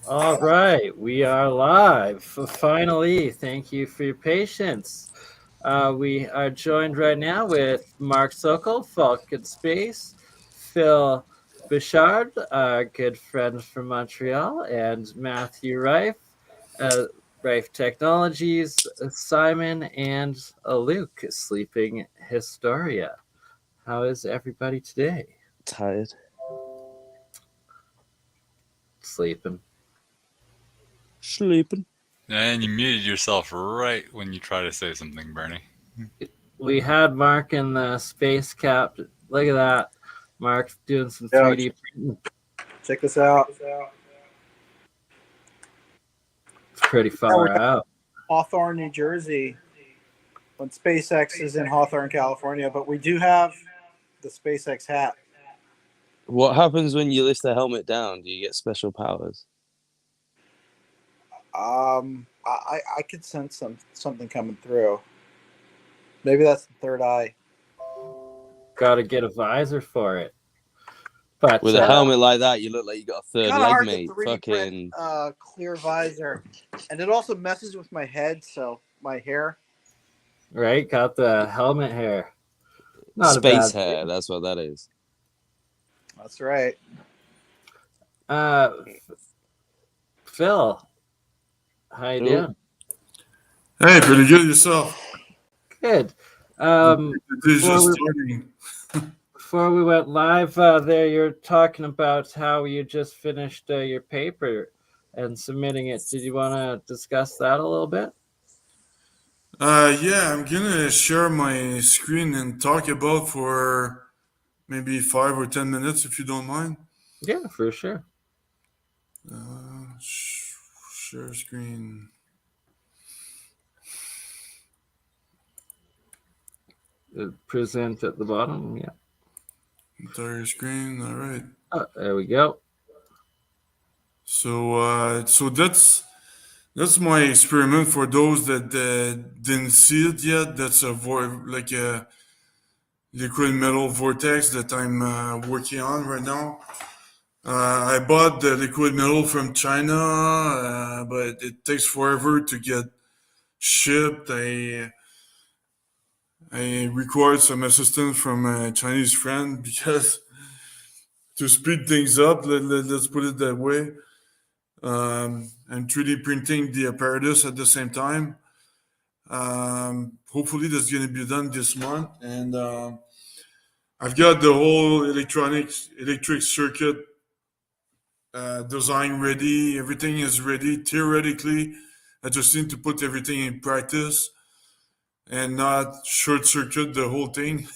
All right, we are live. Finally, thank you for your patience. We are joined right now with Mark Sokol, Falcon Space, Phil Bichard, our good friend from Montreal, and Matthew Reif, Reif Technologies, Simon, and Luke, Sleeping Historia. How is everybody today? Tired. Sleeping. And you muted yourself right when you try to say something, Bernie. We had Mark in the space cap. Look at that. Mark doing some 3D printing. Check this out. It's pretty far out. Hawthorne, New Jersey. When SpaceX is in Hawthorne, California, but we do have the SpaceX hat. What happens when you lift the helmet down? Do you get special powers? I could sense something coming through. Maybe that's the third eye. Got to get a visor for it. But with a helmet like that, you look like you got a third leg, mate. Fucking clear visor, and it also messes with my head, so my hair. Right, got the helmet hair. Not space hair. That's what that is. That's right. Phil, how you doing? Hey, pretty good yourself. Good. Before we went live there, you're talking about how you just finished your paper and submitting it. Did you want to discuss that a little bit? Yeah, I'm going to share my screen and talk about for maybe 5 or 10 minutes, if you don't mind. Yeah, for sure. Share screen. Present at the bottom, yeah. Entire screen, all right. Oh, there we go. So that's my experiment. For those that didn't see it yet, that's a liquid metal vortex that I'm working on right now. I bought the liquid metal from China, but it takes forever to get shipped. I required some assistance from a Chinese friend because to speed things up, let's put it that way. I'm 3D printing the apparatus at the same time. Hopefully that's going to be done this month. And I've got the whole electric circuit design ready. Everything is ready. Theoretically, I just need to put everything in practice and not short circuit the whole thing.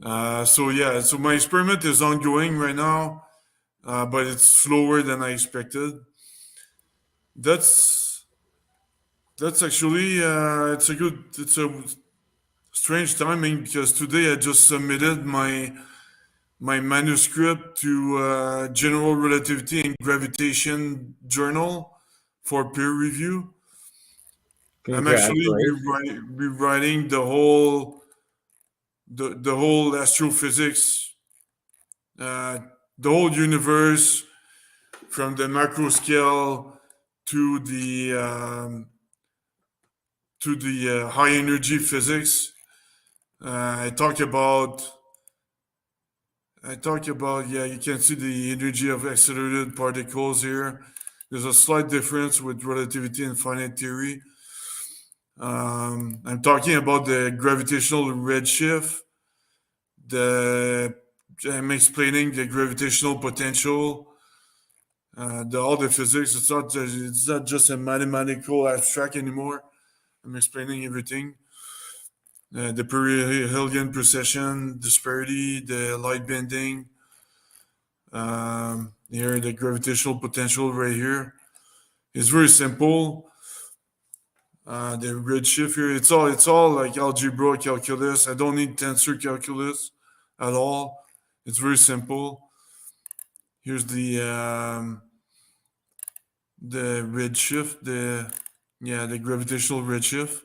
So my experiment is ongoing right now, but it's slower than I expected. That's actually it's a strange timing because today I just submitted my manuscript to General Relativity and Gravitation Journal for peer review. I'm actually rewriting the whole astrophysics, the whole universe, from the macro scale to the high energy physics. I talk about you can see the energy of accelerated particles here. There's a slight difference with relativity and finite theory. I'm talking about the gravitational redshift. I'm explaining the gravitational potential, all the physics. It's not just a mathematical abstract anymore. I'm explaining everything. The perihelion precession, disparity, the light bending. Here, the gravitational potential right here. It's very simple. The redshift here, it's all like algebra, calculus. I don't need tensor calculus at all. It's very simple. Here's the redshift, the gravitational redshift.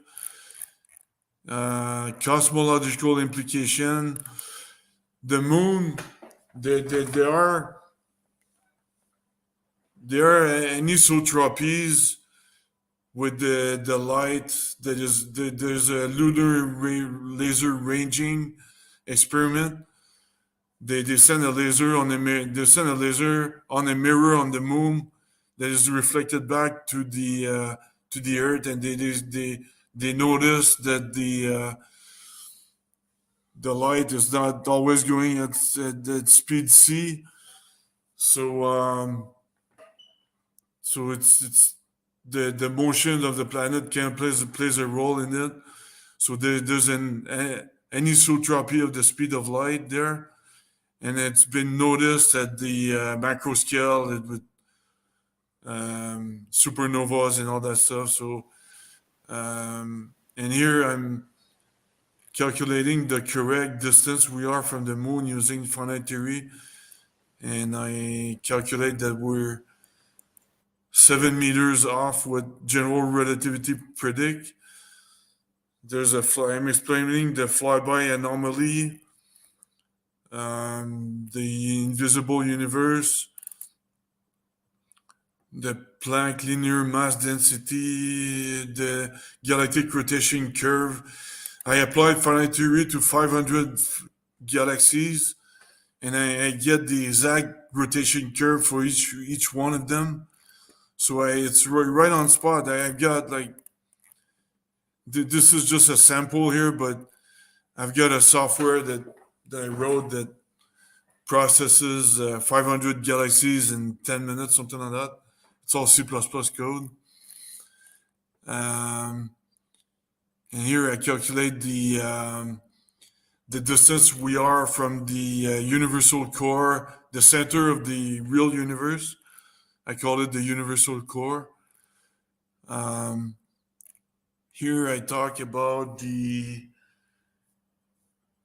Cosmological implication. The moon, there are there are anisotropies with the light there's a lunar laser ranging experiment. They send a laser on they send a laser on a mirror on the moon that is reflected back to the earth, and they notice that the light is not always going at speed c. So it's the motion of the planet can plays a role in it. So there's an anisotropy of the speed of light there, and it's been noticed at the macro scale with supernovas and all that stuff. So and here I'm calculating the correct distance we are from the moon using finite theory, and I calculate that we're 7 meters off what general relativity predict. I'm explaining the flyby anomaly, the invisible universe, the Planck linear mass density, the galactic rotation curve. I applied finite theory to 500 galaxies, and I get the exact rotation curve for each one of them. So it's right on spot. I've got like, this is just a sample here, but I've got a software that I wrote that processes 500 galaxies in 10 minutes, something like that. It's all C++ code. And here I calculate the distance we are from the universal core, the center of the real universe. I call it the universal core. Here I talk about the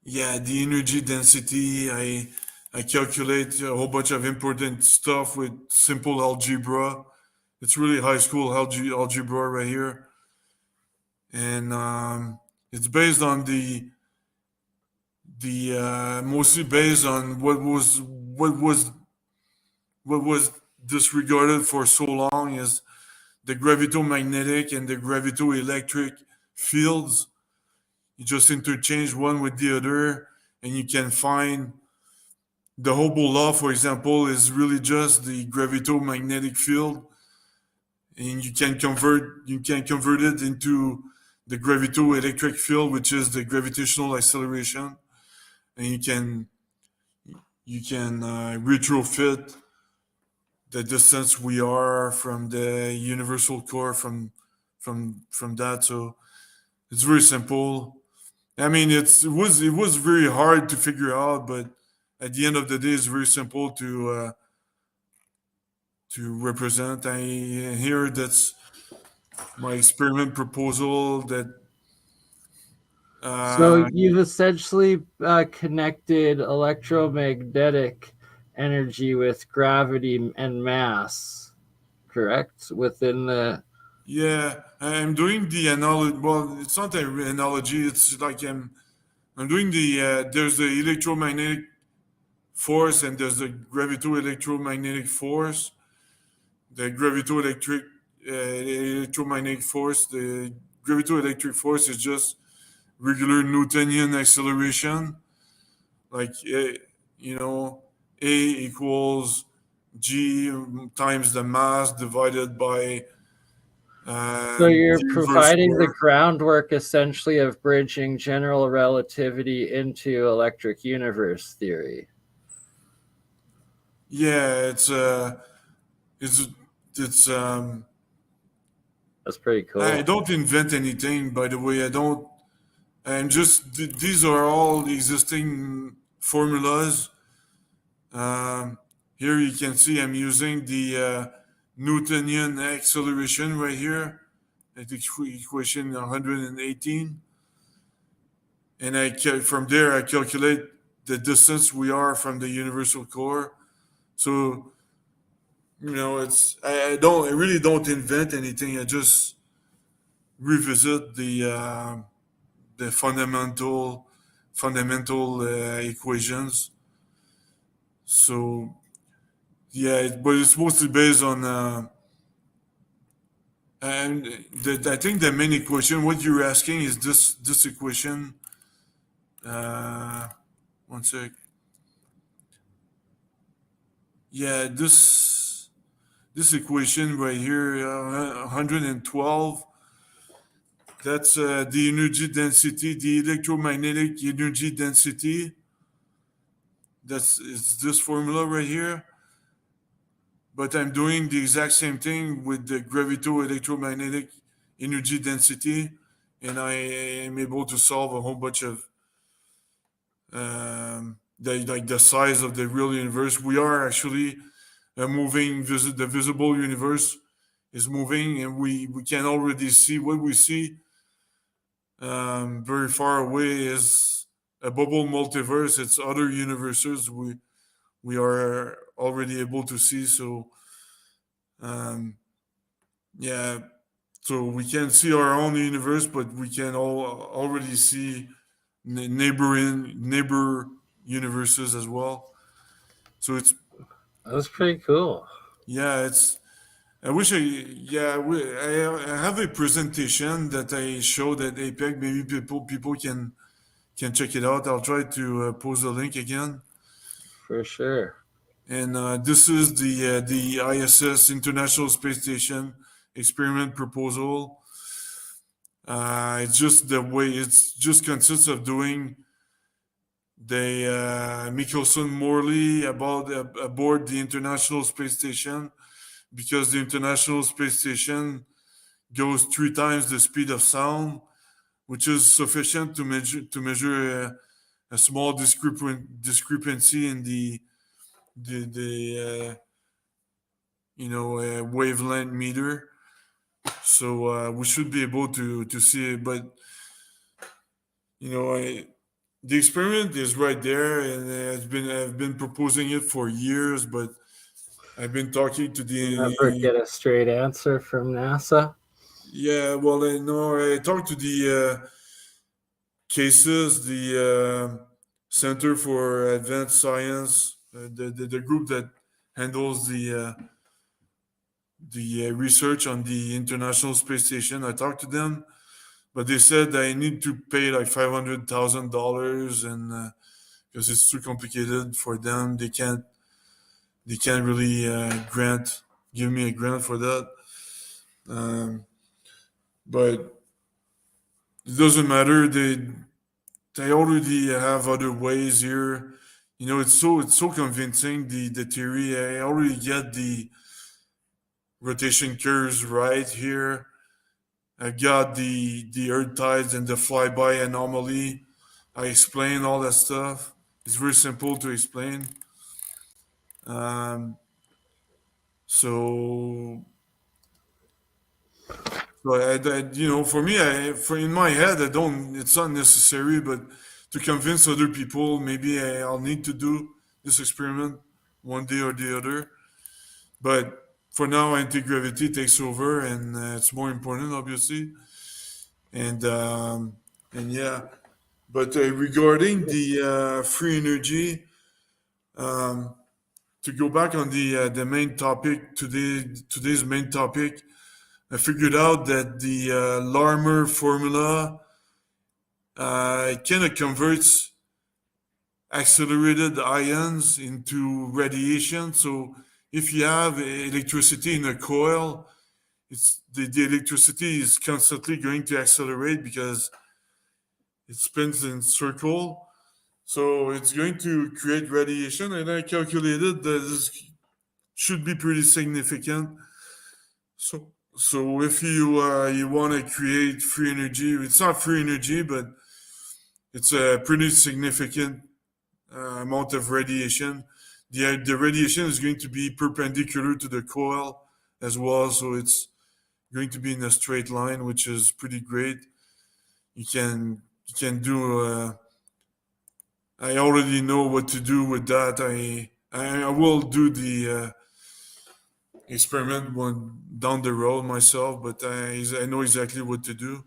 energy density. I calculate a whole bunch of important stuff with simple algebra. It's really high school algebra right here, and it's based on the mostly based on what was disregarded for so long is the gravitomagnetic and the gravitoelectric fields. You just interchange one with the other, and you can find the Hubble law, for example, is really just the gravitomagnetic field, and you can convert it into the gravitoelectric field, which is the gravitational acceleration, and you can retrofit the distance we are from the universal core from that. So it's very simple. I mean, it was very hard to figure out, but at the end of the day, it's very simple to represent. Here that's my experiment proposal that. So you've essentially connected electromagnetic energy with gravity and mass, correct? Within the... Yeah, I'm doing the analogy. Well, it's not an analogy. It's like I'm doing the. There's the electromagnetic force and there's the gravitoelectromagnetic force. The electromagnetic force. The gravitoelectric force is just regular Newtonian acceleration, like A equals G times the mass divided by. So you're providing the groundwork essentially of bridging general relativity into electric universe theory. Yeah, it's that's pretty cool. I don't invent anything, by the way. I'm just, these are all existing formulas. Here you can see I'm using the Newtonian acceleration right here at equation 118. And from there, I calculate the distance we are from the universal core. So, I really don't invent anything. I just revisit the fundamental equations. So but it's mostly based on. And I think the main equation, what you're asking is this equation. One sec. Yeah, this equation right here, 112. That's the energy density, the electromagnetic energy density. It's this formula right here. But I'm doing the exact same thing with the gravito-electromagnetic energy density, and I am able to solve a whole bunch of the size of the real universe. We are actually moving. The visible universe is moving, and we can already see what we see very far away is a bubble multiverse. It's other universes we are already able to see. So yeah, so we can see our own universe, but we can already see neighbor universes as well. So That's pretty cool. Yeah, I wish I have a presentation that I showed at APEC. Maybe people can check it out. I'll try to post the link again. For sure. And this is the ISS International Space Station experiment proposal. It's just the way it's just consists of doing the Michelson-Morley aboard the International Space Station, because the International Space Station goes 3 times the speed of sound, which is sufficient to measure a small discrepancy in the wavelength meter. So we should be able to see it, but the experiment is right there, and I've been proposing it for years, but I've been talking to Never get a straight answer from NASA. Yeah, well, I talked to the cases, the Center for Advanced Science, the group that handles the research on the International Space Station. I talked to them, but they said I need to pay like $500,000, and because it's too complicated for them, they can't really give me a grant for that. But it doesn't matter. They already have other ways here. It's so convincing, the theory. I already get the rotation curves right here. I got the earth tides and the flyby anomaly. I explain all that stuff. It's very simple to explain. So for me, in my head, it's not necessary, but to convince other people, maybe I'll need to do this experiment one day or the other. But for now, anti-gravity takes over, and it's more important, obviously. And yeah, but regarding the free energy, to go back on the main topic today's main topic, I figured out that the Larmor formula kind of converts accelerated ions into radiation. So if you have electricity in a coil, the electricity is constantly going to accelerate because it spins in circle. So it's going to create radiation, and I calculated that this should be pretty significant. So if you want to create free energy, it's not free energy, but it's a pretty significant amount of radiation. The radiation is going to be perpendicular to the coil as well, so it's going to be in a straight line, which is pretty great. You can do. I already know what to do with that. I will do the experiment one down the road myself, but I know exactly what to do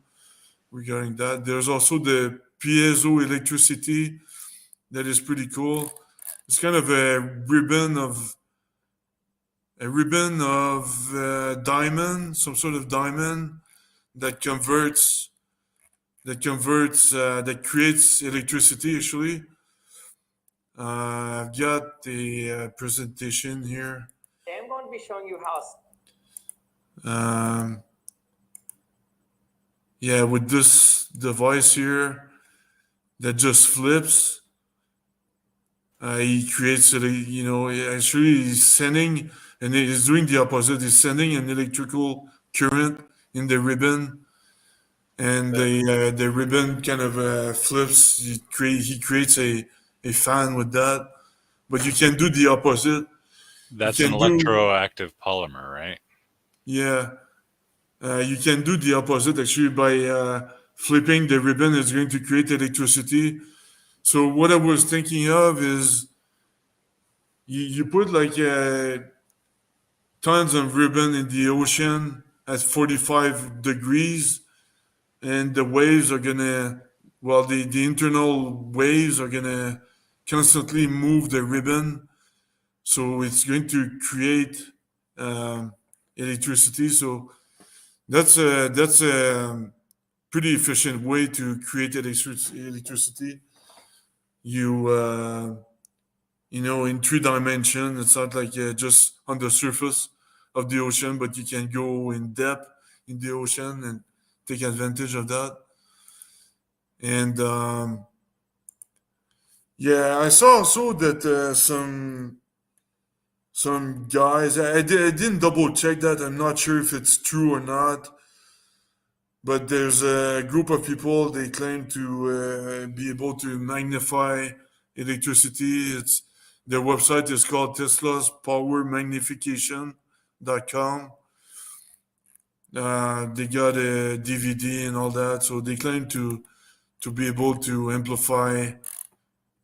regarding that. There's also the piezoelectricity that is pretty cool. It's kind of a ribbon of ribbon of diamond, some sort of diamond that creates electricity. Actually, I've got the presentation here. I'm going to be showing you how. Yeah, with this device here that just flips, he creates it. Actually, he's sending, and he's doing the opposite. He's sending an electrical current in the ribbon, and the ribbon kind of flips. He creates a fan with that. But you can do the opposite. That's an electroactive polymer, right? Yeah. You can do the opposite actually by flipping the ribbon. It's going to create electricity. So what I was thinking of is you put like tons of ribbon in the ocean at 45 degrees, and the waves are gonna, the internal waves are gonna constantly move the ribbon. So it's going to create electricity. So that's a pretty efficient way to create electricity. In 3 dimensions, it's not like just on the surface of the ocean, but you can go in depth in the ocean and take advantage of that. And I saw also that some guys, I didn't double check that. I'm not sure if it's true or not. But there's a group of people, they claim to be able to magnify electricity. Their website is called Tesla's powermagnification.com. They got a DVD and all that. So they claim to be able to amplify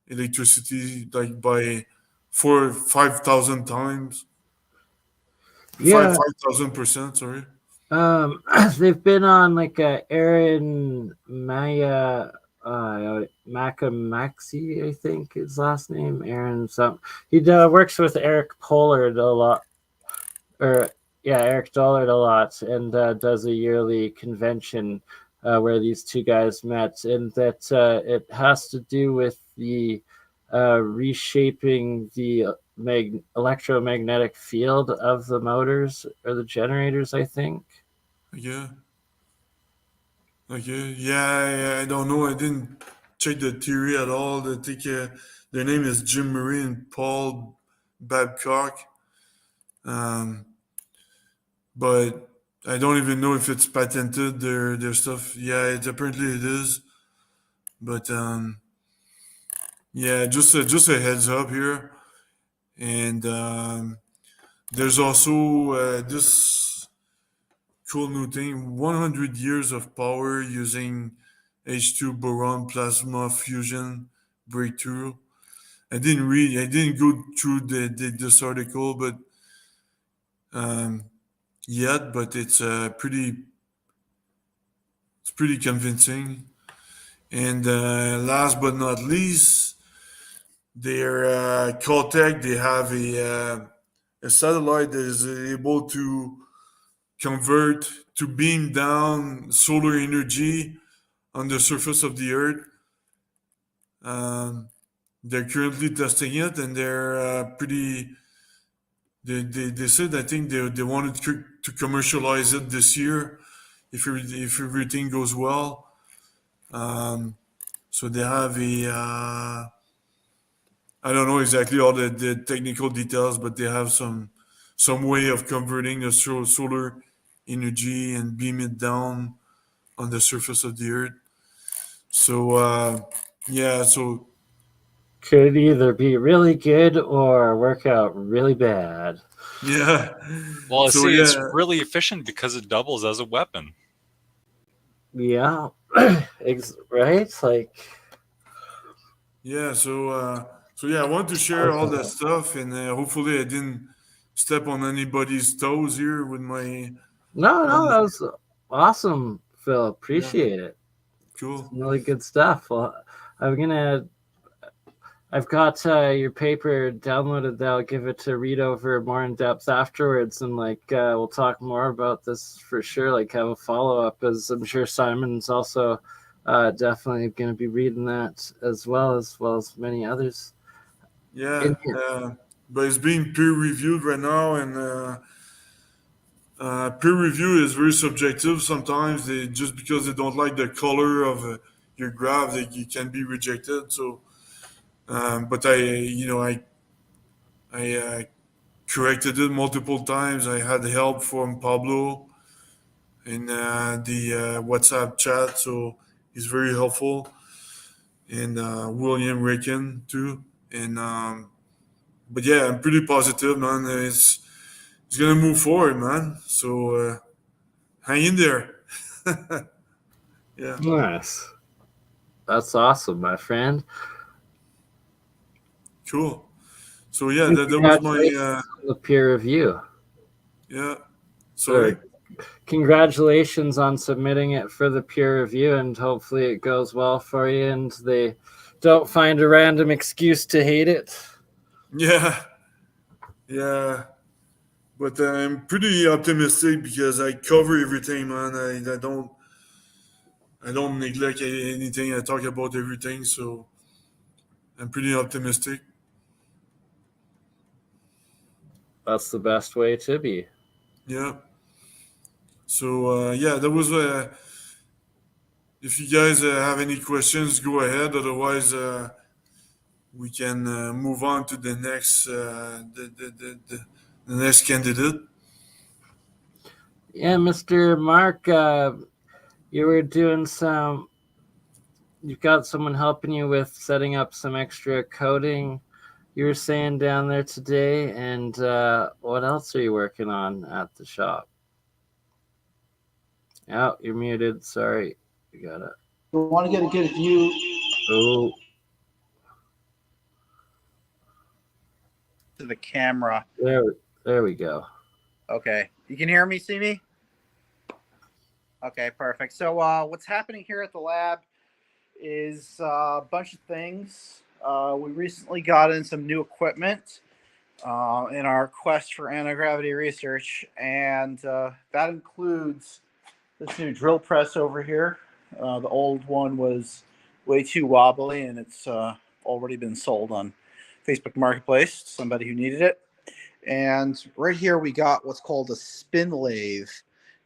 electricity like by 5,000 times. Yeah. 5,000%, sorry. They've been on like Aaron Maya Makamaxi, I think his last name. Aaron he works with Eric Pollard a lot, Eric Dollard a lot, and does a yearly convention where these two guys met, and that it has to do with the reshaping the electromagnetic field of the motors or the generators, I think. Yeah. Okay. Yeah, I don't know. I didn't check the theory at all. I think their name is Jim Murray and Paul Babcock. But I don't even know if it's patented, their stuff. Yeah, apparently it is. But just a heads up here. And there's also this cool new thing, 100 years of power using H2 boron plasma fusion breakthrough. I didn't go through this article, but yet, but it's pretty convincing. And last but not least, their Caltech, they have a satellite that is able to convert to beam down solar energy on the surface of the Earth. They're currently testing it, and they're pretty. They said, I think they wanted to commercialize it this year if everything goes well. So they have I don't know exactly all the technical details, but they have some way of converting the solar energy and beam it down on the surface of the Earth. So so could either be really good or work out really bad. Yeah. Well, it's really efficient because it doubles as a weapon. Yeah. Right? Like. Yeah, so I want to share all that stuff, and hopefully I didn't step on anybody's toes here with my... No, that was awesome, Phil. Appreciate it. Cool. Really good stuff. Well, I'm gonna I've got your paper downloaded that I'll give it to read over more in depth afterwards, and we'll talk more about this for sure. Have a follow up, as I'm sure Simon's also definitely going to be reading that as well as many others. Yeah, but it's being peer reviewed right now, and peer review is very subjective. Sometimes they just because they don't like the color of your graph, you can be rejected. So, but I corrected it multiple times. I had help from Pablo in the WhatsApp chat, so he's very helpful, and William Ricken too. And but yeah, I'm pretty positive, man. It's gonna move forward, man. So hang in there. Yeah, Nice. That's awesome, my friend. cool. So yeah, And that was my congratulations on the peer review. yeah. Sorry. Congratulations on submitting it for the peer review, and hopefully it goes well for you and they don't find a random excuse to hate it. Yeah, yeah. But I'm pretty optimistic because I cover everything, man. I don't neglect anything. I talk about everything, so I'm pretty optimistic. That's the best way to be. Yeah. So yeah, that was. If you guys have any questions, go ahead. Otherwise, we can move on to the next the next candidate. Yeah, Mr. Mark, you were doing you've got someone helping you with setting up some extra coding, you were saying down there today, and what else are you working on at the shop? Oh, you're muted. Sorry. You got it. You want to get a good view. Oh, To the camera. there we go. Okay. You can hear me, see me? Okay, perfect. So what's happening here at the lab is a bunch of things. We recently got in some new equipment in our quest for anti-gravity research, and that includes this new drill press over here. The old one was way too wobbly, and it's already been sold on Facebook Marketplace to somebody who needed it. And right here we got what's called a spin lathe.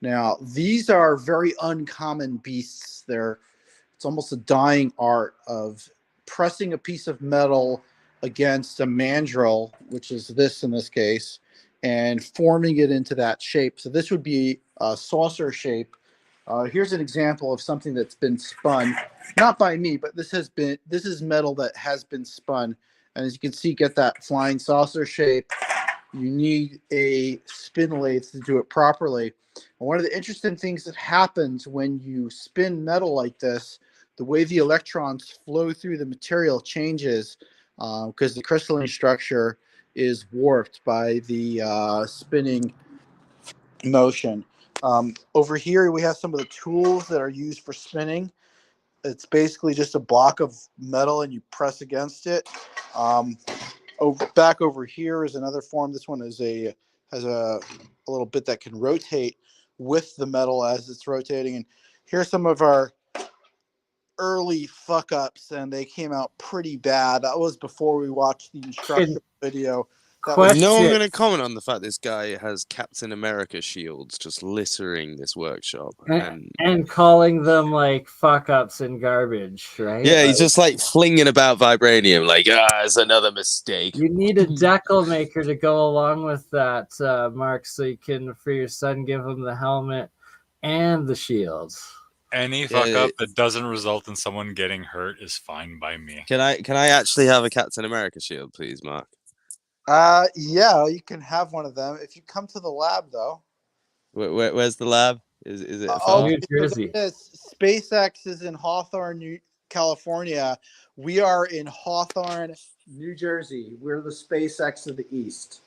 Now, these are very uncommon beasts. It's almost a dying art of pressing a piece of metal against a mandrel, which is this in this case, and forming it into that shape. So this would be a saucer shape. Here's an example of something that's been spun, not by me, but this is metal that has been spun. And as you can see, get that flying saucer shape. You need a spin lathe to do it properly. And one of the interesting things that happens when you spin metal like this, the way the electrons flow through the material changes because the crystalline structure is warped by the spinning motion. Over here, we have some of the tools that are used for spinning. It's basically just a block of metal and you press against it. Back over here is another form. This one has a little bit that can rotate with the metal as it's rotating. And here's some of our early fuck ups, and they came out pretty bad. That was before we watched the instructional video. Is no one going to comment on the fact this guy has Captain America shields just littering this workshop? And calling them fuck ups and garbage, right? Yeah, he's just flinging about vibranium, it's another mistake. You need a decal maker to go along with that, Mark, so you can, for your son, give him the helmet and the shields. Any fuck up that doesn't result in someone getting hurt is fine by me. Can I actually have a Captain America shield, please, Mark? Yeah, you can have one of them if you come to the lab, though. Where's the lab? Is it New Jersey? SpaceX is in Hawthorne, California. We are in Hawthorne, New Jersey. We're the SpaceX of the East.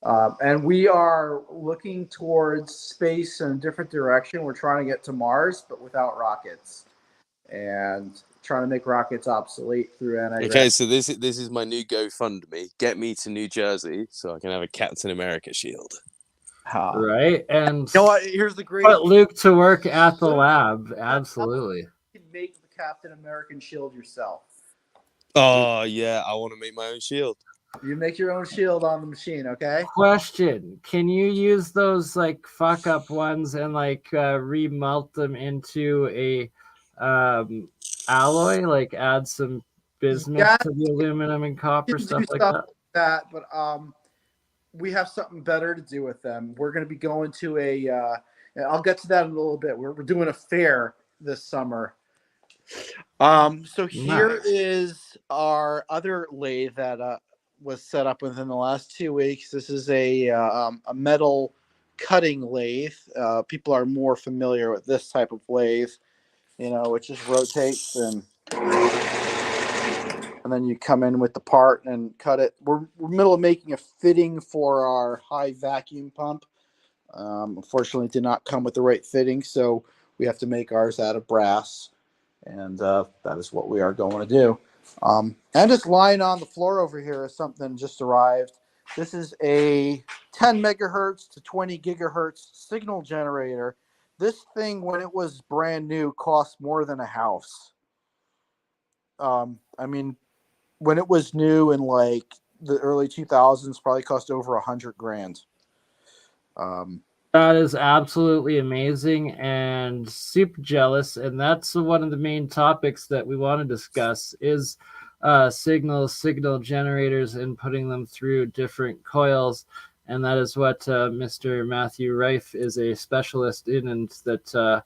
And we are looking towards space in a different direction. We're trying to get to Mars, but without rockets. And trying to make rockets obsolete through anti-gravity. Okay, so this is my new GoFundMe. Get me to New Jersey so I can have a Captain America shield. Right? And You know what? Here's the greatest. put Luke to work at the lab. Absolutely. You can make the Captain American shield yourself. Oh yeah, I want to make my own shield. You make your own shield on the machine, okay? Question: can you use those like fuck up ones and like remelt them into a alloy? Like add some bismuth to the aluminum and copper, stuff like that. But we have something better to do with them. We're going to be going to I'll get to that in a little bit. We're doing a fair this summer. So here is our other lathe that was set up within the last 2 weeks. This is a metal cutting lathe. People are more familiar with this type of lathe, which just rotates and then you come in with the part and cut it. We're middle of making a fitting for our high vacuum pump. Unfortunately, it did not come with the right fitting, so we have to make ours out of brass, and that is what we are going to do. And just lying on the floor over here is something just arrived. This is a 10 megahertz to 20 gigahertz signal generator. This thing, when it was brand new, cost more than a house. I mean, when it was new in like the early 2000s, probably cost over $100,000. That is absolutely amazing and super jealous. And that's one of the main topics that we want to discuss is signal generators and putting them through different coils. And that is what Mr. Matthew Reif is a specialist in. And that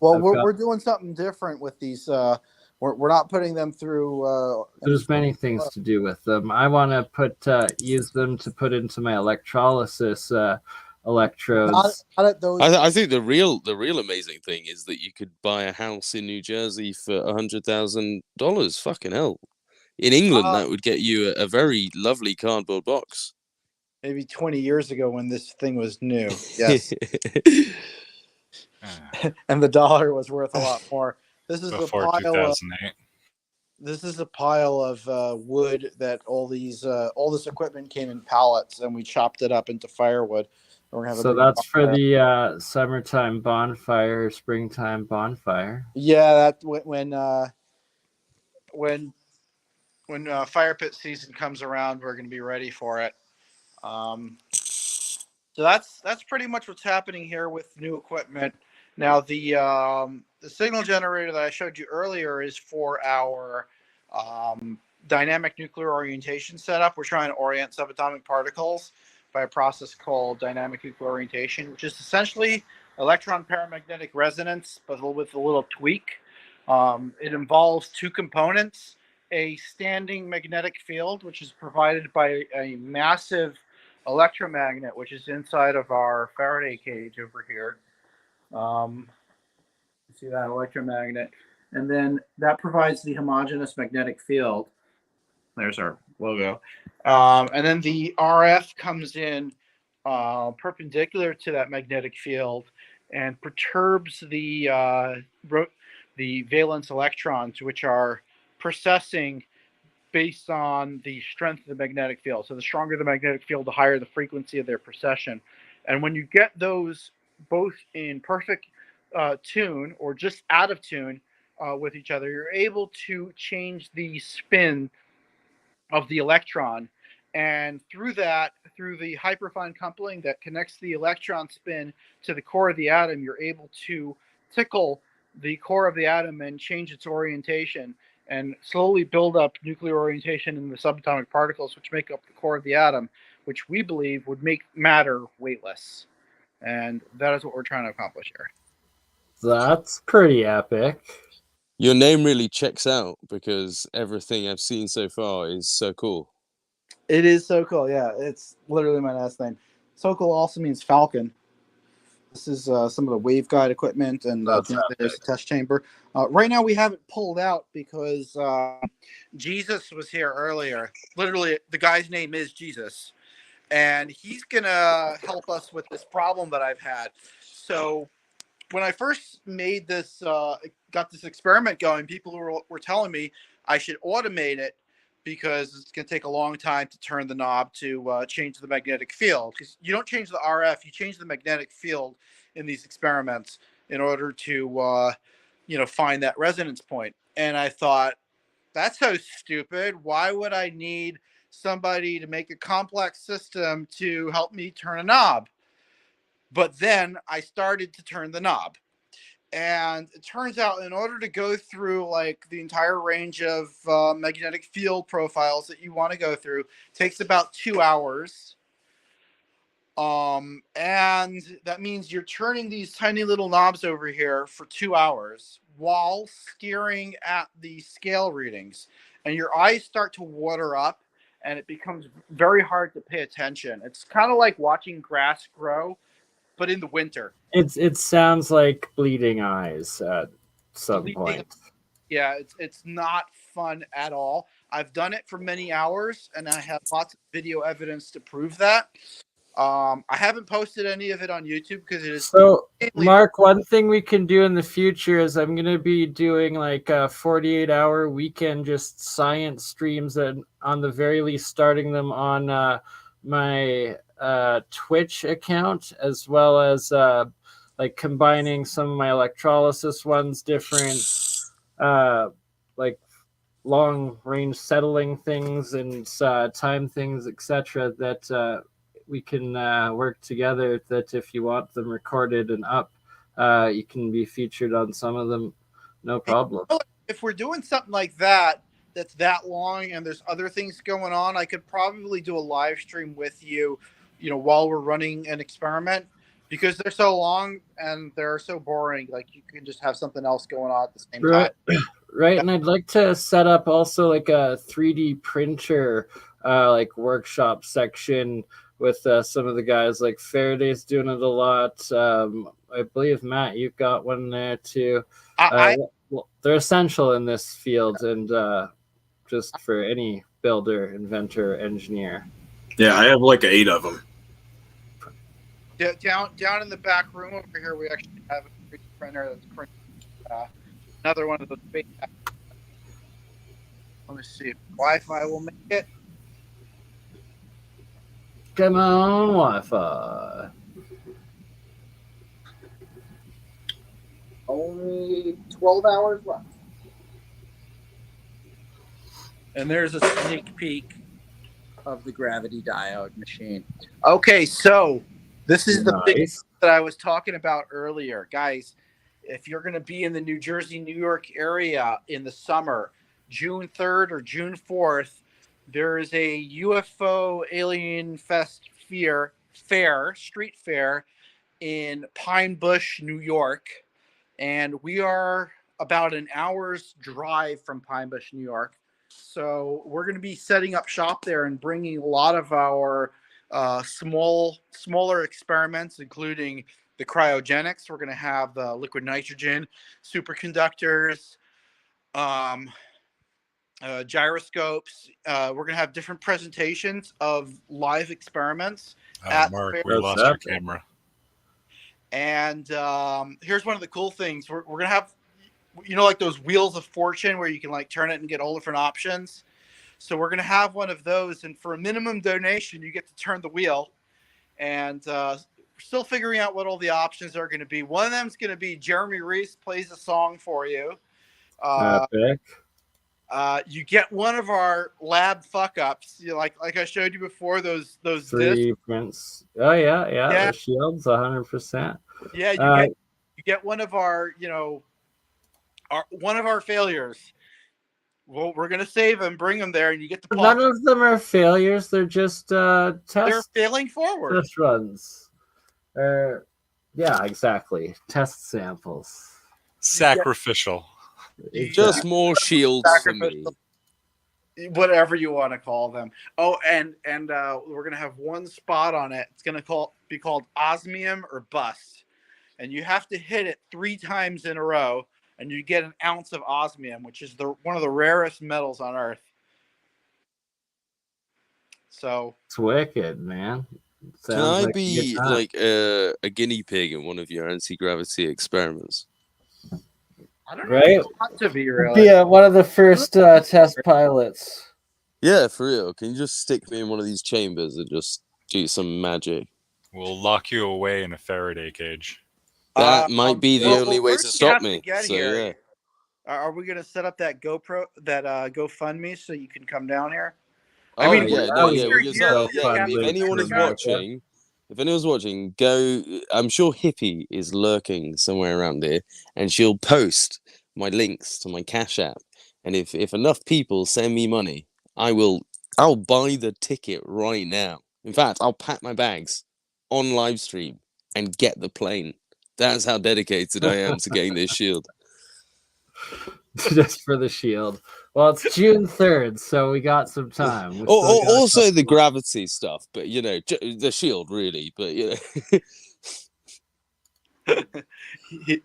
we're doing something different with these. We're not putting them through. There's many things to do with them. I want to use them to put into my electrolysis electrodes. I think the real amazing thing is that you could buy a house in New Jersey for $100,000. Fucking hell! In England, that would get you a very lovely cardboard box. Maybe 20 years ago when this thing was new. Yes. And the dollar was worth a lot more. This is Before a pile 2008. This is a pile of wood that all this equipment came in pallets, and we chopped it up into firewood. We're gonna have so that's for the summertime bonfire, springtime bonfire. Yeah, that when fire pit season comes around, we're gonna be ready for it. So that's pretty much what's happening here with new equipment. Now the signal generator that I showed you earlier is for our dynamic nuclear orientation setup. We're trying to orient subatomic particles by a process called dynamic nuclear orientation, which is essentially electron paramagnetic resonance, but with a little tweak. It involves two components: a standing magnetic field, which is provided by a massive electromagnet, which is inside of our Faraday cage over here. See that electromagnet, and then that provides the homogeneous magnetic field. There's our logo, and then the RF comes in perpendicular to that magnetic field and perturbs the valence electrons, which are precessing based on the strength of the magnetic field. So the stronger the magnetic field, the higher the frequency of their precession. And when you get those both in perfect tune or just out of tune with each other, you're able to change the spin of the electron. And through the hyperfine coupling that connects the electron spin to the core of the atom, you're able to tickle the core of the atom and change its orientation and slowly build up nuclear orientation in the subatomic particles, which make up the core of the atom, which we believe would make matter weightless. And that is what we're trying to accomplish here. That's pretty epic. Your name really checks out because everything I've seen so far is so cool. It is so cool, yeah. It's literally my last name. Sokol also means falcon. This is some of the waveguide equipment, and there's the test chamber. Right now we have it pulled out because Jesus was here earlier. Literally, the guy's name is Jesus. And he's going to help us with this problem that I've had. So when I first made this got this experiment going, people were telling me I should automate it because it's going to take a long time to turn the knob to change the magnetic field. Because you don't change the RF, you change the magnetic field in these experiments in order to, find that resonance point. And I thought, that's so stupid. Why would I need somebody to make a complex system to help me turn a knob? But then I started to turn the knob. And it turns out in order to go through like the entire range of magnetic field profiles that you want to go through takes about 2 hours. And that means you're turning these tiny little knobs over here for 2 hours while staring at the scale readings. And your eyes start to water up and it becomes very hard to pay attention. It's kind of like watching grass grow, but in the winter. It sounds like bleeding eyes at some point. Yeah, it's not fun at all. I've done it for many hours, and I have lots of video evidence to prove that. I haven't posted any of it on YouTube because it is. So, Mark, one thing we can do in the future is I'm going to be doing like a 48-hour weekend just science streams, and on the very least starting them on my Twitch account, as well as like combining some of my electrolysis ones, different like long range settling things and time things, etc. that we can work together, that if you want them recorded and up, you can be featured on some of them, no problem. If we're doing something like that that's that long and there's other things going on, I could probably do a live stream with you, while we're running an experiment, because they're so long and they're so boring. Like you can just have something else going on at the same time. Right, and I'd like to set up also like a 3D printer like workshop section with some of the guys. Like Faraday's doing it a lot. I believe, Matt, you've got one there too. They're essential in this field and just for any builder, inventor, engineer. Yeah, I have like 8 of them. Down in the back room over here, we actually have a 3D printer that's printing another one of those big. Let me see if Wi-Fi will make it. Come on, Wi-Fi. Only 12 hours left. And there's a sneak peek of the gravity diode machine. Okay, so this is the big that I was talking about earlier. Guys, if you're going to be in the New Jersey, New York area in the summer, June 3rd or June 4th, there is a UFO Alien Fest street fair in Pine Bush, New York. And we are about an hour's drive from Pine Bush, New York. So we're going to be setting up shop there and bringing a lot of our smaller experiments, including the cryogenics. We're going to have the liquid nitrogen, superconductors, gyroscopes. We're going to have different presentations of live experiments. Mark, we lost your camera. And here's one of the cool things. We're going to have, like those wheels of fortune where you can like turn it and get all different options. So we're going to have one of those. And for a minimum donation, you get to turn the wheel. And we're still figuring out what all the options are going to be. One of them is going to be Jeremy Reese plays a song for you. You get one of our lab fuck ups, like I showed you before. Those 3D prints. Oh yeah. The shields, 100%. Yeah, you get one of our one of our failures. Well, we're gonna save them, bring them there, and you get the. None of them are failures. They're just tests. They're failing forward. Test runs. Yeah, exactly. Test samples. Sacrificial. Just more shields for me. Whatever you want to call them. Oh, and we're gonna have one spot on it. It's gonna be called osmium or bust, and you have to hit it 3 times in a row, and you get an ounce of osmium, which is one of the rarest metals on Earth. So it's wicked, man. Can I be like a guinea pig in one of your anti-gravity experiments? I don't know Right? if you want to be really. Be one of the first test pilots. Yeah, for real. Can you just stick me in one of these chambers and just do some magic? We'll lock you away in a Faraday cage. That might be the only way to first we stop have me. get So here. yeah. Are we gonna set up that GoFundMe so you can come down here? Oh I mean, yeah, we're no, always yeah, here, we can start that. Yeah, GoFundMe if anyone for is America. watching, go. I'm sure Hippie is lurking somewhere around here, and she'll post my links to my Cash App. And if enough people send me money, I'll buy the ticket right now. In fact, I'll pack my bags on live stream and get the plane. That's how dedicated I am to getting this shield. Just for the shield. Well, it's June 3rd, so we got some time. We still got a Also the couple- gravity stuff, but you know, the shield really, but you know.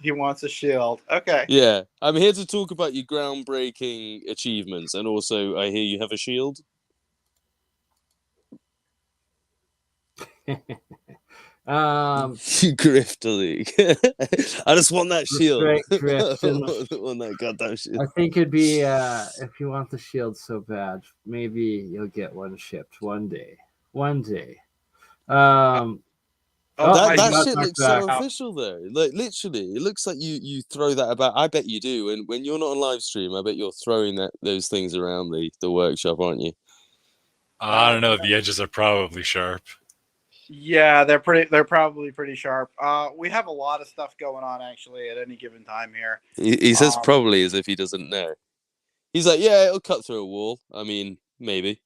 he wants a shield. Okay. Yeah, I'm here to talk about your groundbreaking achievements, and also I hear you have a shield. You grifter league. I just want that shield. Right, drift I in want that goddamn shield. I think it'd be if you want the shield so bad, maybe you'll get one shipped one day. One day. That shit got looks back. so official though. Like literally, it looks like you throw that about. I bet you do. And when you're not on live stream, I bet you're throwing those things around the workshop, aren't you? I don't know. The edges are probably sharp. Yeah, they're probably pretty sharp. We have a lot of stuff going on actually at any given time here. He says probably as if he doesn't know. He's like, yeah, it'll cut through a wall. I mean, maybe.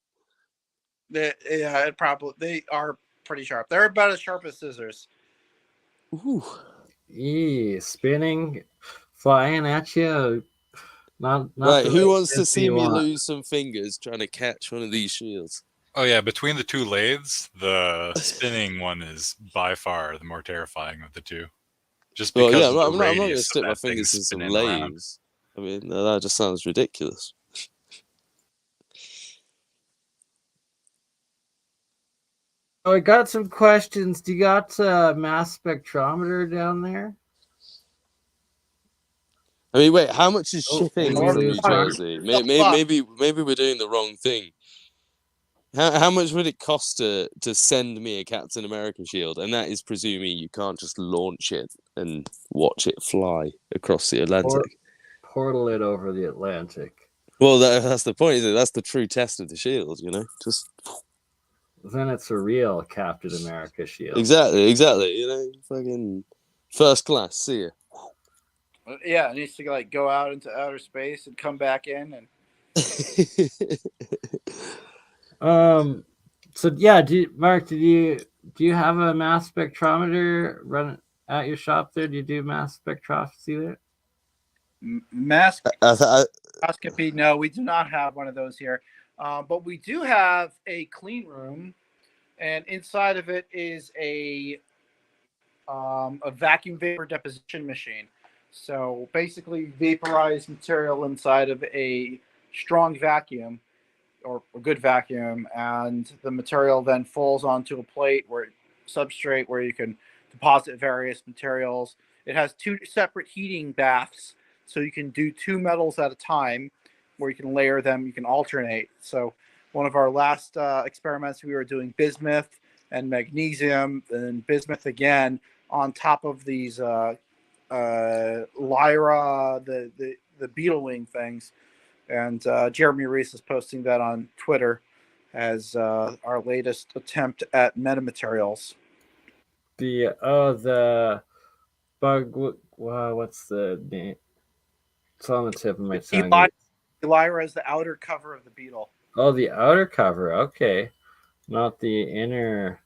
They are pretty sharp. They're about as sharp as scissors. Ooh. Spinning, flying at you. Not right. the Who way wants to see me want. lose some fingers trying to catch one of these shields? Oh yeah, between the two lathes, the spinning one is by far the more terrifying of the two. Just because Well, yeah, of I'm the not going to radius stick of my that thing fingers in some spinning around. lathes. I mean, that just sounds ridiculous. Oh, I got some questions. Do you got mass spectrometer down there? I mean, wait, how much is shipping we from lose New Mark? Jersey? Maybe we're doing the wrong thing. How much would it cost to send me a Captain America shield? And that is presuming you can't just launch it and watch it fly across the Atlantic. Portal it over the Atlantic. Well, that's the point, isn't it? That's the true test of the shield, you know? Just then it's a real Captain America shield. Exactly. You know, fucking first class. See ya. Yeah, it needs to like go out into outer space and come back in and. So yeah, Mark, do you have a mass spectrometer run at your shop there? Do you do mass spectroscopy there? Spectroscopy? No, we do not have one of those here. But we do have a clean room, and inside of it is a vacuum vapor deposition machine. So basically, vaporize material inside of a strong vacuum or a good vacuum, and the material then falls onto a plate substrate where you can deposit various materials. It has two separate heating baths, so you can do two metals at a time where you can layer them, you can alternate. So one of our last experiments, we were doing bismuth and magnesium, and bismuth again on top of these Lyra, the beetle wing things. And Jeremy Reese is posting that on Twitter as our latest attempt at metamaterials. The bug. Wow, what's the name? It's on the tip of my tongue. Lyra is the outer cover of the beetle. Oh, the outer cover. Okay, not the inner.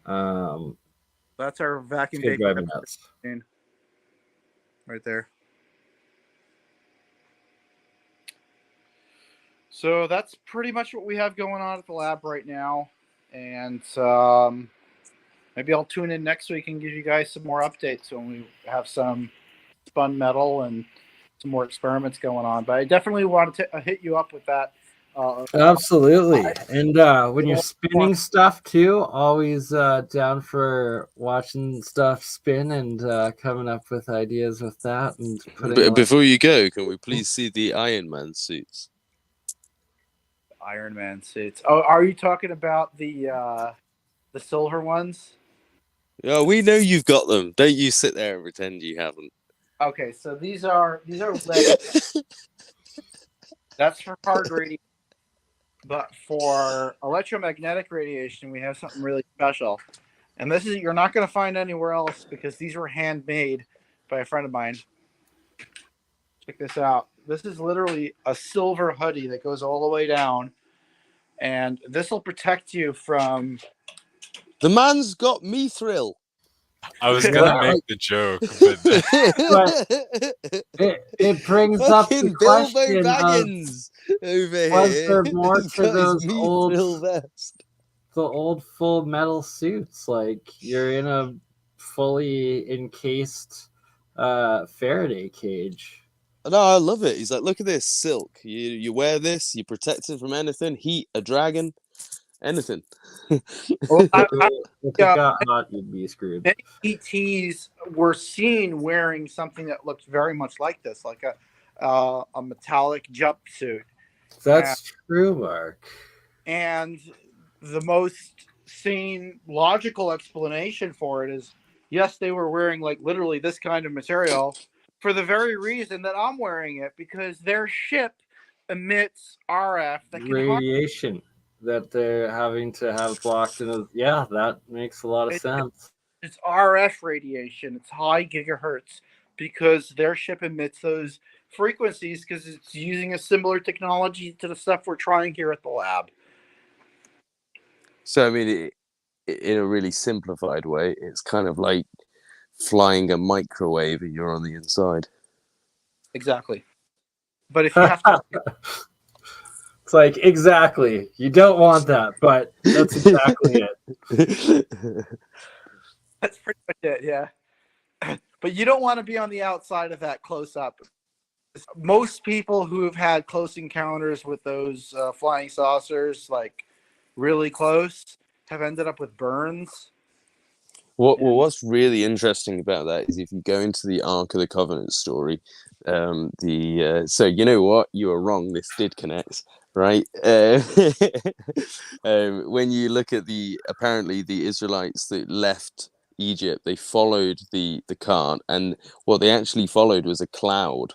That's our vacuum vapor machine right there. So that's pretty much what we have going on at the lab right now. And maybe I'll tune in next week and give you guys some more updates when we have some spun metal and some more experiments going on. But I definitely wanted to hit you up with that Absolutely. And when you're spinning stuff too, always down for watching stuff spin and coming up with ideas with that and putting Before you go, can we please see the Iron Man suits? Iron Man suits. Oh, are you talking about the silver ones? Yeah, we know you've got them. Don't you sit there and pretend you haven't. Okay, so these are lead. That's for hard radiation. But for electromagnetic radiation, we have something really special. And this is you're not going to find anywhere else because these were handmade by a friend of mine. Check this out. This is literally a silver hoodie that goes all the way down. And this will protect you from... The man's got me thrill. I was gonna make the joke, but it brings up the Fucking Bilbo question Baggins over here. was there more He's to got his those me old thrill vest. the old full metal suits? Like you're in a fully encased Faraday cage. No, I love it. He's like, look at this silk. You wear this, you're protected from anything, heat, a dragon, anything. Well, If it got hot, you'd be screwed. many ETs were seen wearing something that looked very much like this, like a metallic jumpsuit. That's true, Mark. And the most sane, logical explanation for it is, yes, they were wearing like literally this kind of material for the very reason that I'm wearing it, because their ship emits RF that can harm. Radiation that they're having to have blocked in. Yeah, that makes a lot of sense. It's RF radiation. It's high gigahertz because their ship emits those frequencies because it's using a similar technology to the stuff we're trying here at the lab. So, I mean, in a really simplified way, it's kind of like flying a microwave and you're on the inside. Exactly. But if you have to... It's like, exactly. You don't want that, but that's exactly it. That's pretty much it, yeah. But you don't want to be on the outside of that close up. Most people who have had close encounters with those flying saucers, like really close, have ended up with burns. What's really interesting about that is if you go into the Ark of the Covenant story, so you know what, you were wrong. This did connect, right? When you look at apparently the Israelites that left Egypt, they followed the cart, and what they actually followed was a cloud.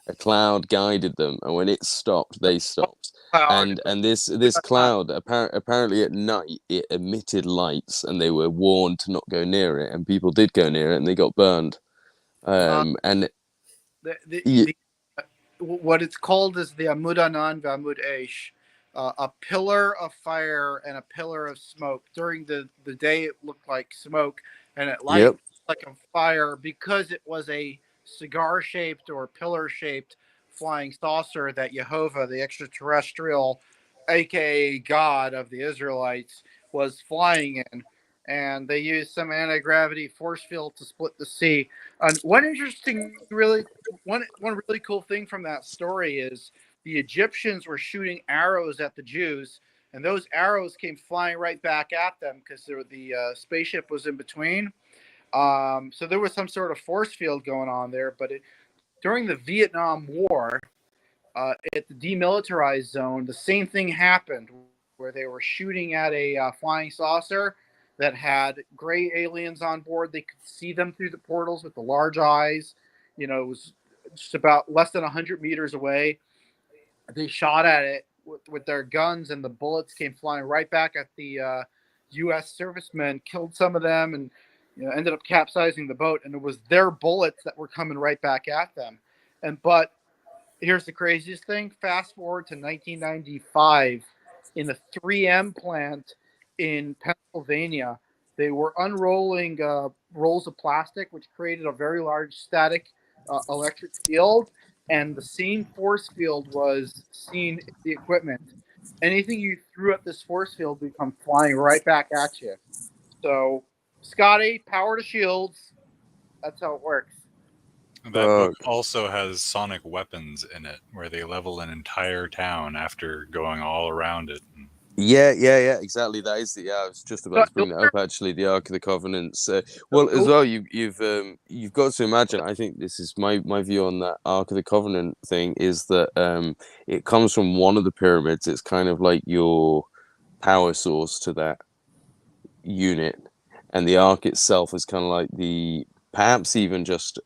A cloud guided them, and when it stopped, they stopped. And this cloud apparently at night it emitted lights, and they were warned to not go near it, and people did go near it, and they got burned. What it's called is the Amud Anan v'Amud Eish, a pillar of fire and a pillar of smoke. During the day, it looked like smoke, and at night, like a fire, because it was a cigar-shaped or pillar-shaped flying saucer that Jehovah, the extraterrestrial, aka God of the Israelites, was flying in. And they used some anti-gravity force field to split the sea. And one really cool thing from that story is the Egyptians were shooting arrows at the Jews, and those arrows came flying right back at them because the spaceship was in between. So there was some sort of force field going on there. But during the Vietnam War, at the demilitarized zone, the same thing happened, where they were shooting at a flying saucer that had gray aliens on board. They could see them through the portals with the large eyes. You know, it was just about less than 100 meters away. They shot at it with their guns, and the bullets came flying right back at the U.S. servicemen, killed some of them, and ended up capsizing the boat. And it was their bullets that were coming right back at them. But here's the craziest thing. Fast forward to 1995, in the 3M plant in Pennsylvania, they were unrolling rolls of plastic, which created a very large static electric field, and the same force field was seen in the equipment. Anything you threw at this force field would come flying right back at you. So, Scotty, power to shields. That's how it works. That book also has sonic weapons in it, where they level an entire town after going all around it. Yeah, exactly. That is I was just about to bring that up. Actually, the Ark of the Covenant. Well, as well, you've got to imagine. I think this is my view on that Ark of the Covenant thing is that it comes from one of the pyramids. It's kind of like your power source to that unit, and the Ark itself is kind of like the perhaps even just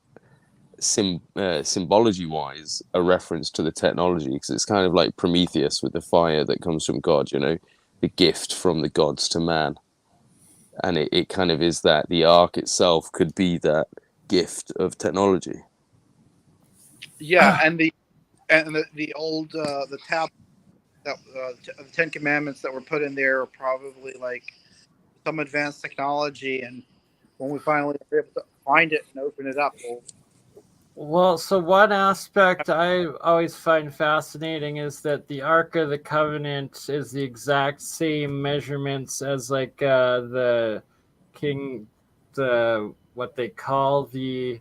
symbology wise a reference to the technology, because it's kind of like Prometheus with the fire that comes from God, the gift from the gods to man. And it kind of is that the Ark itself could be that gift of technology. Yeah, and the old the tab that the 10 Commandments that were put in there are probably like some advanced technology, and when we finally are able to find it and open it up, Well, so one aspect I always find fascinating is that the Ark of the Covenant is the exact same measurements as like the what they call the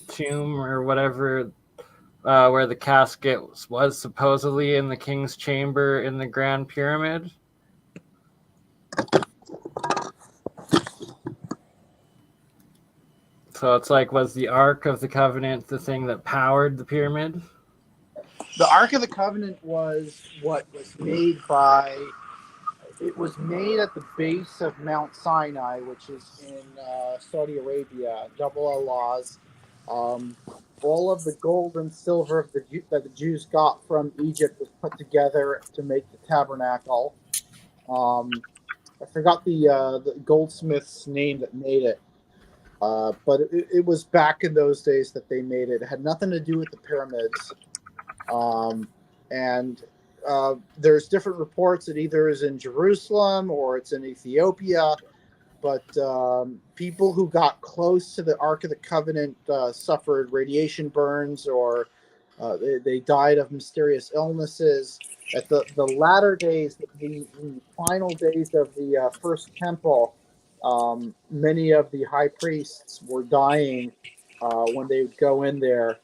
tomb or whatever, where the casket was supposedly in the king's chamber in the Grand Pyramid. So it's like, was the Ark of the Covenant the thing that powered the pyramid? the Ark of the Covenant was what was made by. It was made at the base of Mount Sinai, which is in Saudi Arabia. Double Allah's. All of the gold and silver that the Jews got from Egypt was put together to make the tabernacle. I forgot the goldsmith's name that made it. But it was back in those days that they made it. It had nothing to do with the pyramids. And there's different reports. It either is in Jerusalem or it's in Ethiopia. But people who got close to the Ark of the Covenant suffered radiation burns, or they died of mysterious illnesses. At the latter days, the final days of the first temple, many of the high priests were dying when they would go in there.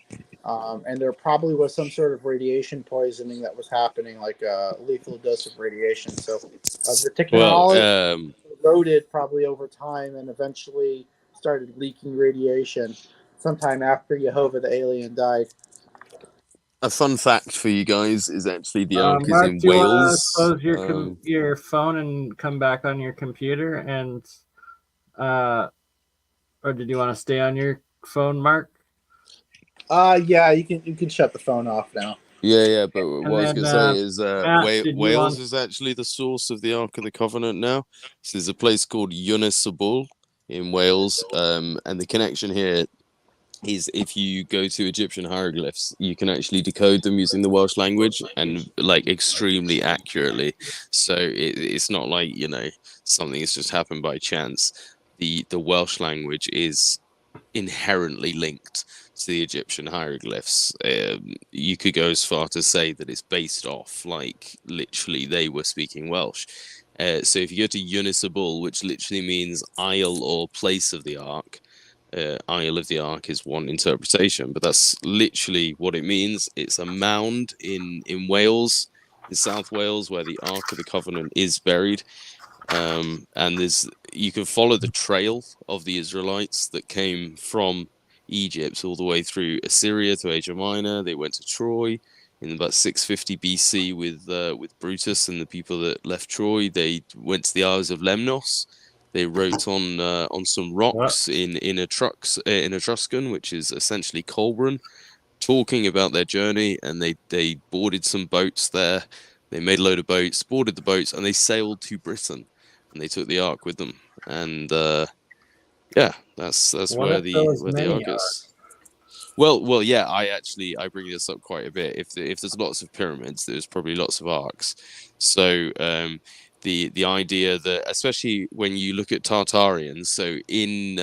And there probably was some sort of radiation poisoning that was happening, like a lethal dose of radiation. So the technology eroded probably over time and eventually started leaking radiation sometime after Jehovah the alien died. A fun fact for you guys is actually the Ark is Mark, in do you want Wales. to close your phone and come back on your computer, and or did you want to stay on your phone, Mark? Yeah, you can shut the phone off now. Yeah, but what I was going to say is Matt, Wales is actually the source of the Ark of the Covenant now. So there's a place called UnMonetized in Wales, and the connection here is if you go to Egyptian hieroglyphs, you can actually decode them using the Welsh language, and like extremely accurately. So it's not like, something that's just happened by chance. The Welsh language is inherently linked to the Egyptian hieroglyphs. You could go as far to say that it's based off, like, literally they were speaking Welsh. So if you go to UnMonetized, which literally means isle or place of the Ark, Isle of the Ark is one interpretation, but that's literally what it means. It's a mound in Wales, in South Wales, where the Ark of the Covenant is buried. And you can follow the trail of the Israelites that came from Egypt all the way through Assyria to Asia Minor. They went to Troy in about 650 BC with Brutus and the people that left Troy. They went to the Isles of Lemnos. They wrote on some rocks in Etruscan, which is essentially Colburn, talking about their journey, and they boarded some boats there. They made a load of boats, boarded the boats, and they sailed to Britain, and they took the Ark with them. And that's where the Ark is. Well, yeah. I bring this up quite a bit. If there's lots of pyramids, there's probably lots of arcs. So the idea that, especially when you look at Tartarians, so in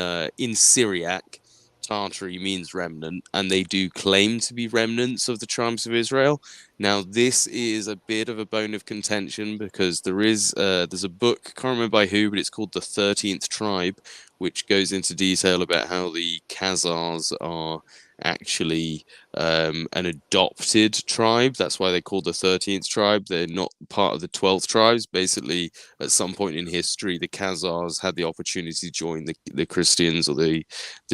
Syriac, Tartary means remnant, and they do claim to be remnants of the tribes of Israel. Now, this is a bit of a bone of contention because there's a book, can't remember by who, but it's called The 13th Tribe, which goes into detail about how the Khazars are actually an adopted tribe. That's why they're called the 13th tribe. They're not part of the 12th tribes. Basically, at some point in history, the Khazars had the opportunity to join the Christians or the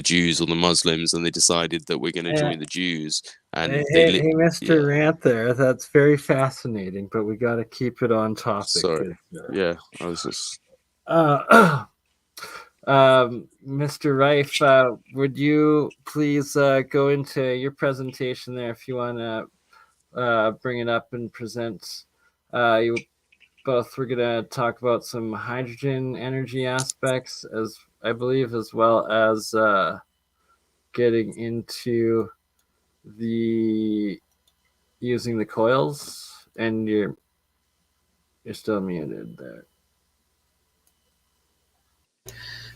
Jews or the Muslims, and they decided that we're going to join the Jews. And hey, Mr. Rant there. That's very fascinating, but we got to keep it on topic. Sorry. Yeah, I was just... Mr. Reif, would you please go into your presentation there if you want to bring it up and present? You both were going to talk about some hydrogen energy aspects, as I believe, as well as getting into the using the coils. And you're still muted there.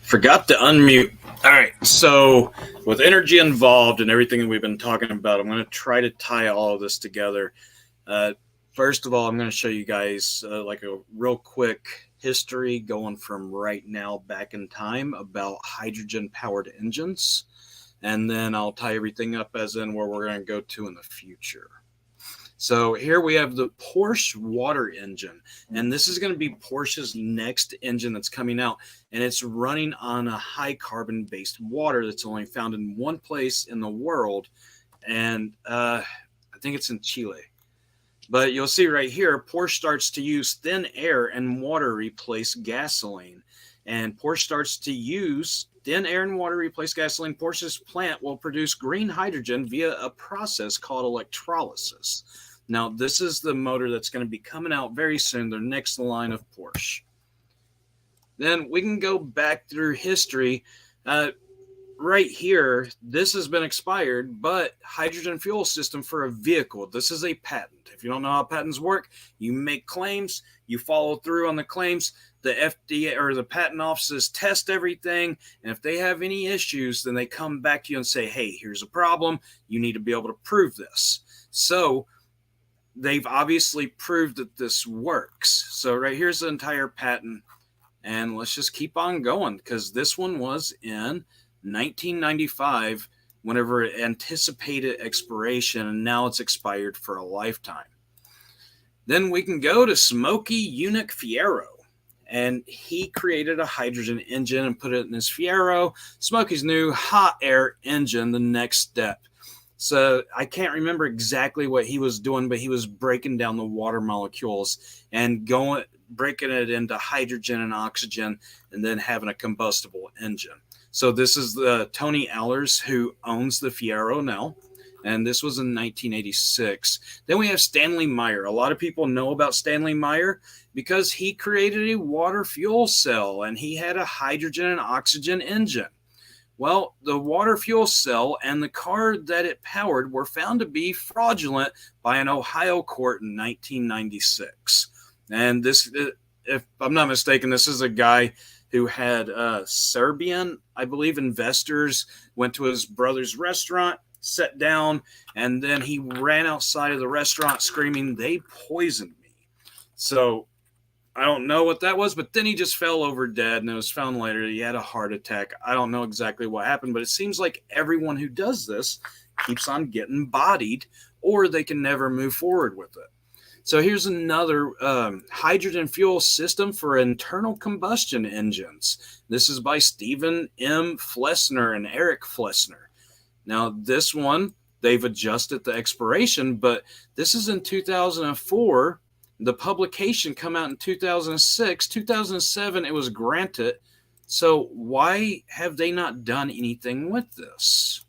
Forgot to unmute. All right. So with energy involved and everything that we've been talking about, I'm going to try to tie all of this together. First of all, I'm going to show you guys like a real quick history going from right now back in time about hydrogen powered engines. And then I'll tie everything up as in where we're going to go to in the future. So here we have the Porsche water engine, and this is going to be Porsche's next engine that's coming out, and it's running on a high carbon based water that's only found in one place in the world, and I think it's in Chile. But you'll see right here, Porsche starts to use thin air and water replace gasoline, and Porsche starts to use thin air and water replace gasoline. Porsche's plant will produce green hydrogen via a process called electrolysis. Now, this is the motor that's going to be coming out very soon, the next line of Porsche. Then we can go back through history. Right here, this has been expired, but hydrogen fuel system for a vehicle. This is a patent. If you don't know how patents work, you make claims, you follow through on the claims. The FDA or the patent offices test everything, and if they have any issues, then they come back to you and say, hey, here's a problem. You need to be able to prove this. So they've obviously proved that this works. So right here's the entire patent, and let's just keep on going because this one was in 1995 whenever it anticipated expiration, and now it's expired for a lifetime. Then we can go to Smokey Eunuch Fierro, and he created a hydrogen engine and put it in his Fierro. Smokey's new hot air engine, the next step. So I can't remember exactly what he was doing, but he was breaking down the water molecules and breaking it into hydrogen and oxygen, and then having a combustible engine. So this is the Tony Allers who owns the Fierro now, and this was in 1986. Then we have Stanley Meyer. A lot of people know about Stanley Meyer because he created a water fuel cell, and he had a hydrogen and oxygen engine. Well, the water fuel cell and the car that it powered were found to be fraudulent by an Ohio court in 1996. And this, if I'm not mistaken, this is a guy who had Serbian, I believe, investors, went to his brother's restaurant, sat down, and then he ran outside of the restaurant screaming, "They poisoned me." So I don't know what that was, but then he just fell over dead, and it was found later that he had a heart attack. I don't know exactly what happened, but it seems like everyone who does this keeps on getting bodied, or they can never move forward with it. So here's another hydrogen fuel system for internal combustion engines. This is by Stephen M. Flessner and Eric Flessner. Now, this one, they've adjusted the expiration, but this is in 2004. The publication come out in 2006. 2007, it was granted. So why have they not done anything with this?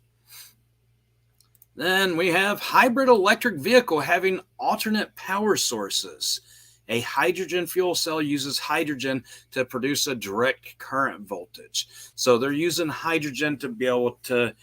Then we have hybrid electric vehicle having alternate power sources. A hydrogen fuel cell uses hydrogen to produce a direct current voltage. So they're using hydrogen to be able to,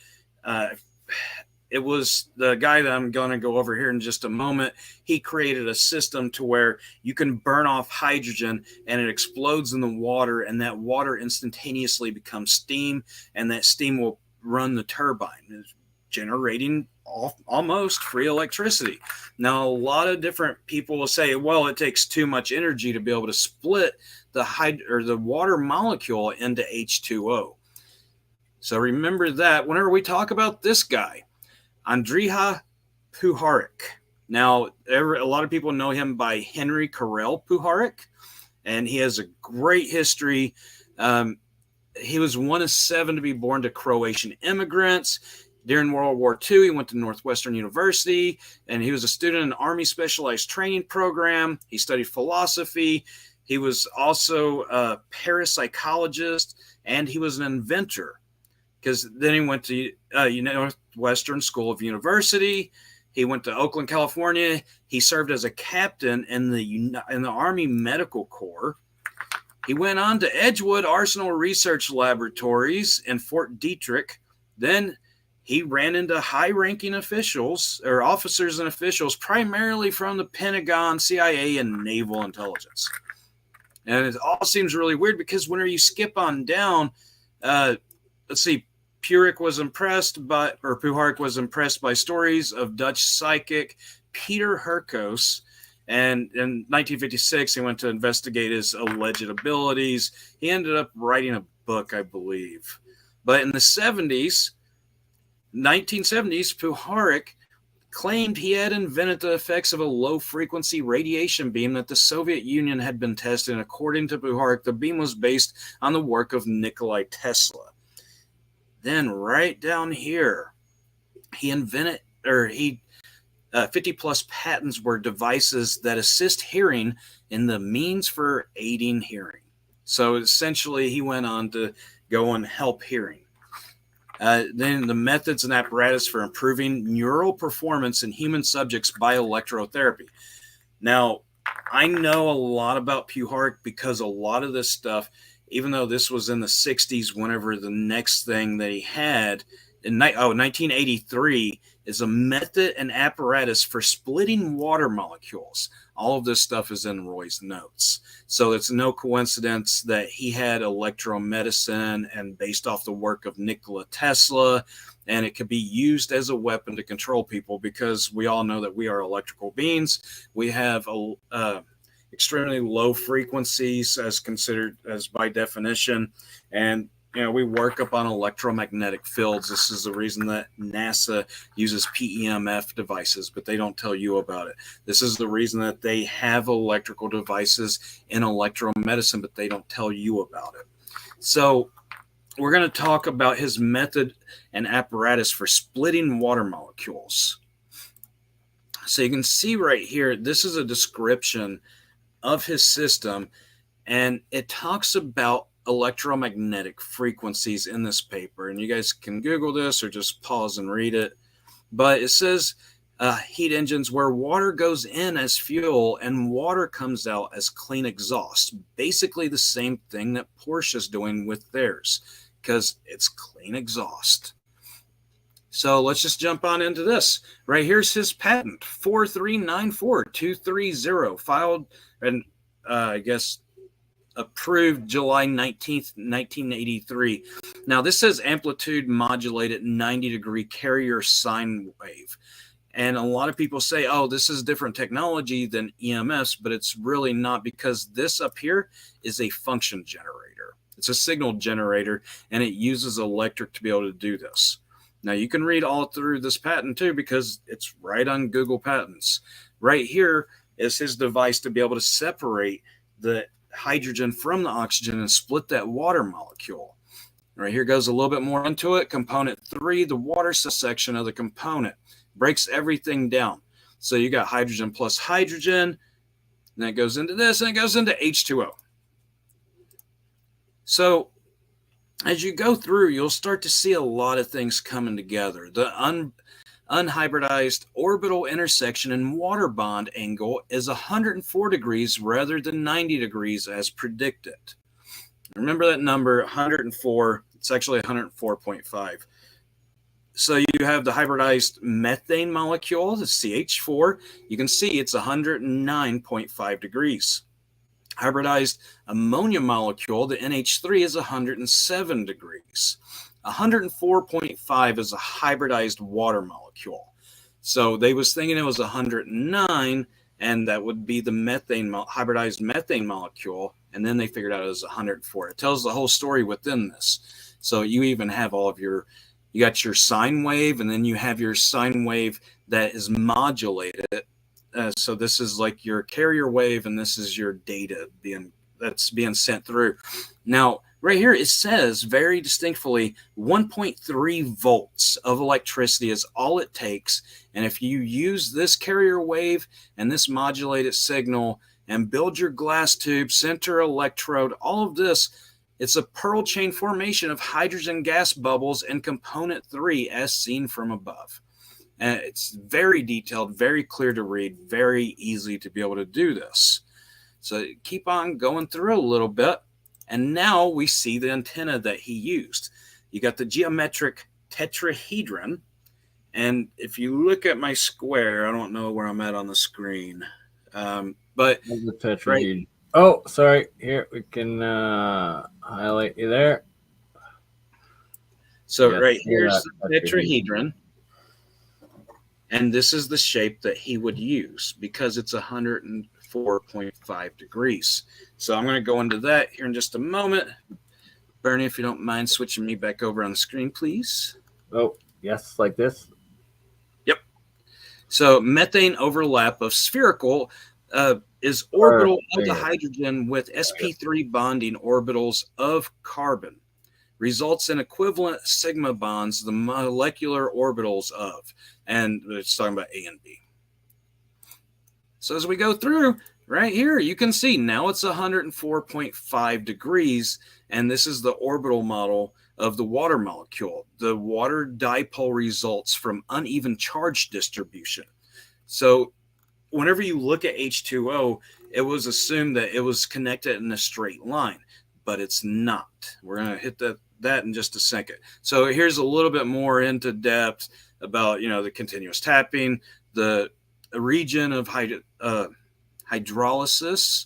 it was the guy that I'm going to go over here in just a moment. He created a system to where you can burn off hydrogen and it explodes in the water, and that water instantaneously becomes steam, and that steam will run the turbine. It's generating almost free electricity. Now, a lot of different people will say, well, it takes too much energy to be able to split the water molecule into H2O. So remember that whenever we talk about this guy, Andrija Puharich. Now, a lot of people know him by Henry Karel Puharich, and he has a great history. He was one of 7 to be born to Croatian immigrants. During World War II, he went to Northwestern University, and he was a student in the Army Specialized Training Program. He studied philosophy. He was also a parapsychologist, and he was an inventor. Because then he went to Northwestern School of University. He went to Oakland, California. He served as a captain in the Army Medical Corps. He went on to Edgewood Arsenal Research Laboratories in Fort Detrick. Then he ran into high-ranking officials or officers and officials, primarily from the Pentagon, CIA, and Naval Intelligence. And it all seems really weird because whenever you skip on down, let's see, Puharich was impressed by stories of Dutch psychic Peter Herkos. And in 1956, he went to investigate his alleged abilities. He ended up writing a book, I believe. But in the 1970s, Puharich claimed he had invented the effects of a low-frequency radiation beam that the Soviet Union had been testing. According to Puharich, the beam was based on the work of Nikola Tesla. Then right down here, he invented, 50-plus patents were devices that assist hearing in the means for aiding hearing. So essentially, he went on to go and help hearing. Then the methods and apparatus for improving neural performance in human subjects by electrotherapy. Now, I know a lot about Puharich because a lot of this stuff, even though this was in the 60s, whenever the next thing that he had, in 1983, is a method and apparatus for splitting water molecules. All of this stuff is in Roy's notes. So it's no coincidence that he had electromedicine and based off the work of Nikola Tesla, and it could be used as a weapon to control people because we all know that we are electrical beings. We have extremely low frequencies as considered as by definition, and we work upon electromagnetic fields. This is the reason that NASA uses PEMF devices, but they don't tell you about it. This is the reason that they have electrical devices in electromedicine, but they don't tell you about it. So we're going to talk about his method and apparatus for splitting water molecules. So you can see right here, this is a description of his system, and it talks about electromagnetic frequencies in this paper, and you guys can Google this or just pause and read it. But it says heat engines where water goes in as fuel and water comes out as clean exhaust. Basically the same thing that Porsche's doing with theirs because it's clean exhaust. So let's just jump on into this. Right here's his patent, 4394230, filed and approved July 19th, 1983. Now, this says amplitude modulated 90-degree carrier sine wave. And a lot of people say, oh, this is different technology than EMS, but it's really not because this up here is a function generator. It's a signal generator, and it uses electric to be able to do this. Now, you can read all through this patent, too, because it's right on Google Patents. Right here is his device to be able to separate the hydrogen from the oxygen and split that water molecule. Right here goes a little bit more into it. Component 3, the water section of the component, breaks everything down. So you got hydrogen plus hydrogen, then it goes into this, and it goes into H2O. So as you go through, you'll start to see a lot of things coming together. The unhybridized orbital intersection and water bond angle is 104 degrees rather than 90 degrees as predicted. Remember that number, 104. It's actually 104.5. So you have the hybridized methane molecule, the CH4. You can see it's 109.5 degrees. Hybridized ammonia molecule, the NH3, is 107 degrees. 104.5 is a hybridized water molecule. So they was thinking it was 109, and that would be the hybridized methane molecule. And then they figured out it was 104. It tells the whole story within this. So you even have all of you got your sine wave, and then you have your sine wave that is modulated. So this is like your carrier wave, and this is your data that's being sent through. Now, right here, it says very distinctly 1.3 volts of electricity is all it takes. And if you use this carrier wave and this modulated signal and build your glass tube, center electrode, all of this, it's a pearl chain formation of hydrogen gas bubbles in component 3 as seen from above. And it's very detailed, very clear to read, very easy to be able to do this. So keep on going through a little bit. And now we see the antenna that he used. You got the geometric tetrahedron. And if you look at my square, I don't know where I'm at on the screen. But the tetrahedron. Right. Oh, sorry. Here, we can highlight you there. So right here's the tetrahedron. And this is the shape that he would use because it's 104.5 degrees. So I'm going to go into that here in just a moment. Bernie, if you don't mind switching me back over on the screen, please. Oh, yes, like this. Yep. So methane overlap of spherical is orbital of the hydrogen with sp3 bonding orbitals of carbon. Results in equivalent sigma bonds, the molecular orbitals of. And it's talking about A and B. So as we go through, right here, you can see now it's 104.5 degrees, and this is the orbital model of the water molecule. The water dipole results from uneven charge distribution. So whenever you look at H2O, it was assumed that it was connected in a straight line, but it's not. We're going to hit that in just a second. So here's a little bit more into depth about, the continuous tapping, the region of hydrolysis.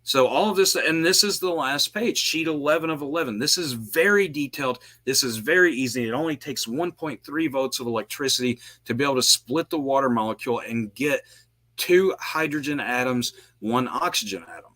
So all of this, and this is the last page, sheet 11 of 11. This is very detailed. This is very easy. It only takes 1.3 volts of electricity to be able to split the water molecule and get 2 hydrogen atoms, 1 oxygen atom.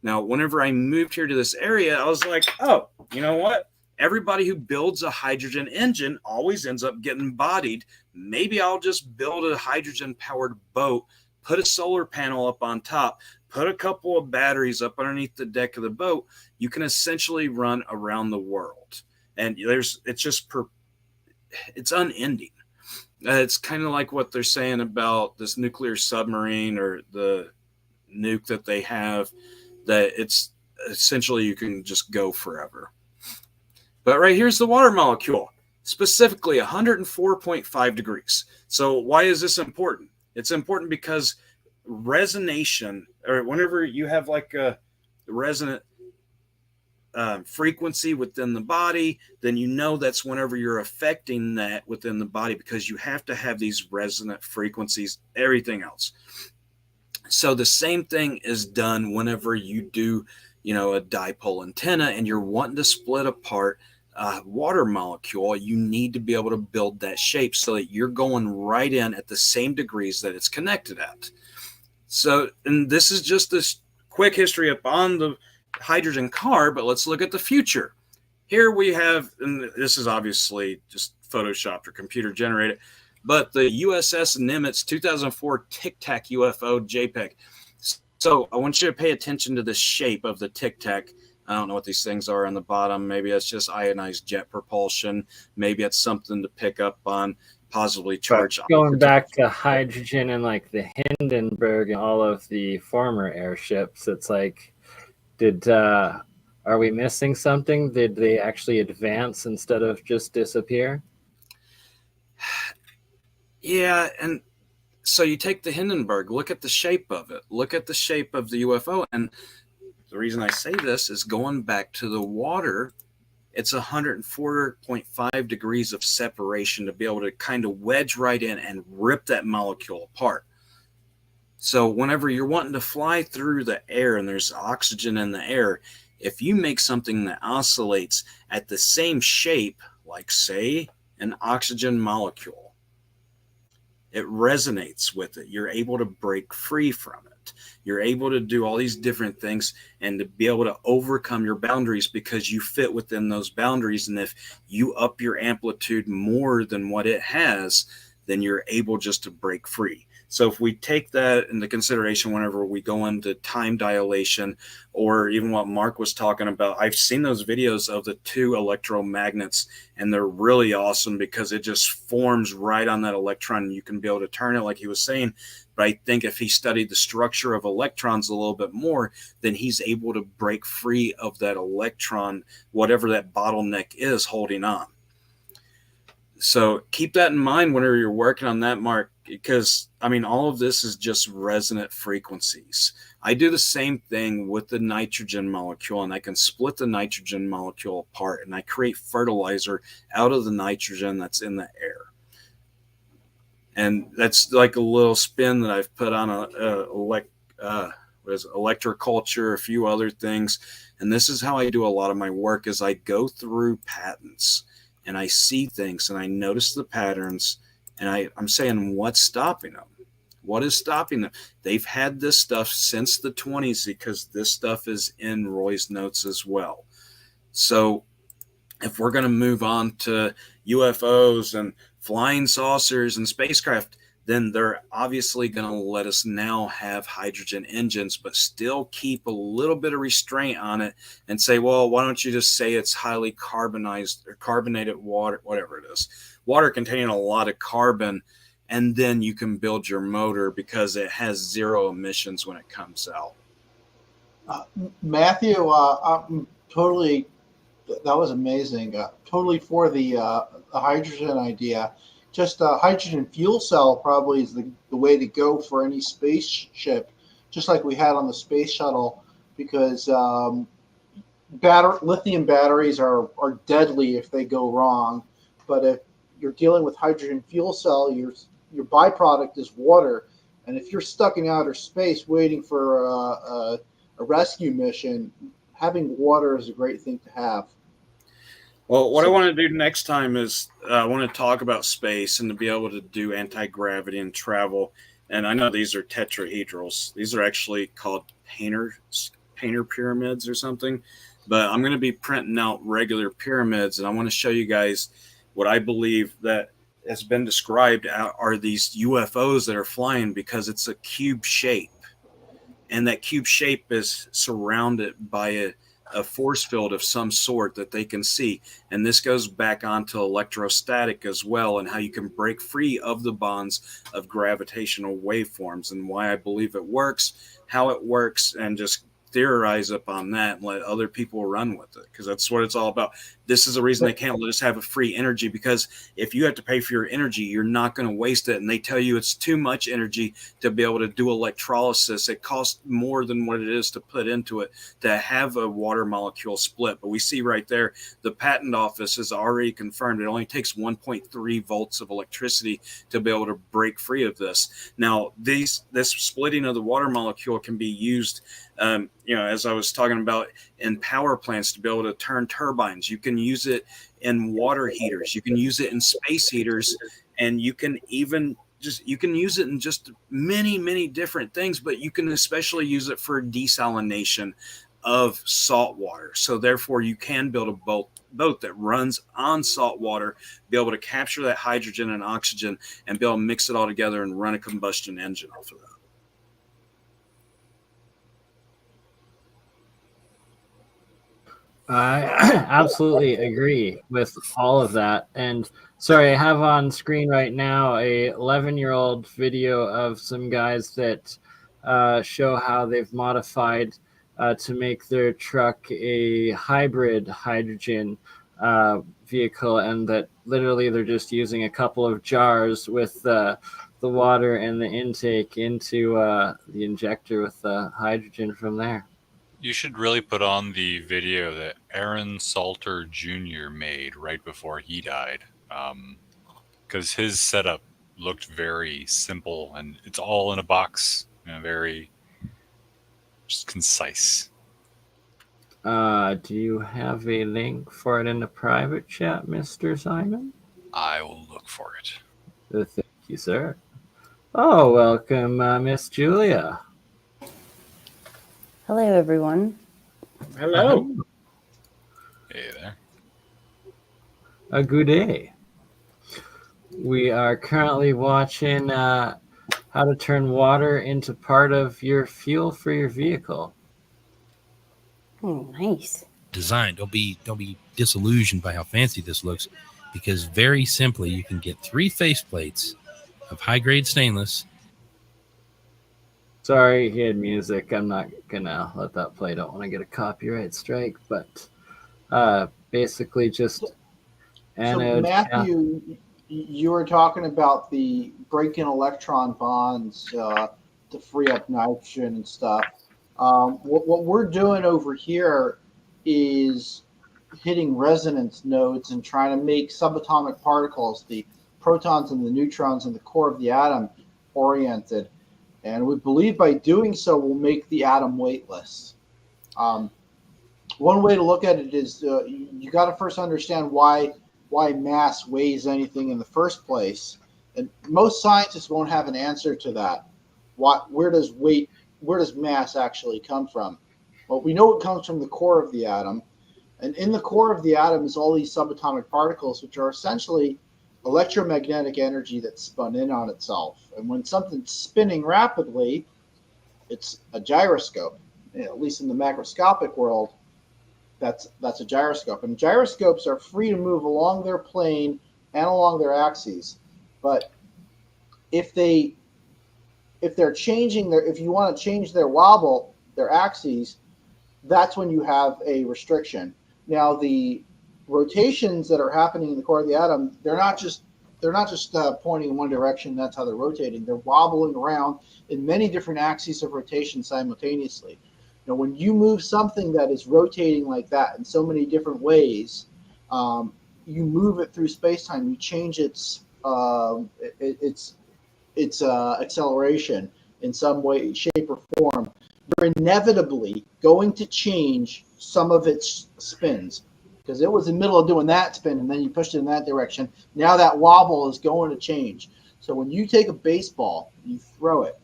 Now, whenever I moved here to this area, I was like, oh, you know what? Everybody who builds a hydrogen engine always ends up getting bodied. Maybe I'll just build a hydrogen-powered boat, put a solar panel up on top, put a couple of batteries up underneath the deck of the boat. You can essentially run around the world. And it's unending. It's kind of like what they're saying about this nuclear submarine or the nuke that they have, that it's essentially you can just go forever. But right here's the water molecule, specifically 104.5 degrees. So why is this important? It's important because resonation, or whenever you have like a resonant frequency within the body, then that's whenever you're affecting that within the body, because you have to have these resonant frequencies, everything else. So the same thing is done whenever you do, a dipole antenna and you're wanting to split apart a water molecule. You need to be able to build that shape so that you're going right in at the same degrees that it's connected at. So, and this is just this quick history up on the hydrogen car, but let's look at the future. Here we have, and this is obviously just photoshopped or computer generated, but the USS Nimitz 2004 Tic-Tac UFO JPEG. So I want you to pay attention to the shape of the Tic-Tac. I don't know what these things are on the bottom. Maybe it's just ionized jet propulsion. Maybe it's something to pick up on positively charged. Going back to hydrogen and like the Hindenburg and all of the former airships, it's like, are we missing something? Did they actually advance instead of just disappear? Yeah, and so you take the Hindenburg, look at the shape of it, look at the shape of the UFO, and the reason I say this is going back to the water, it's 104.5 degrees of separation to be able to kind of wedge right in and rip that molecule apart. So whenever you're wanting to fly through the air and there's oxygen in the air, if you make something that oscillates at the same shape, like, say, an oxygen molecule. It resonates with it. You're able to break free from it. You're able to do all these different things and to be able to overcome your boundaries because you fit within those boundaries. And if you up your amplitude more than what it has, then you're able just to break free. So if we take that into consideration whenever we go into time dilation, or even what Mark was talking about, I've seen those videos of the 2 electromagnets, and they're really awesome because it just forms right on that electron, and you can be able to turn it like he was saying. But I think if he studied the structure of electrons a little bit more, then he's able to break free of that electron, whatever that bottleneck is holding on. So keep that in mind whenever you're working on that, Mark, because, I mean, all of this is just resonant frequencies. I do the same thing with the nitrogen molecule, and I can split the nitrogen molecule apart, and I create fertilizer out of the nitrogen that's in the air. And that's like a little spin that I've put on electroculture, a few other things. And this is how I do a lot of my work is I go through patents and I see things and I notice the patterns, and I'm saying, what's stopping them? What is stopping them? They've had this stuff since the 20s because this stuff is in Roy's notes as well. So if we're going to move on to UFOs and flying saucers and spacecraft, then they're obviously going to let us now have hydrogen engines, but still keep a little bit of restraint on it and say, well, why don't you just say it's highly carbonized or carbonated water, whatever it is, water containing a lot of carbon, and then you can build your motor because it has 0 emissions when it comes out. Matthew, I'm totally, that was amazing. Totally for the hydrogen idea. Just a hydrogen fuel cell probably is the way to go for any spaceship, just like we had on the space shuttle, because lithium batteries are deadly if they go wrong. But if you're dealing with hydrogen fuel cell, your byproduct is water. And if you're stuck in outer space waiting for a rescue mission, having water is a great thing to have. Well, what I want to do next time is I want to talk about space and to be able to do anti-gravity and travel. And I know these are tetrahedrals. These are actually called painter pyramids or something. But I'm going to be printing out regular pyramids, and I want to show you guys what I believe that has been described are these UFOs that are flying, because it's a cube shape. And that cube shape is surrounded by a force field of some sort that they can see. And this goes back onto electrostatic as well, and how you can break free of the bonds of gravitational waveforms, and why I believe it works, how it works, and just theorize up on that and let other people run with it, because that's what it's all about. This is the reason they can't let us have a free energy, because if you have to pay for your energy, you're not going to waste it. And they tell you it's too much energy to be able to do electrolysis. It costs more than what it is to put into it to have a water molecule split. But we see right there, the patent office has already confirmed it only takes 1.3 volts of electricity to be able to break free of this. Now, this splitting of the water molecule can be used, as I was talking about, in power plants to be able to turn turbines. You can use it in water heaters. You can use it in space heaters, and you can even use it in just many, many different things, but you can especially use it for desalination of salt water. So therefore you can build a boat that runs on salt water, be able to capture that hydrogen and oxygen, and be able to mix it all together and run a combustion engine off of that. I absolutely agree with all of that. And sorry, I have on screen right now a 11-year-old video of some guys that show how they've modified to make their truck a hybrid hydrogen vehicle, and that literally they're just using a couple of jars with the water and the intake into the injector with the hydrogen from there. You should really put on the video that Aaron Salter Jr. made right before he died, because his setup looked very simple, and it's all in a box, very just concise. Do you have a link for it in the private chat, Mr. Simon? I will look for it. Thank you, sir. Oh, welcome, Miss Julia. Hello, everyone. Hello. Hey there. A good day. We are currently watching how to turn water into part of your fuel for your vehicle. Oh, nice. Design. Don't be disillusioned by how fancy this looks, because very simply you can get 3 faceplates of high-grade stainless. Sorry, he had music. I'm not gonna let that play. Don't want to get a copyright strike, but basically just So anode. Matthew, you were talking about the break-in electron bonds to free up nitrogen and stuff. What we're doing over here is hitting resonance nodes and trying to make subatomic particles, the protons and the neutrons in the core of the atom, oriented. And we believe by doing so, we'll make the atom weightless. One way to look at it is you got to first understand why mass weighs anything in the first place. And most scientists won't have an answer to that. Where does mass actually come from? Well, we know it comes from the core of the atom. And in the core of the atom is all these subatomic particles, which are essentially electromagnetic energy that's spun in on itself. And when something's spinning rapidly, it's a gyroscope. At least in the macroscopic world, that's a gyroscope. And gyroscopes are free to move along their plane and along their axes. But if they're changing if you want to change their wobble, their axes, that's when you have a restriction. Now, the rotations that are happening in the core of the atom, they're not just pointing in one direction. That's how they're rotating. They're wobbling around in many different axes of rotation simultaneously. Now, when you move something that is rotating like that in so many different ways, you move it through space-time. You change its acceleration in some way, shape, or form. You're inevitably going to change some of its spins, because it was in the middle of doing that spin and then you pushed it in that direction. Now that wobble is going to change. So when you take a baseball, you throw it,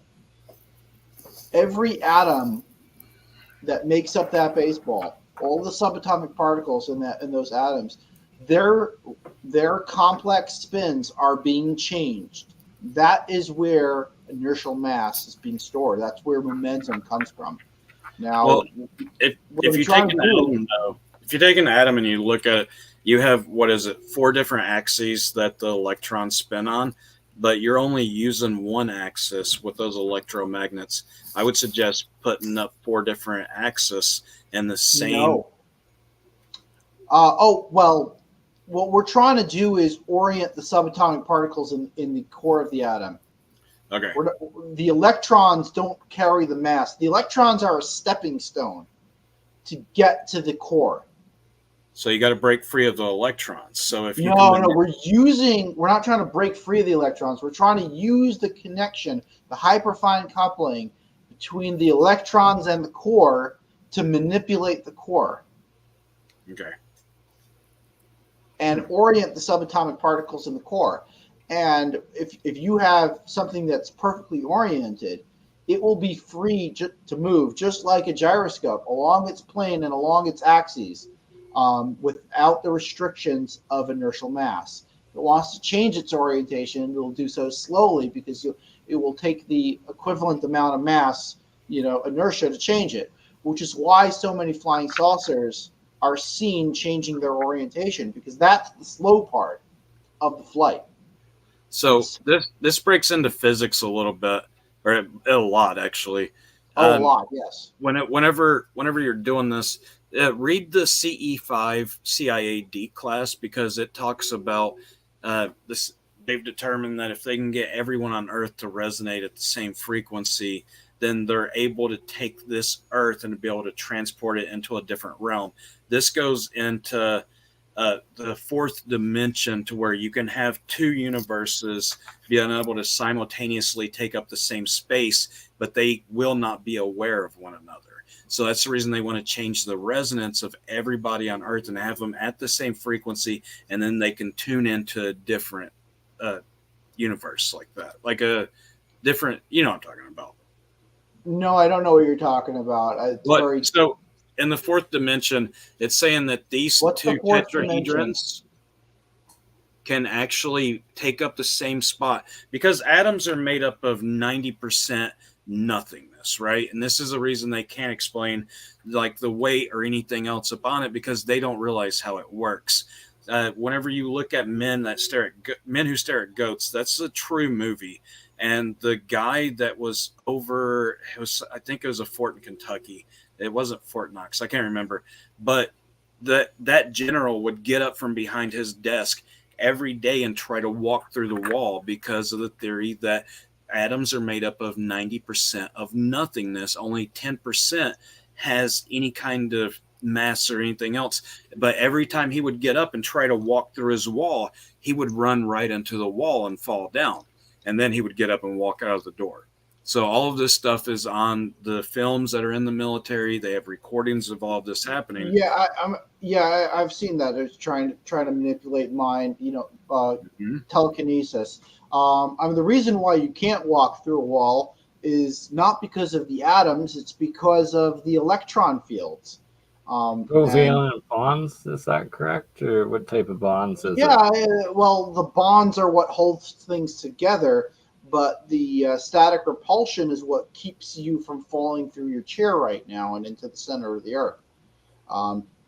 every atom that makes up that baseball, all the subatomic particles in those atoms, their complex spins are being changed. That is where inertial mass is being stored. That's where momentum comes from. Now, well, if you take an atom and you look at it, you have 4 different axes that the electrons spin on, but you're only using one axis with those electromagnets. I would suggest putting up 4 different axes in the same. No. What we're trying to do is orient the subatomic particles in the core of the atom. Okay. The electrons don't carry the mass. The electrons are a stepping stone to get to the core. So you got to break free of the electrons. So if you we're not trying to break free of the electrons. We're trying to use the connection, the hyperfine coupling between the electrons and the core to manipulate the core. Okay. And orient the subatomic particles in the core. And if you have something that's perfectly oriented, it will be free to move, just like a gyroscope, along its plane and along its axes, without the restrictions of inertial mass. If it wants to change its orientation, it will do so slowly, because it will take the equivalent amount of mass, inertia, to change it, which is why so many flying saucers are seen changing their orientation, because that's the slow part of the flight. So this breaks into physics a little bit, or a lot actually. A lot, yes. Whenever you're doing this, read the CE5 CIAD class, because it talks about this. They've determined that if they can get everyone on Earth to resonate at the same frequency, then they're able to take this Earth and be able to transport it into a different realm. This goes into the 4th dimension, to where you can have 2 universes being able to simultaneously take up the same space, but they will not be aware of one another. So that's the reason they want to change the resonance of everybody on Earth and have them at the same frequency, and then they can tune into a different universe like that, like a different, you know what I'm talking about. No, I don't know what you're talking about. It's very. So in the fourth dimension, it's saying that these What's two the fourth dimension? tetrahedrons can actually take up the same spot because atoms are made up of 90% nothingness, right? And this is the reason they can't explain like the weight or anything else upon it, because they don't realize how it works. Whenever you look at men who stare at goats, that's a true movie. And the guy that was over, I think it was a fort in Kentucky. It wasn't Fort Knox, I can't remember, but that general would get up from behind his desk every day and try to walk through the wall because of the theory that atoms are made up of 90% of nothingness. Only 10% has any kind of mass or anything else. But every time he would get up and try to walk through his wall, he would run right into the wall and fall down. And then he would get up and walk out of the door. So all of this stuff is on the films that are in the military. They have recordings of all of this happening. Yeah, I've seen that. It's trying to manipulate mind, telekinesis. The reason why you can't walk through a wall is not because of the atoms; it's because of the electron fields. Covalent bonds, is that correct? Or what type of bonds is it? Yeah, well, the bonds are what holds things together, but the static repulsion is what keeps you from falling through your chair right now and into the center of the earth.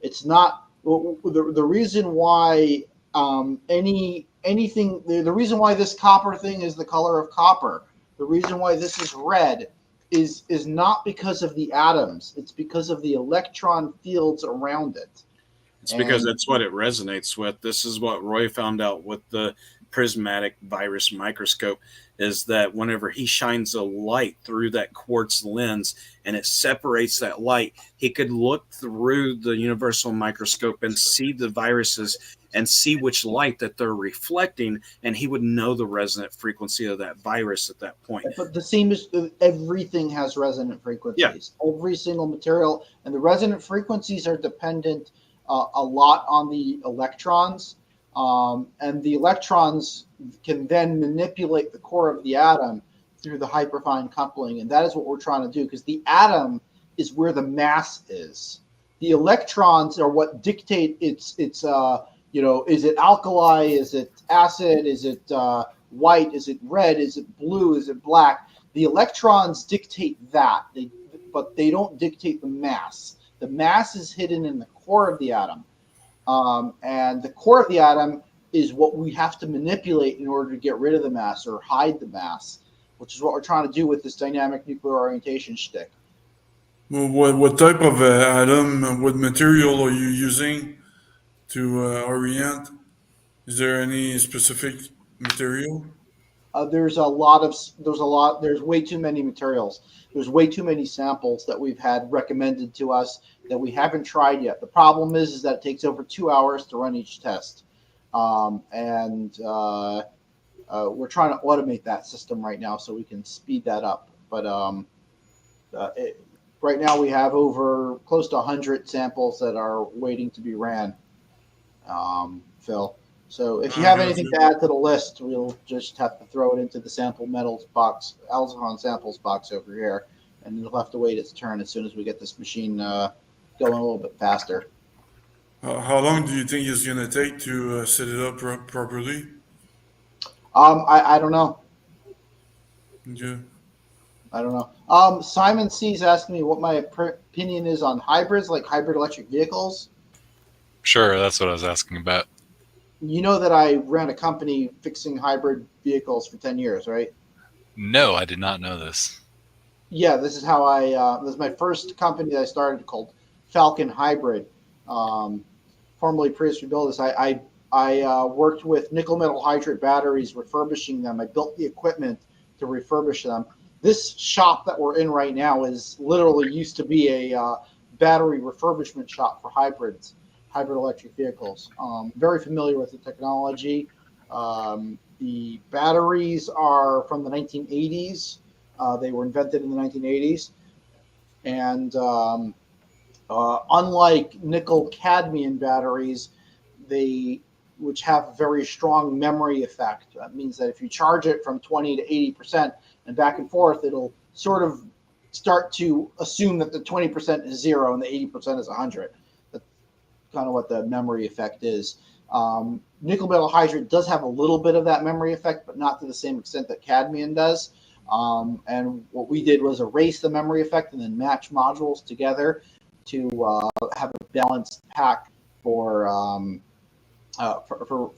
It's not the reason why anything. The reason why this copper thing is the color of copper. The reason why this is red is not because of the atoms. It's because of the electron fields around it. It's because that's what it resonates with. This is what Roy found out with the prismatic virus microscope, is that whenever he shines a light through that quartz lens and it separates that light, he could look through the universal microscope and see the viruses and see which light that they're reflecting, and he would know the resonant frequency of that virus at that point. But the same is, everything has resonant frequencies. Yeah. Every single material, and the resonant frequencies are dependent a lot on the electrons. And the electrons can then manipulate the core of the atom through the hyperfine coupling. And that is what we're trying to do, because the atom is where the mass is. The electrons are what dictate its is it alkali? Is it acid? Is it white? Is it red? Is it blue? Is it black? The electrons dictate that, but they don't dictate the mass. The mass is hidden in the core of the atom. And the core of the atom is what we have to manipulate in order to get rid of the mass or hide the mass, which is what we're trying to do with this dynamic nuclear orientation shtick. Well, what type of atom, what material are you using to orient? Is there any specific material? There's way too many materials. There's way too many samples that we've had recommended to us that we haven't tried yet. The problem is that it takes over 2 hours to run each test. We're trying to automate that system right now so we can speed that up. But right now we have over close to 100 samples that are waiting to be ran, Phil. So if you have anything to add to the list, we'll just have to throw it into the sample metals box, Alzheimer's samples box over here, and it'll have to wait its turn as soon as we get this machine going a little bit faster. How long do you think it's going to take to set it up properly? I don't know. Yeah. I don't know. Simon C's asking me what my opinion is on hybrids, like hybrid electric vehicles. Sure, that's what I was asking about. You know that I ran a company fixing hybrid vehicles for 10 years, right? No, I did not know this. Yeah, this is how this is my first company that I started called Falcon Hybrid. Formerly Prius Rebuilders. I worked with nickel metal hydride batteries, refurbishing them. I built the equipment to refurbish them. This shop that we're in right now is literally used to be a battery refurbishment shop for hybrid electric vehicles. Very familiar with the technology. The batteries are from the 1980s. They were invented in the 1980s. And unlike nickel cadmium batteries, which have a very strong memory effect. That means that if you charge it from 20 to 80% and back and forth, it'll sort of start to assume that the 20% is 0 and the 80% is 100. That's kind of what the memory effect is. Nickel metal hydride does have a little bit of that memory effect, but not to the same extent that cadmium does. And what we did was erase the memory effect and then match modules together to have a balanced pack for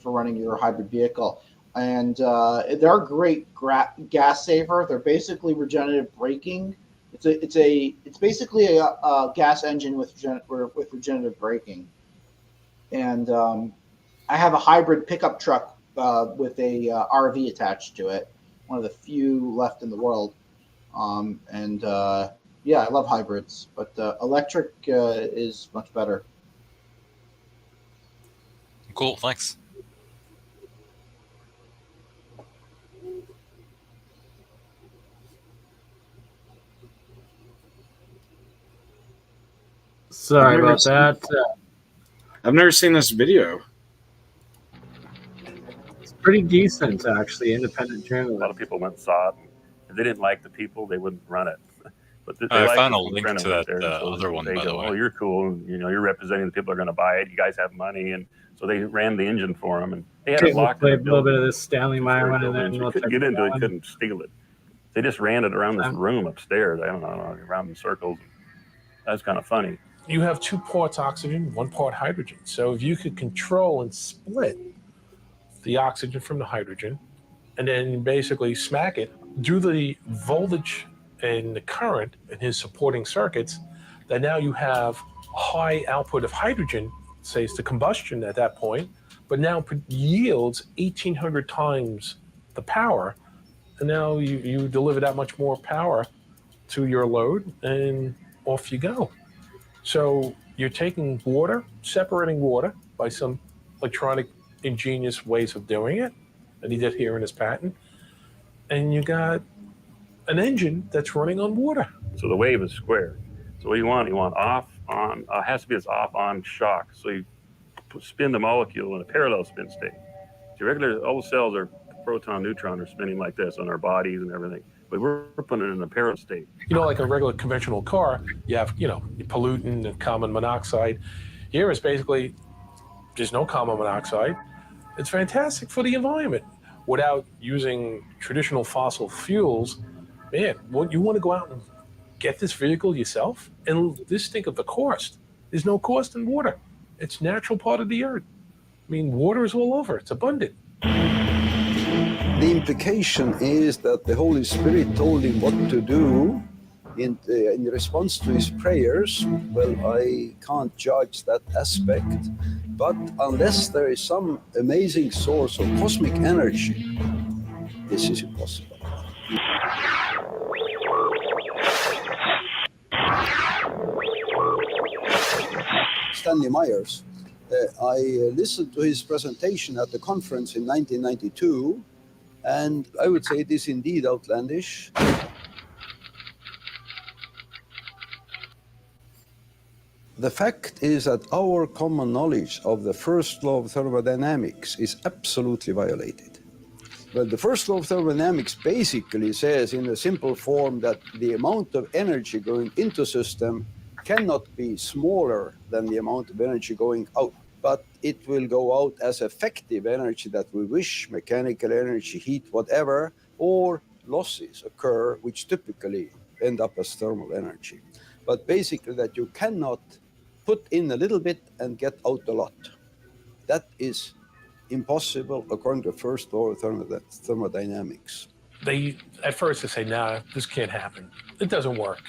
running your hybrid vehicle. And they're a great gas saver. They're basically regenerative braking. It's basically a gas engine with regenerative braking. And I have a hybrid pickup truck with a RV attached to it, one of the few left in the world. Yeah, I love hybrids, but electric is much better. Cool, thanks. Sorry about that. I've never seen this video. It's pretty decent, actually. Independent A lot journalist. of people went and saw it. If they didn't like the people, they wouldn't run it. But they I liked found it. a Some link friend to went that there, so other one, they by go, the way. "Oh, you're cool. You're representing the people that are going to buy it. You guys have money," and so they ran the engine for them, and they had Okay, it we'll locked play a in their little bit building. of this Stanley Meyer one, and then You we'll couldn't take get into it. that one. Couldn't steal it. They just ran it around this room upstairs. I don't know, around in circles. That's kind of funny. You have 2 parts oxygen, 1 part hydrogen. So if you could control and split the oxygen from the hydrogen, and then basically smack it, do the voltage and the current in his supporting circuits, then now you have high output of hydrogen, say it's the combustion at that point, but now yields 1,800 times the power, and now you deliver that much more power to your load, and off you go. So you're taking water, separating water by some electronic ingenious ways of doing it, that he did here in his patent, and you got an engine that's running on water. So the wave is square. So what you want off, on, has to be this off, on shock. So you spin the molecule in a parallel spin state. So all the cells are proton, neutron are spinning like this on our bodies and everything. But we're putting it in a parallel state. You know, like a regular conventional car, you have, pollutant and carbon monoxide. Here is basically, there's no carbon monoxide. It's fantastic for the environment without using traditional fossil fuels. Man, you want to go out and get this vehicle yourself? And just think of the cost. There's no cost in water. It's natural part of the earth. I mean, water is all over. It's abundant. The implication is that the Holy Spirit told him what to do in response to his prayers. Well, I can't judge that aspect, but unless there is some amazing source of cosmic energy, this is impossible. Stanley Myers. I listened to his presentation at the conference in 1992, and I would say it is indeed outlandish. The fact is that our common knowledge of the first law of thermodynamics is absolutely violated. Well, the first law of thermodynamics basically says in a simple form that the amount of energy going into a system cannot be smaller than the amount of energy going out, but it will go out as effective energy that we wish, mechanical energy, heat, whatever, or losses occur, which typically end up as thermal energy. But basically that you cannot put in a little bit and get out a lot. That is impossible according to the first law of thermodynamics. At first they say, nah, this can't happen. It doesn't work.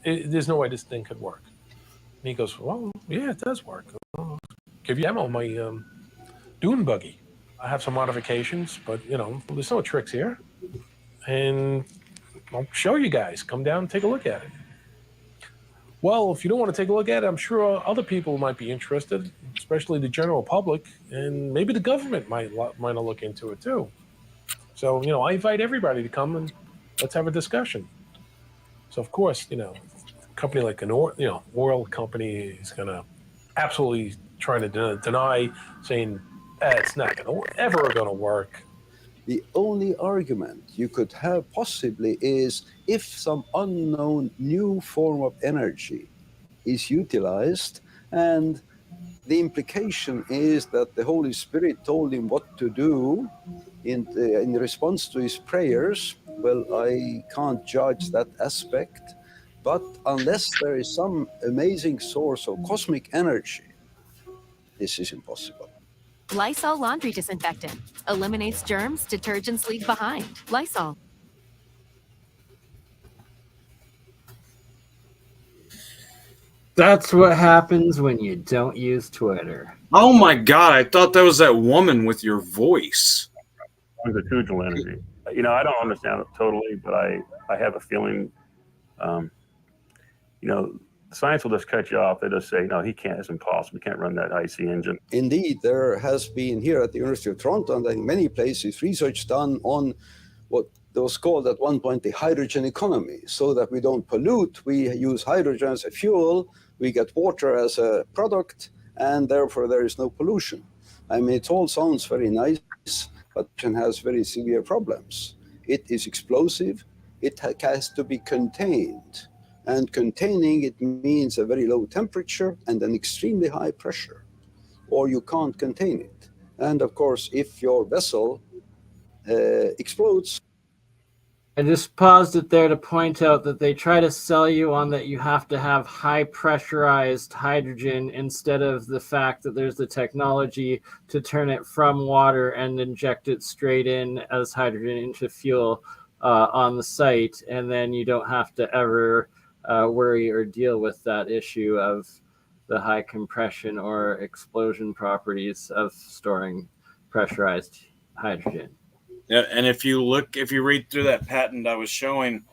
There's no way this thing could work. And he goes, well, yeah, it does work. I'll give you ammo on my dune buggy. I have some modifications, but, there's no tricks here. And I'll show you guys. Come down and take a look at it. Well, if you don't want to take a look at it, I'm sure other people might be interested, especially the general public, and maybe the government might look into it too. So, I invite everybody to come and let's have a discussion. So of course, a company like an oil company is going to absolutely trying to deny, saying it's not ever going to work. The only argument you could have possibly is if some unknown new form of energy is utilized, and the implication is that the Holy Spirit told him what to do in response to his prayers. Well, I can't judge that aspect, but unless there is some amazing source of cosmic energy, this is impossible. Lysol laundry disinfectant eliminates germs detergents leave behind. Lysol. That's what happens when you don't use Twitter. Oh my God! I thought that was that woman with your voice. Longitudinal energy. I don't understand it totally, but I have a feeling, science will just cut you off. They just say, no, he can't. It's impossible. He can't run that IC engine. Indeed, there has been here at the University of Toronto and in many places research done on what was called at one point the hydrogen economy, so that we don't pollute. We use hydrogen as a fuel, we get water as a product, and therefore there is no pollution. I mean, it all sounds very nice, but it has very severe problems. It is explosive. It has to be contained. And containing it means a very low temperature and an extremely high pressure, or you can't contain it. And of course, if your vessel explodes. I just paused it there to point out that they try to sell you on that you have to have high pressurized hydrogen instead of the fact that there's the technology to turn it from water and inject it straight in as hydrogen into fuel on the site. And then you don't have to ever worry or deal with that issue of the high compression or explosion properties of storing pressurized hydrogen. Yeah, and if you read through that patent I was showing,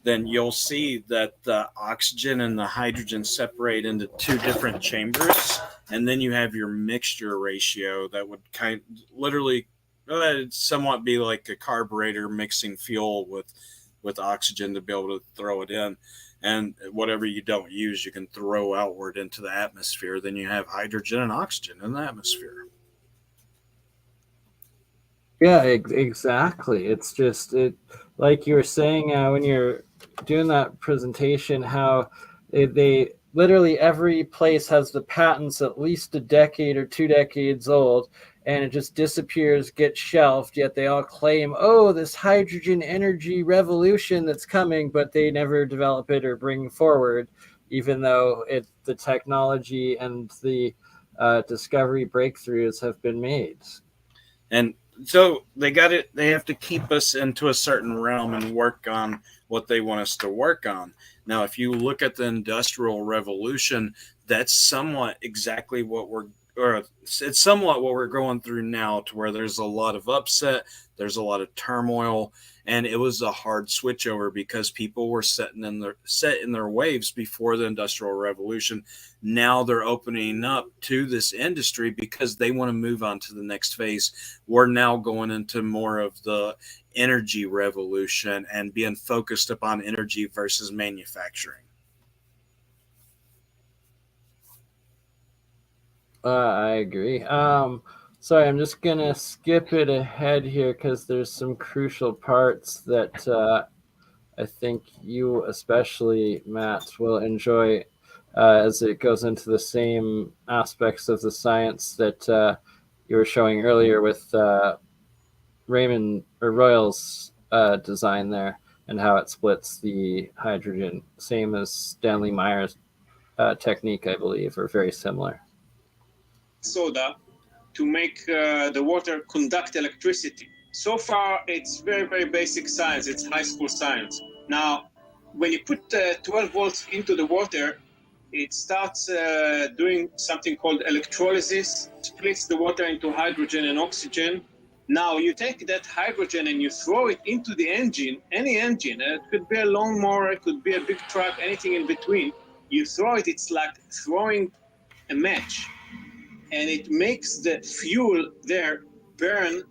then you'll see that the oxygen and the hydrogen separate into two different chambers, and then you have your mixture ratio that would literally somewhat be like a carburetor mixing fuel with oxygen to be able to throw it in. And whatever you don't use, you can throw outward into the atmosphere. Then you have hydrogen and oxygen in the atmosphere. Yeah, exactly. It's just like you were saying when you're doing that presentation, how they literally every place has the patents at least a decade or 2 decades old, and it just disappears, gets shelved, yet they all claim, oh, this hydrogen energy revolution that's coming, but they never develop it or bring forward, even though the technology and the discovery breakthroughs have been made. And so they have to keep us into a certain realm and work on what they want us to work on. Now, if you look at the Industrial Revolution, that's somewhat exactly it's somewhat what we're going through now, to where there's a lot of upset, there's a lot of turmoil, and it was a hard switchover because people were set in their waves before the Industrial Revolution. Now they're opening up to this industry because they want to move on to the next phase. We're now going into more of the energy revolution and being focused upon energy versus manufacturing. I agree. Sorry, I'm just going to skip it ahead here because there's some crucial parts that I think you especially, Matt, will enjoy as it goes into the same aspects of the science that you were showing earlier with Raymond or Royal's design there, and how it splits the hydrogen, same as Stanley Meyer's technique, I believe, or very similar. Soda to make the water conduct electricity. So far, it's very, very basic science. It's high school science. Now, when you put 12 volts into the water, it starts doing something called electrolysis, splits the water into hydrogen and oxygen. Now, you take that hydrogen and you throw it into the engine, any engine. It could be a lawnmower, it could be a big truck, anything in between. You throw it, it's like throwing a match. And it makes the fuel there burn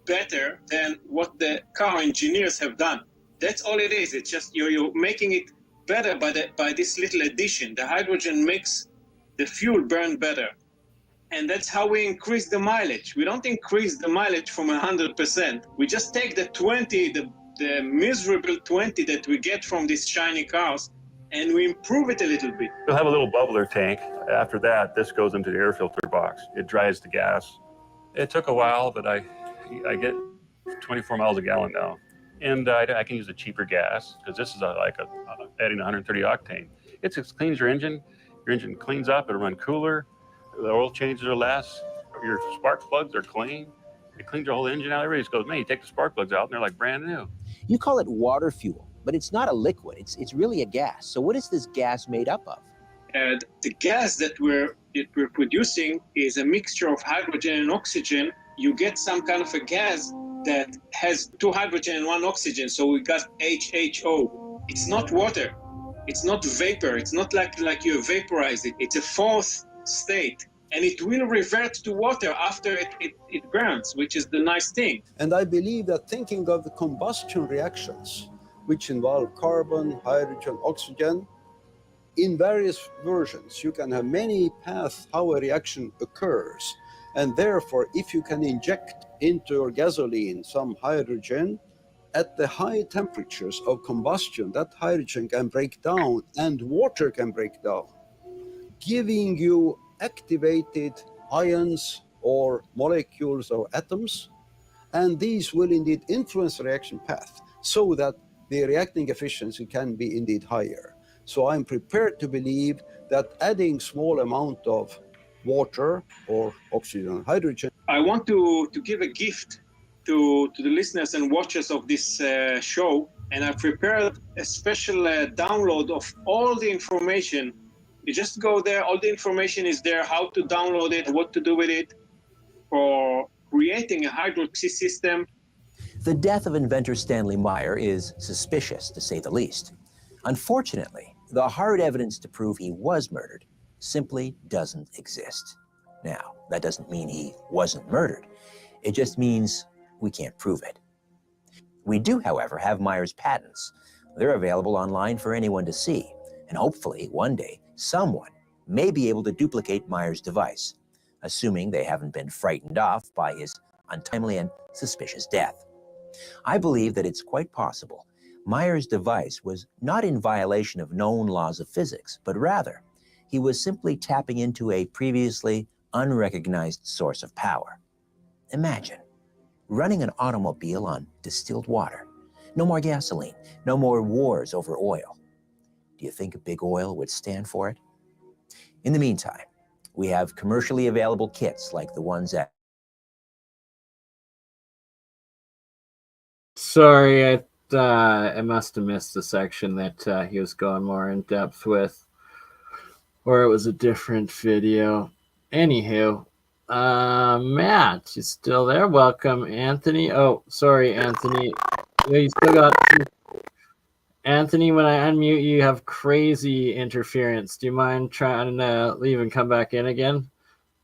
better than what the car engineers have done. That's all it is. It's just you're making it better by this little addition. The hydrogen makes the fuel burn better. And that's how we increase the mileage. We don't increase the mileage from 100%. We just take the 20, the miserable 20 that we get from these shiny cars, and we improve it a little bit. You'll have a little bubbler tank. After that, this goes into the air filter box. It dries the gas. It took a while, but I get 24 miles a gallon now. And I can use a cheaper gas because this is adding 130 octane. It just cleans your engine. Your engine cleans up. It'll run cooler. The oil changes are less. Your spark plugs are clean. It cleans your whole engine out. Everybody just goes, man, you take the spark plugs out and they're like brand new. You call it water fuel, but it's not a liquid. It's really a gas. So what is this gas made up of? The gas that we're producing is a mixture of hydrogen and oxygen. You get some kind of a gas that has 2 hydrogen and 1 oxygen. So we got HHO. It's not water. It's not vapor. It's not like you vaporize it. It's a fourth state. And it will revert to water after it burns, which is the nice thing. And I believe that thinking of the combustion reactions, which involve carbon, hydrogen, oxygen, in various versions, you can have many paths how a reaction occurs. And therefore, if you can inject into your gasoline some hydrogen, at the high temperatures of combustion, that hydrogen can break down and water can break down, giving you activated ions or molecules or atoms, and these will indeed influence the reaction path so that the reacting efficiency can be indeed higher. So I'm prepared to believe that adding small amount of water or oxygen and hydrogen. I want to give a gift to the listeners and watchers of this show, and I prepared a special download of all the information. You just go there, all the information is there, how to download it, what to do with it, for creating a hydroxy system. The death of inventor Stanley Meyer is suspicious, to say the least. Unfortunately, the hard evidence to prove he was murdered simply doesn't exist. Now, that doesn't mean he wasn't murdered. It just means we can't prove it. We do, however, have Meyer's patents. They're available online for anyone to see, and hopefully, one day, someone may be able to duplicate Meyer's device, assuming they haven't been frightened off by his untimely and suspicious death. I believe that it's quite possible Meyer's device was not in violation of known laws of physics, but rather, he was simply tapping into a previously unrecognized source of power. Imagine running an automobile on distilled water. No more gasoline, no more wars over oil. Do you think Big Oil would stand for it? In the meantime, we have commercially available kits like the ones at... Sorry, I must have missed the section that he was going more in depth with, or it was a different video. Anywho, Matt, you still there? Welcome, Anthony. Oh, sorry, Anthony. You still got... Anthony, when I unmute you, have crazy interference. Do you mind trying to leave and come back in again?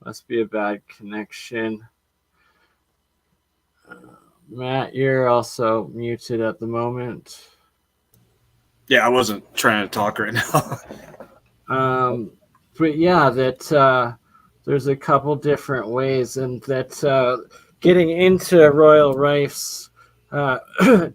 Must be a bad connection. Matt, you're also muted at the moment. Yeah, I wasn't trying to talk right now. But yeah, that there's a couple different ways, and that getting into Royal Rife's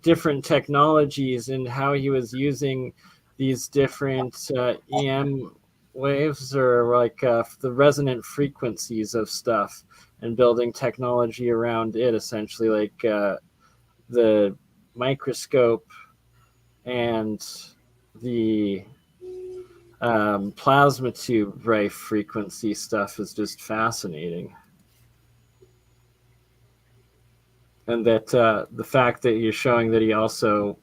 different technologies and how he was using these different EM waves, or like the resonant frequencies of stuff, and building technology around it, essentially, like the microscope and the plasma tube Rife frequency stuff is just fascinating. And that the fact that you're showing that he also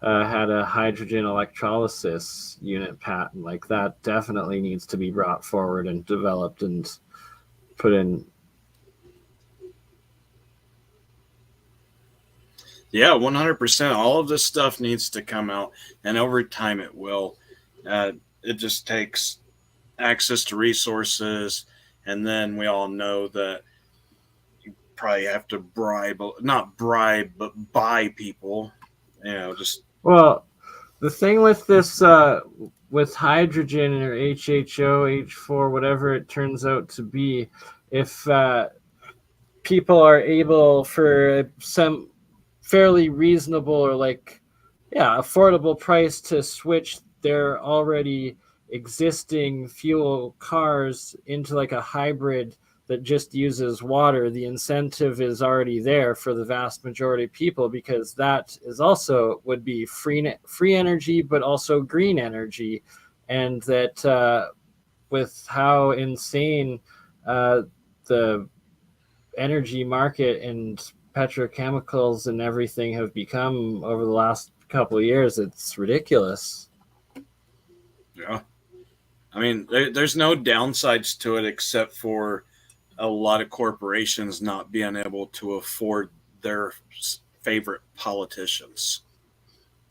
had a hydrogen electrolysis unit patent, like that definitely needs to be brought forward and developed and put in. Yeah, 100%. All of this stuff needs to come out, and over time it will. It just takes access to resources, and then we all know that you probably have to not bribe, but buy people. You know, just... Well, The thing with this, with hydrogen or HHO, H4, whatever it turns out to be, if people are able for some fairly reasonable or affordable price to switch their already existing fuel cars into like a hybrid that just uses water, the incentive is already there for the vast majority of people, because that is also would be free energy, but also green energy. And that with how insane the energy market and petrochemicals and everything have become over the last couple of years, it's ridiculous. Yeah. I mean, there's no downsides to it except for a lot of corporations not being able to afford their favorite politicians.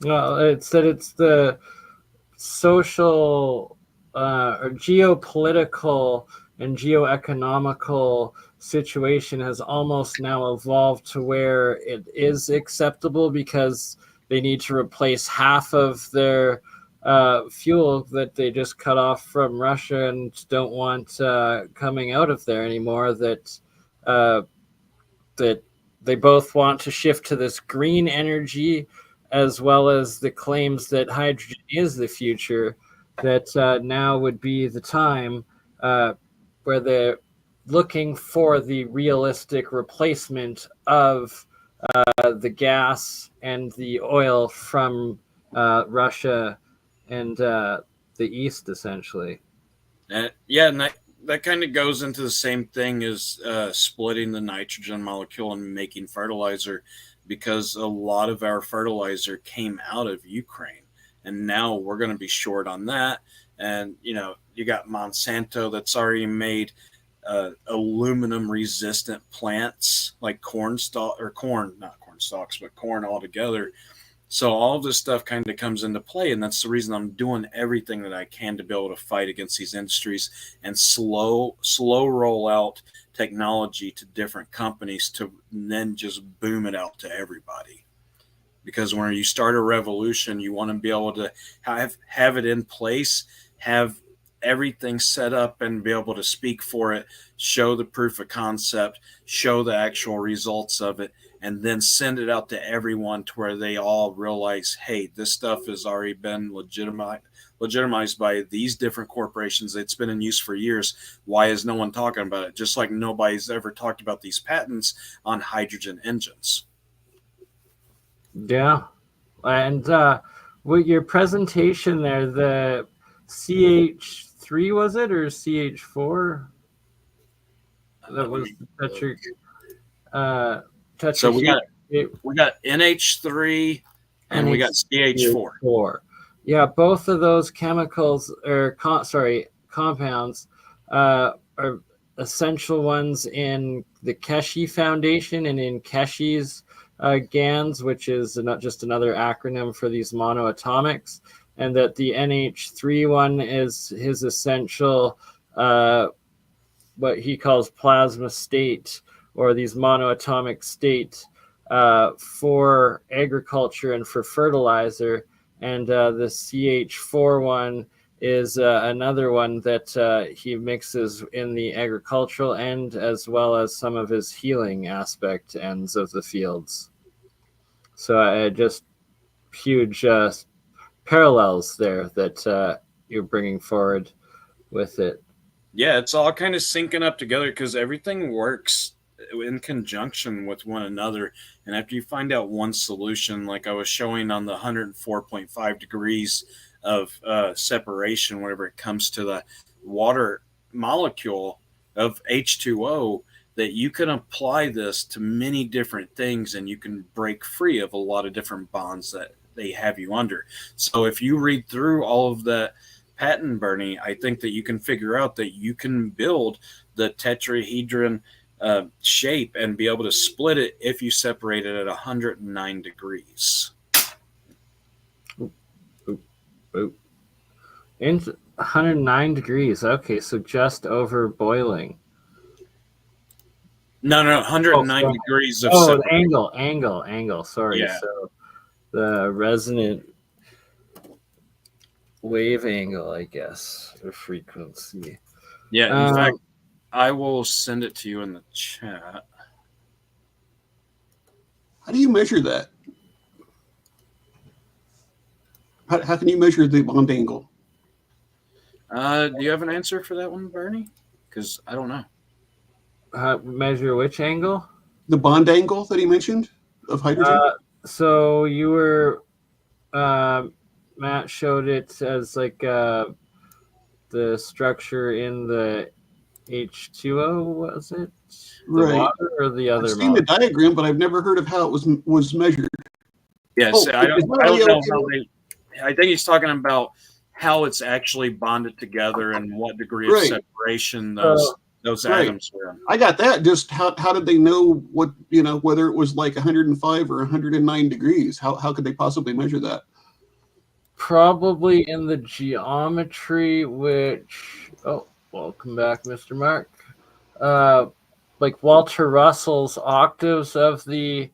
Well, it's that it's the social or geopolitical and geoeconomical situation has almost now evolved to where it is acceptable, because they need to replace half of their fuel that they just cut off from Russia and don't want coming out of there anymore. That they both want to shift to this green energy, as well as the claims that hydrogen is the future. That now would be the time where they're looking for the realistic replacement of the gas and the oil from Russia and the East, essentially. Yeah, and that kind of goes into the same thing as splitting the nitrogen molecule and making fertilizer, because a lot of our fertilizer came out of Ukraine, and now we're going to be short on that. And you got Monsanto that's already made aluminum resistant plants like corn altogether. So all of this stuff kind of comes into play, and that's the reason I'm doing everything that I can to be able to fight against these industries and slow roll out technology to different companies to then just boom it out to everybody. Because when you start a revolution, you want to be able to have it in place, have everything set up and be able to speak for it, show the proof of concept, show the actual results of it, and then send it out to everyone to where they all realize, hey, this stuff has already been legitimized by these different corporations. It's been in use for years. Why is no one talking about it? Just like nobody's ever talked about these patents on hydrogen engines. Yeah. And with your presentation there, the CH3, was it, or CH4? That was so we got NH3 and we got CH4. Yeah, both of those chemicals or compounds are essential ones in the Keshe Foundation and in Keshe's GANs, which is not just another acronym for these monoatomics, and that the NH3 one is his essential what he calls plasma state, or these monoatomic state for agriculture and for fertilizer. And the CH4 one is another one that he mixes in the agricultural end, as well as some of his healing aspect ends of the fields. So just huge parallels there that you're bringing forward with it. Yeah, it's all kind of syncing up together because everything works in conjunction with one another. And after you find out one solution, like I was showing on the 104.5 degrees of separation, whenever it comes to the water molecule of H2O, that you can apply this to many different things and you can break free of a lot of different bonds that they have you under. So if you read through all of the patent, BurnEye, I think that you can figure out that you can build the tetrahedron shape and be able to split it if you separate it at 109 degrees. In 109 degrees. Okay, so just over boiling. No, 109 degrees of separation. Angle. Sorry. Yeah. So the resonant wave angle, I guess, or frequency. Yeah, in fact, I will send it to you in the chat. How do you measure that? How can you measure the bond angle? Do you have an answer for that one, Bernie? Because I don't know. Measure which angle? The bond angle that he mentioned of hydrogen? So you were, Matt showed it as like the structure in the H2O, was it? The Right. water or the other I've seen the molecule? diagram, but I've never heard of how it was measured. Yes, Oh, I don't is my audio know okay? how they. I think he's talking about how it's actually bonded together and what degree of Right. separation those Right. atoms are in. I got that. Just how did they know what, whether it was like 105 or 109 degrees? How could they possibly measure that? Probably in the geometry, which, welcome back, Mr. Mark. Like Walter Russell's octaves of the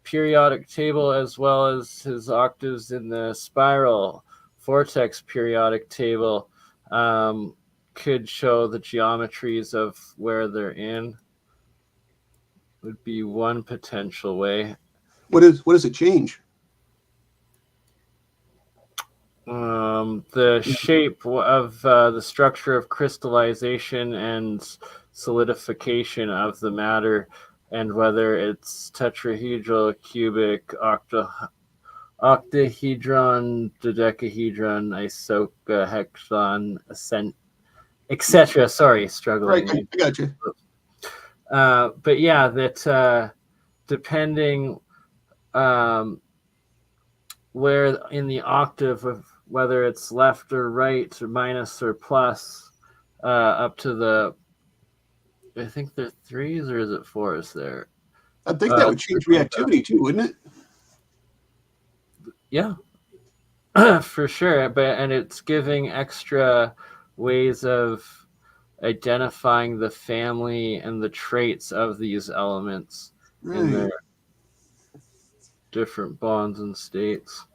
periodic table, as well as his octaves in the spiral vortex periodic table, could show the geometries of where they're in. Would be one potential way. What does it change? The shape of the structure of crystallization and solidification of the matter, and whether it's tetrahedral, cubic, octahedron, dodecahedron, isocahedron, etc. Sorry, struggling. Right, I got you. But yeah, that depending where in the octave of whether it's left or right or minus or plus, up to the, I think they're threes, or is it fours there? I think that would change reactivity too, wouldn't it? Yeah, for sure. And it's giving extra ways of identifying the family and the traits of these elements in their different bonds and states.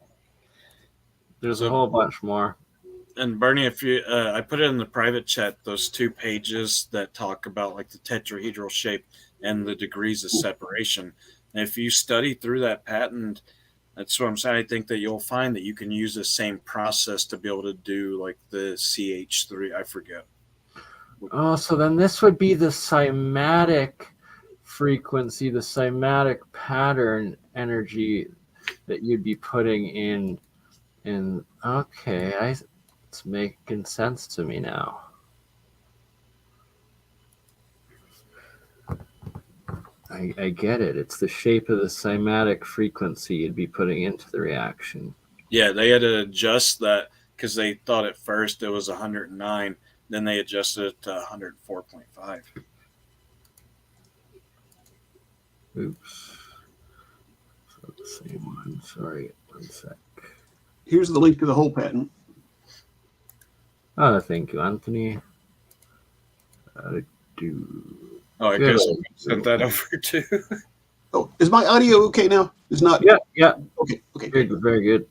There's a whole bunch more. And Bernie, if you, I put it in the private chat, those 2 pages that talk about like the tetrahedral shape and the degrees of separation. And if you study through that patent, that's what I'm saying. I think that you'll find that you can use the same process to be able to do like the CH3. I forget. Oh, so then this would be the cymatic frequency, the cymatic pattern energy that you'd be putting in. Okay, it's making sense to me now. I get it. It's the shape of the cymatic frequency you'd be putting into the reaction. Yeah, they had to adjust that because they thought at first it was 109. Then they adjusted it to 104.5. Oops. So the same one. Sorry, one sec. Here's the link to the whole patent. Oh, thank you, Anthony. Oh, I guess I sent that over too. Oh, is my audio okay now? It's not. Yeah. Okay. Good, very good.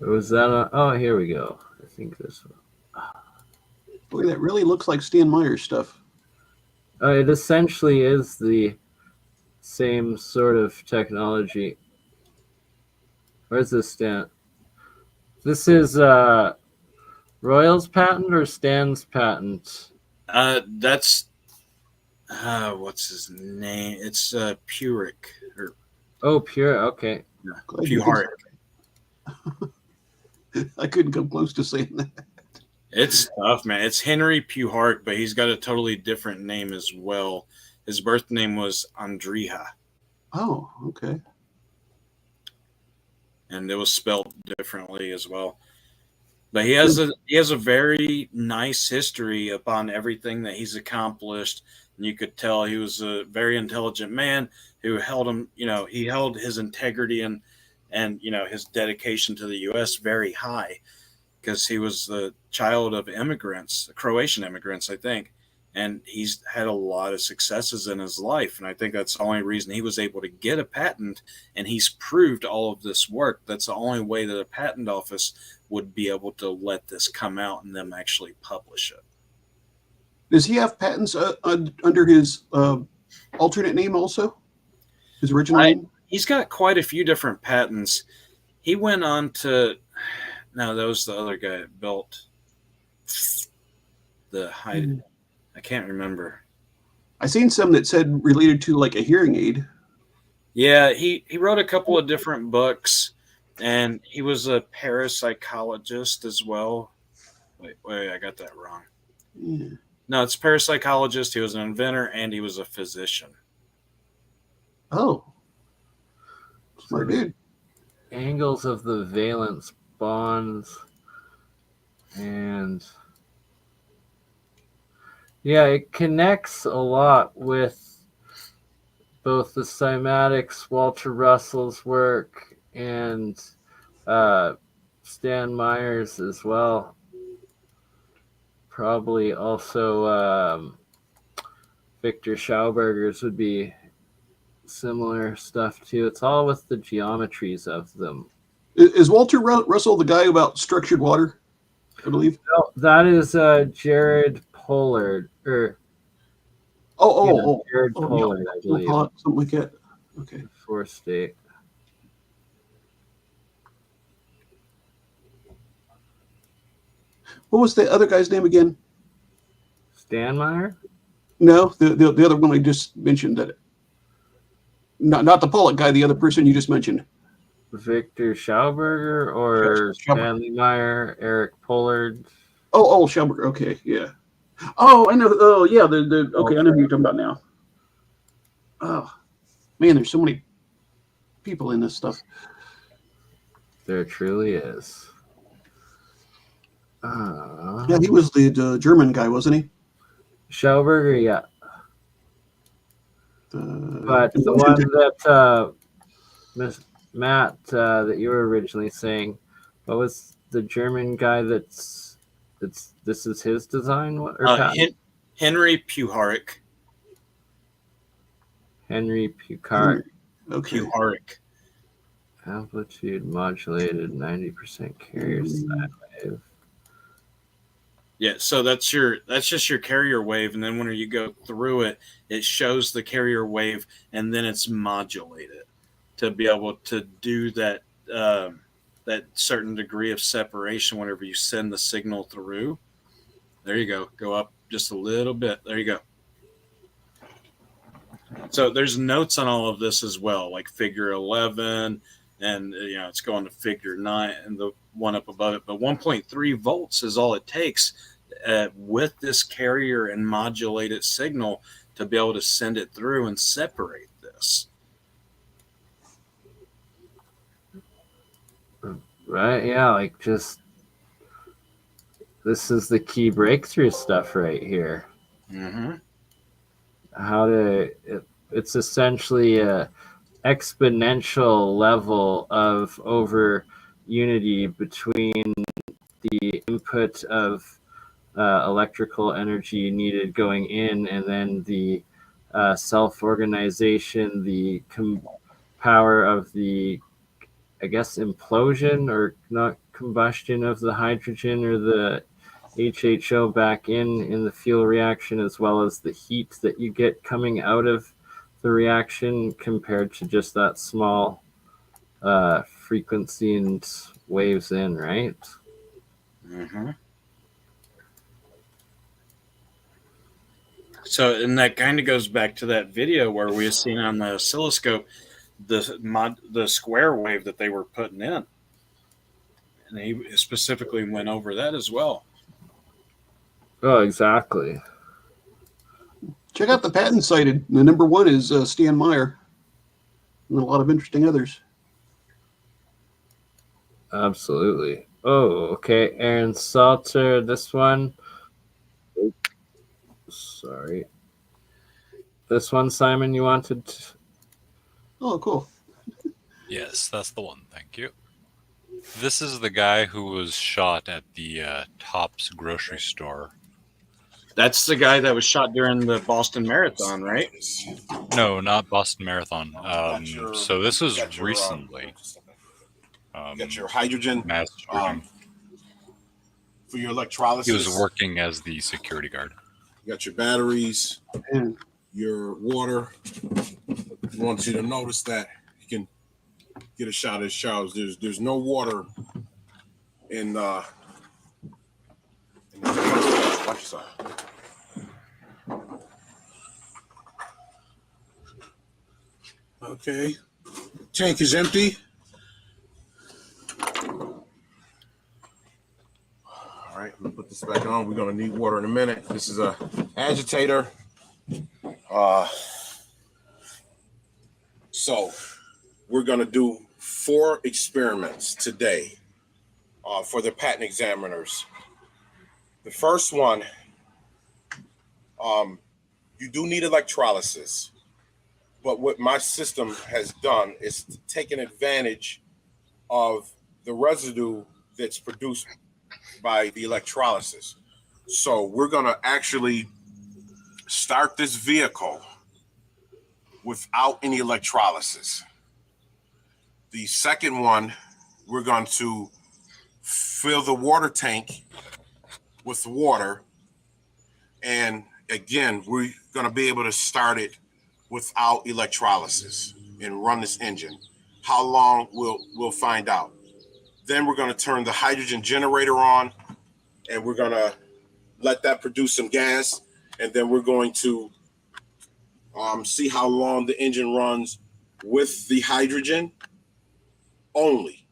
Was that oh, here we go. I think this one. Boy, that really looks like Stan Meyer's stuff. It essentially is the same sort of technology. Where's this Stan? This is Royal's patent or Stan's patent? That's what's his name? It's Puric. Pure. Okay. Puharic. I couldn't come close to saying that. It's tough, man. It's Henry Puharic, but he's got a totally different name as well. His birth name was Andrija. Oh, okay. And it was spelled differently as well. But he has a very nice history upon everything that he's accomplished. And you could tell he was a very intelligent man who held him, he held his integrity and his dedication to the U.S. very high. because he was the child of immigrants, Croatian immigrants, I think. And he's had a lot of successes in his life. And I think that's the only reason he was able to get a patent. And he's proved all of this work. That's the only way that a patent office would be able to let this come out and them actually publish it. Does he have patents under his alternate name also? His original name? He's got quite a few different patents. He went on to... No, that was the other guy that built the hide. I can't remember. I seen some that said related to like a hearing aid. Yeah, he wrote a couple of different books, and he was a parapsychologist as well. Wait, I got that wrong. Yeah. No, it's parapsychologist. He was an inventor, and he was a physician. Oh. Smart dude. Angles of the valence bonds, and yeah, it connects a lot with both the cymatics, Walter Russell's work, and Stan Meyer's as well. Probably also Victor Schauberger's would be similar stuff too. It's all with the geometries of them. Is Walter Russell the guy about structured water, I believe? No, that is Jared Pollard. Jared Pollard, I believe. Something like that. Okay. Fourth state. What was the other guy's name again? Stan Meyer? No, the other one I just mentioned. That not the Pollock guy, the other person you just mentioned. Victor Schauberger or Stanley Meyer, Eric Pollard. Oh, Schauberger. Okay, yeah. Oh, I know. Oh, yeah. Okay, I know who you're talking about now. Oh, man, there's so many people in this stuff. There truly is. Yeah, he was the German guy, wasn't he? Schauberger, yeah. But the one that Matt, that you were originally saying, what was the German guy this is his design? Henry Puharich. Henry Puharich. Okay. Puharich. Amplitude modulated 90% carrier sine wave. Yeah, so that's just your carrier wave, and then when you go through it, it shows the carrier wave, and then it's modulated to be able to do that that certain degree of separation whenever you send the signal through. There you go. Go up just a little bit. There you go. So there's notes on all of this as well, like figure 11, and it's going to figure 9 and the one up above it. But 1.3 volts is all it takes with this carrier and modulated signal to be able to send it through and separate this. Right, yeah, like just this is the key breakthrough stuff right here. Mm-hmm. It's essentially a exponential level of over unity between the input of electrical energy needed going in, and then the self-organization, the power of the, I guess, implosion or not combustion of the hydrogen or the HHO back in the fuel reaction, as well as the heat that you get coming out of the reaction compared to just that small frequency and waves in, right? Mm-hmm. So, and that kind of goes back to that video where we have seen on the oscilloscope the square wave that they were putting in. And he specifically went over that as well. Oh, exactly. Check out the patent cited. The number one is Stan Meyer, and a lot of interesting others. Absolutely. Oh, okay. Aaron Salter, this one. Sorry. This one, Simon, you wanted? Oh, cool. Yes, that's the one. Thank you. This is the guy who was shot at the Tops grocery store. That's the guy that was shot during the Boston Marathon, right? No, not Boston Marathon. So this was recently. You got your hydrogen mass shooting. for your electrolysis. He was working as the security guard. You got your batteries, your water. I want you to notice that you can get a shot of his showers. There's no water in the watch yourself. Okay. Tank is empty. All right, I'm gonna put this back on. We're gonna need water in a minute. This is a agitator. So we're gonna do 4 experiments today for the patent examiners. The first one, you do need electrolysis, but what my system has done is taken advantage of the residue that's produced by the electrolysis. So we're gonna actually start this vehicle without any electrolysis. The second one, we're going to fill the water tank with water. And again, we're going to be able to start it without electrolysis and run this engine. How long, we'll find out. Then we're going to turn the hydrogen generator on, and we're going to let that produce some gas. And then we're going to see how long the engine runs with the hydrogen only.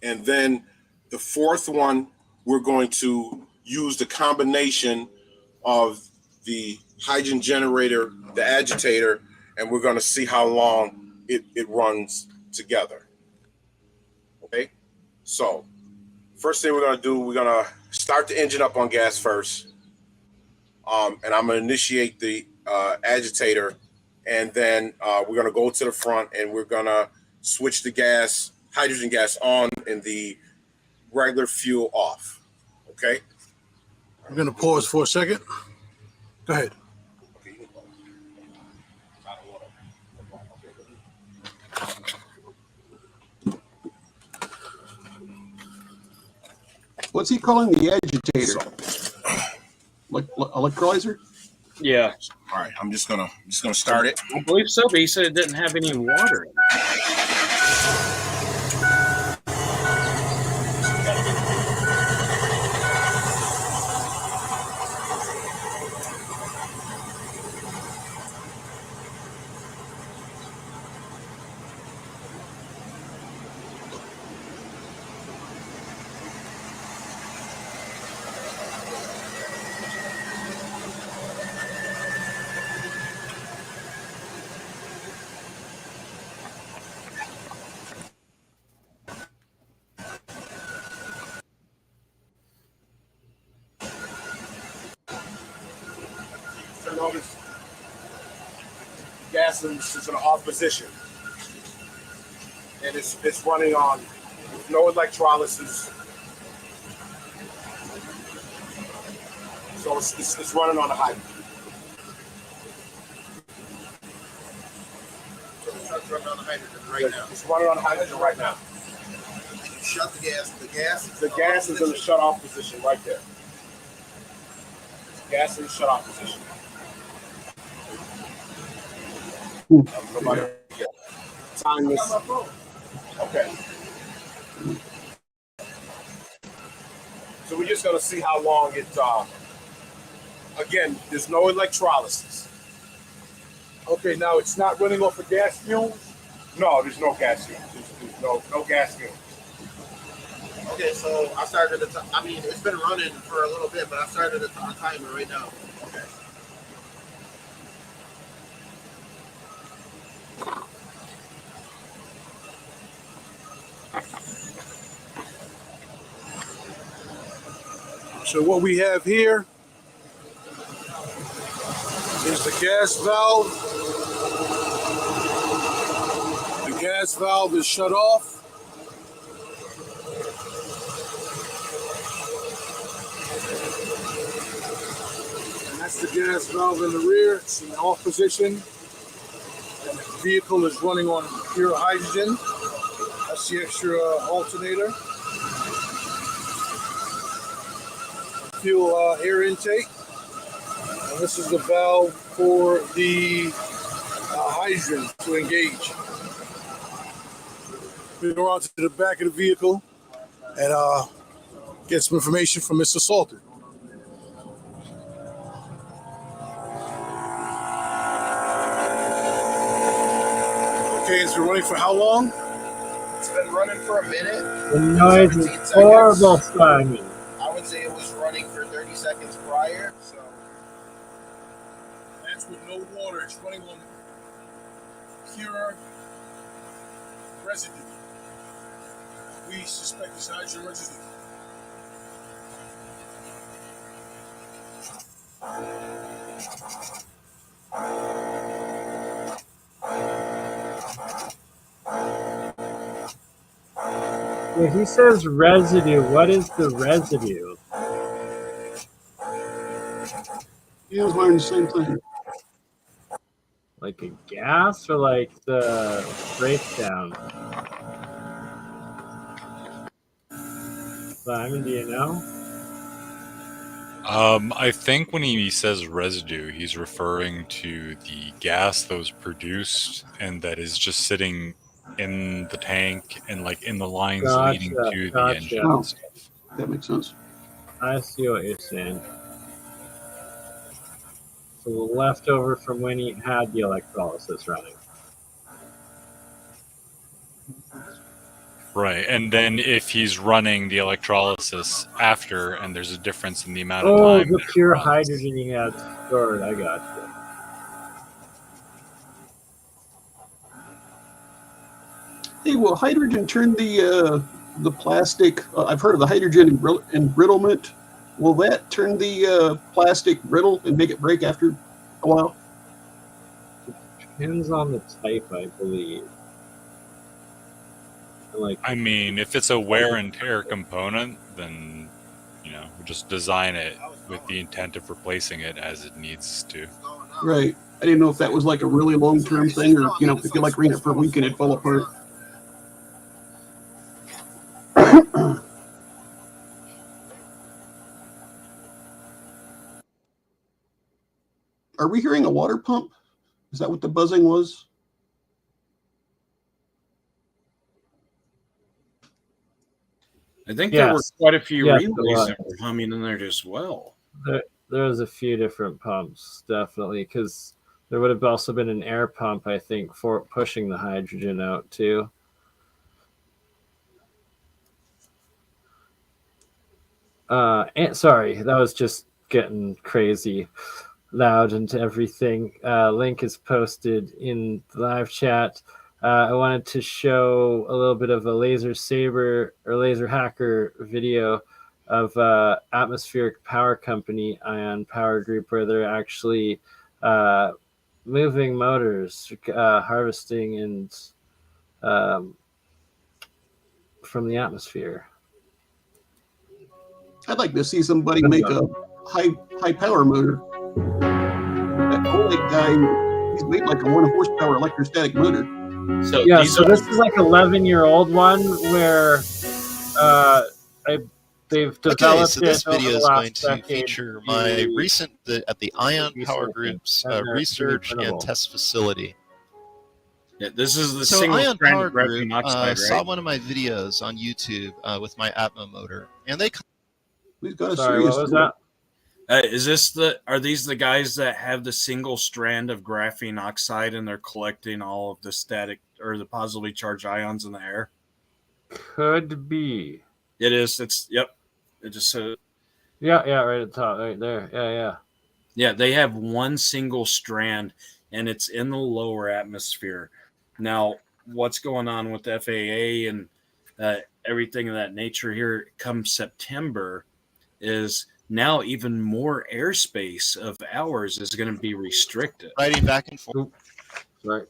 And then the fourth one, we're going to use the combination of the hydrogen generator, the agitator, and we're going to see how long it runs together. Okay, so first thing we're going to do, we're going to start the engine up on gas first. And I'm going to initiate the agitator, and then we're going to go to the front, and we're going to switch the gas, hydrogen gas on, and the regular fuel off. Okay? I'm going to pause for a second. Go ahead. What's he calling the agitator? Electrolyzer? Yeah. All right, I'm just gonna start it. I believe so, but he said it didn't have any water in it. Notice gas is in an off position, and it's running on no electrolysis, so it's running on the hydrogen. So the truck's running on the hydrogen right now. It's running on the hydrogen right now. Shut the gas. The gas is in the shut off position right there. Gas in the shut off position. Time this. Okay. So we're just gonna see how long it. Again, there's no electrolysis. Okay, now it's not running off of gas fumes. No, there's no gas fumes. There's no gas fumes. Okay, so I started. I mean, it's been running for a little bit, but I started a timer right now. Okay. So what we have here is the gas valve. The gas valve is shut off. That's the gas valve in the rear. It's in the off position. And the vehicle is running on pure hydrogen. That's the extra alternator. Fuel air intake. And this is the valve for the hydrogen to engage. We go around to the back of the vehicle and get some information from Mr. Salter. Okay, it's been running for how long? It's been running for a minute. The noise is 17 horrible, seconds. Simon. I would say it was running for 30 seconds prior. So That's with no water. It's running on pure residue. We suspect it's hydrogen residue. When he says residue, what is the residue? Yeah, I was learning the same thing. Like a gas or like the breakdown? Simon, do you know? I think when he says residue, he's referring to the gas that was produced and that is just sitting in the tank and like in the lines leading to the engine and stuff. That makes sense. I see what you're saying. So the leftover from when he had the electrolysis running. Right, and then if he's running the electrolysis after and there's a difference in the amount of Oh, time the that it pure runs. hydrogen he had stored. I got you. Hey, will hydrogen turn the plastic? I've heard of the hydrogen embrittlement. Will that turn the plastic brittle and make it break after a while? Depends on the type, I believe. Like, I mean, if it's a wear and tear component, then, you know, just design it with the intent of replacing it as it needs to. Right. I didn't know if that was like a really long-term thing, or if you like read it for a week and it fall apart. Are we hearing a water pump? Is that what the buzzing was? I think there were quite a few relays that were humming in there as well. There was a few different pumps, definitely, because there would have also been an air pump, I think, for pushing the hydrogen out too. And sorry, that was just getting crazy loud into everything. Link is posted in the live chat. I wanted to show a little bit of a laser saber or laser hacker video of atmospheric power company, Ion Power Group, where they're actually moving motors, harvesting and from the atmosphere. I'd like to see somebody make a high power motor. That Oleg guy, he's made like a 1 horsepower electrostatic motor. So yeah, so this is like 11-year-old one where they've developed Okay, so this it over video the is going last to decade. feature my recent at the Ion Power Group's research and test facility. Yeah, this is the So single Ion strand Power of graphene Group oxide, saw right? one of my videos on YouTube with my Atmo motor, and they. We've got a Sorry, what was that? Are these the guys that have the single strand of graphene oxide and they're collecting all of the static or the positively charged ions in the air? Could be. It is. Yep. It just Yeah, right at the top, right there. Yeah. Yeah, they have one single strand and it's in the lower atmosphere. Now, what's going on with the FAA and everything of that nature here come September is now even more airspace of ours is going to be restricted. Riding back and forth. Right.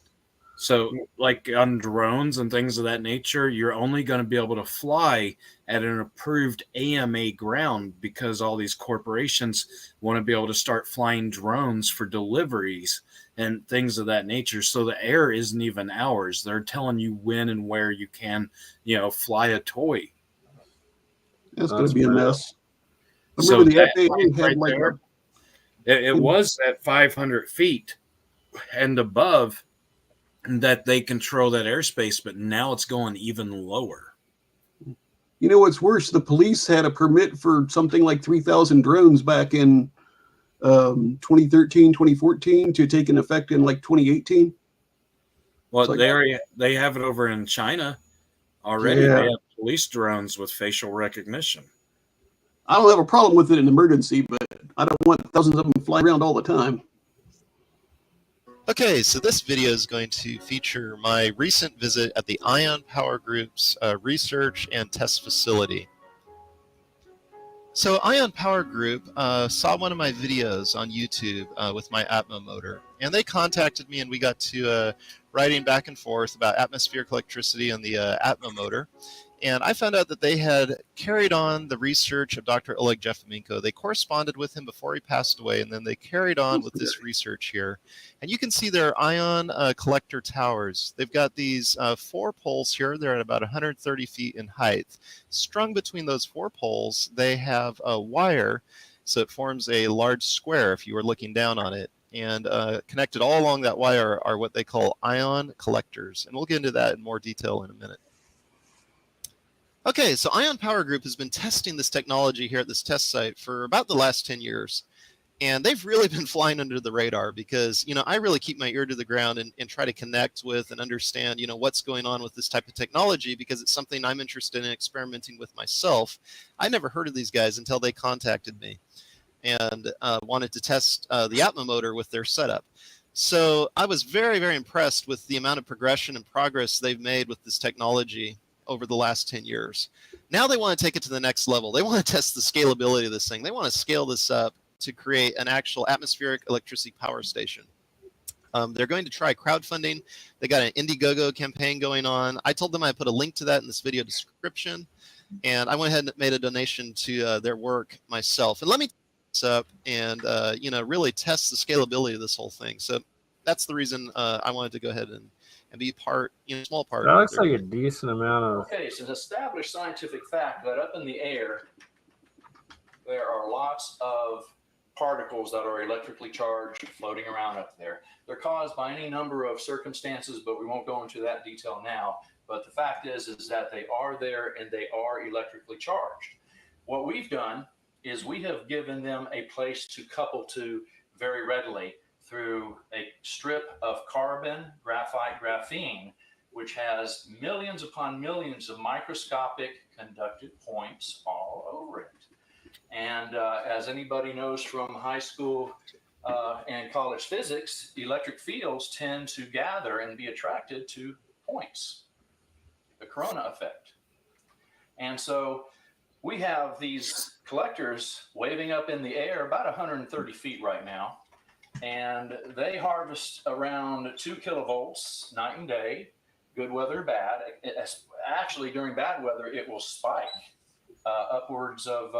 So, like on drones and things of that nature, you're only going to be able to fly at an approved AMA ground because all these corporations want to be able to start flying drones for deliveries and things of that nature. So the air isn't even ours. They're telling you when and where you can, fly a toy. That's going to be a mess. I So remember the that FAA had right like there, it was at 500 feet and above that they control that airspace, but now it's going even lower. You know what's worse? The police had a permit for something like 3,000 drones back in 2013, 2014 to take an effect in like 2018. Well, Like, they have it over in China already. Yeah. They have police drones with facial recognition. I don't have a problem with it in emergency, but I don't want thousands of them flying around all the time. Okay, so this video is going to feature my recent visit at the Ion Power Group's research and test facility. So Ion Power Group saw one of my videos on YouTube with my Atmo motor, and they contacted me and we got to writing back and forth about atmospheric electricity and the Atmo motor. And I found out that they had carried on the research of Dr. Oleg Jefamenko. They corresponded with him before he passed away, and then they carried on with this research here. And you can see their ion collector towers. They've got these 4 poles here. They're at about 130 feet in height. Strung between those 4 poles, they have a wire, so it forms a large square if you were looking down on it. And connected all along that wire are what they call ion collectors. And we'll get into that in more detail in a minute. Okay, so Ion Power Group has been testing this technology here at this test site for about the last 10 years. And they've really been flying under the radar because, I really keep my ear to the ground and try to connect with and understand, what's going on with this type of technology because it's something I'm interested in experimenting with myself. I never heard of these guys until they contacted me and wanted to test the Atmo motor with their setup. So I was very, very impressed with the amount of progression and progress they've made with this technology over the last 10 years. Now they want to take it to the next level. They want to test the scalability of this thing. They want to scale this up to create an actual atmospheric electricity power station. They're going to try crowdfunding. They got an Indiegogo campaign going on. I told them I put a link to that in this video description, and I went ahead and made a donation to their work myself. And let me this up and really test the scalability of this whole thing. So that's the reason I wanted to go ahead and be part, small part. That looks like a decent amount of. Okay, it's an established scientific fact that up in the air, there are lots of particles that are electrically charged floating around up there. They're caused by any number of circumstances, but we won't go into that detail now. But the fact is that they are there and they are electrically charged. What we've done is we have given them a place to couple to very readily through a strip of carbon, graphite, graphene, which has millions upon millions of microscopic conductive points all over it. And as anybody knows from high school and college physics, electric fields tend to gather and be attracted to points, the corona effect. And so we have these collectors waving up in the air about 130 feet right now. And they harvest around 2 kilovolts night and day, good weather, bad. Actually, during bad weather, it will spike upwards of,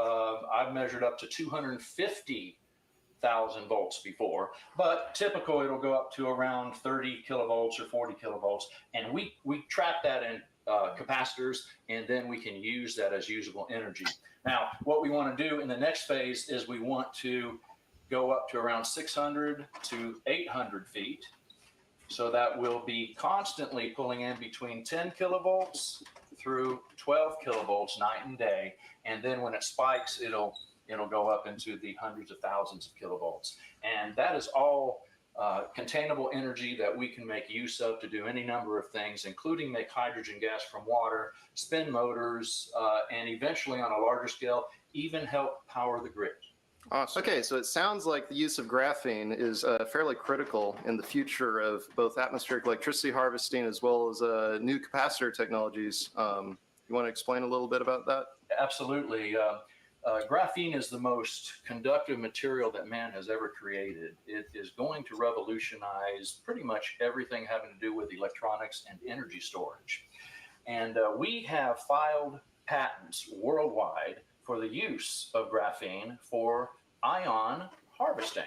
I've measured up to 250,000 volts before, but typical it'll go up to around 30 kilovolts or 40 kilovolts. And we trap that in capacitors, and then we can use that as usable energy. Now, what we want to do in the next phase is we want to go up to around 600 to 800 feet. So that will be constantly pulling in between 10 kilovolts through 12 kilovolts night and day. And then when it spikes, it'll go up into the hundreds of thousands of kilovolts. And that is all containable energy that we can make use of to do any number of things, including make hydrogen gas from water, spin motors, and eventually on a larger scale, even help power the grid. Awesome. Okay, so it sounds like the use of graphene is fairly critical in the future of both atmospheric electricity harvesting as well as new capacitor technologies. You want to explain a little bit about that? Absolutely. graphene is the most conductive material that man has ever created. It is going to revolutionize pretty much everything having to do with electronics and energy storage. And we have filed patents worldwide for the use of graphene for ion harvesting.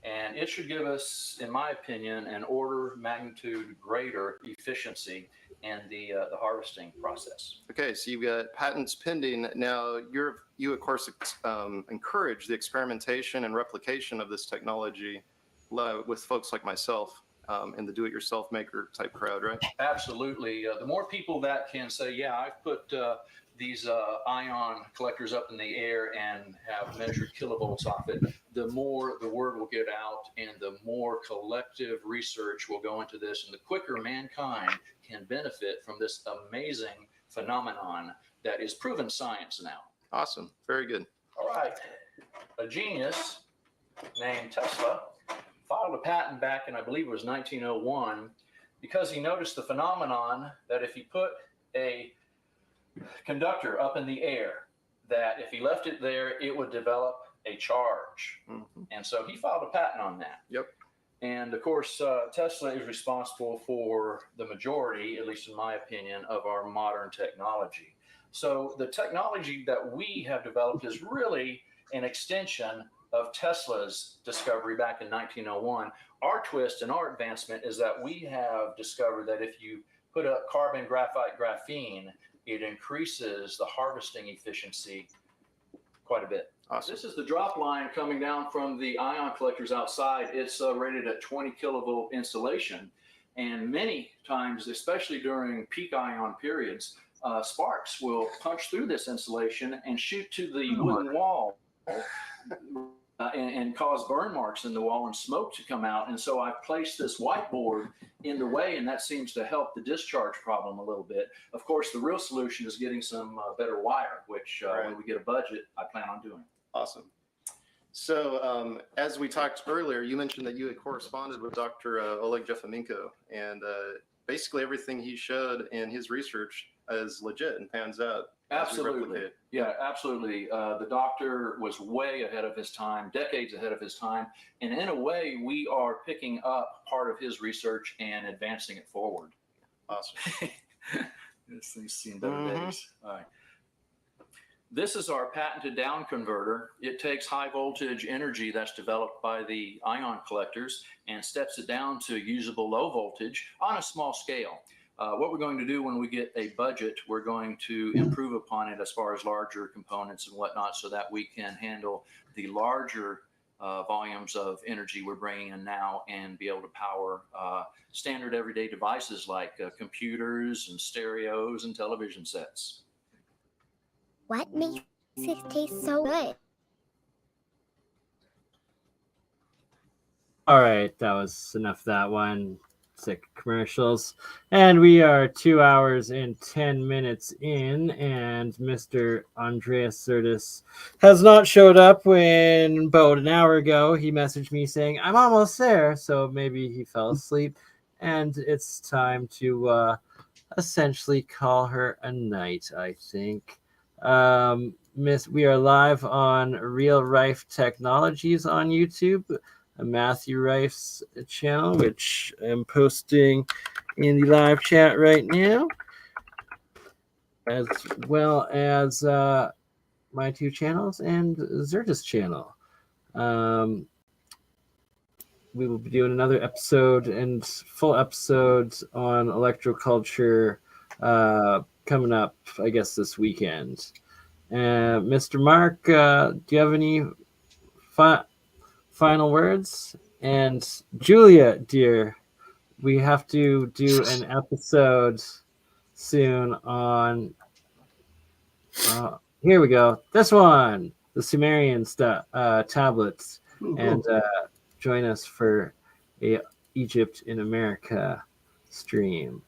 And it should give us, in my opinion, an order of magnitude greater efficiency in the harvesting process. Okay, so you've got patents pending. Now, you of course encourage the experimentation and replication of this technology with folks like myself and the do-it-yourself maker type crowd, right? Absolutely. The more people that can say, yeah, I've put these ion collectors up in the air and have measured kilovolts off it, the more the word will get out and the more collective research will go into this, and the quicker mankind can benefit from this amazing phenomenon that is proven science now. Awesome. Very good. All right. A genius named Tesla filed a patent back in, I believe it was 1901, because he noticed the phenomenon that if he put a conductor up in the air, that if he left it there, it would develop a charge. Mm-hmm. And so he filed a patent on that. Yep. And of course, Tesla is responsible for the majority, at least in my opinion, of our modern technology. So the technology that we have developed is really an extension of Tesla's discovery back in 1901. Our twist and our advancement is that we have discovered that if you put up carbon graphite graphene, it increases the harvesting efficiency quite a bit. Awesome. This is the drop line coming down from the ion collectors outside. It's rated at 20 kilovolt insulation. And many times, especially during peak ion periods, sparks will punch through this insulation and shoot to the wooden wall and cause burn marks in the wall and smoke to come out. And so I've placed this whiteboard in the way, and that seems to help the discharge problem a little bit. Of course, the real solution is getting some better wire, which when we get a budget, I plan on doing. Awesome. So as we talked earlier, you mentioned that you had corresponded with Dr. Oleg Jefamenko, and basically everything he showed in his research is legit and pans out. Absolutely. Yeah, absolutely. The doctor was way ahead of his time, decades ahead of his time. And in a way, we are picking up part of his research and advancing it forward. Awesome. This thing's seen better days. All right. This is our patented down converter. It takes high voltage energy that's developed by the ion collectors and steps it down to usable low voltage on a small scale. What we're going to do when we get a budget, we're going to improve upon it as far as larger components and whatnot, so that we can handle the larger volumes of energy we're bringing in now and be able to power standard everyday devices like computers and stereos and television sets. What makes it taste so good? All right, that was enough of that one. Sick commercials. And we are 2 hours and 10 minutes in, and Mr. Andreas Sertis has not showed up. When about an hour ago he messaged me saying I'm almost there, so maybe he fell asleep, and it's time to essentially call her a night, I think. We are live on Real Rife Technologies on YouTube, Matthew Rife's channel, which I'm posting in the live chat right now, as well as my two channels and Zertis channel. We will be doing another episode and full episodes on electroculture coming up, I guess, this weekend. Mr. Mark, do you have any final words? And Julia, dear, we have to do an episode soon on here we go, this one, the Sumerian tablets. And join us for a Egypt in America stream.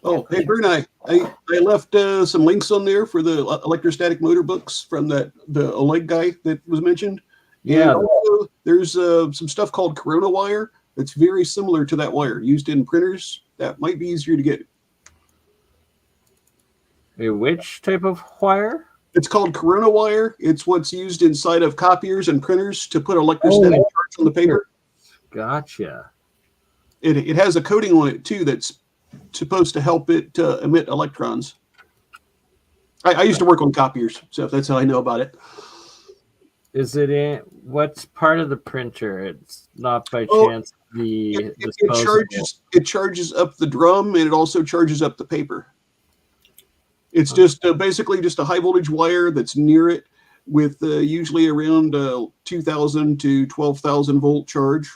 Oh, hey, BurnEye, I left some links on there for the electrostatic motor books from the Oleg guy that was mentioned. Yeah. And also, there's some stuff called Corona wire that's very similar to that wire used in printers. That might be easier to get. Which type of wire? It's called corona wire. It's what's used inside of copiers and printers to put electrostatic charge on the paper. Gotcha. It has a coating on it too that's supposed to help it emit electrons. I used to work on copiers, so that's how I know about it. Is it in what's part of the printer? It's not by Oh, chance the It disposable. charges up the drum, and it also charges up the paper. It's just basically just a high voltage wire that's near it with usually around 2,000 to 12,000 volt charge.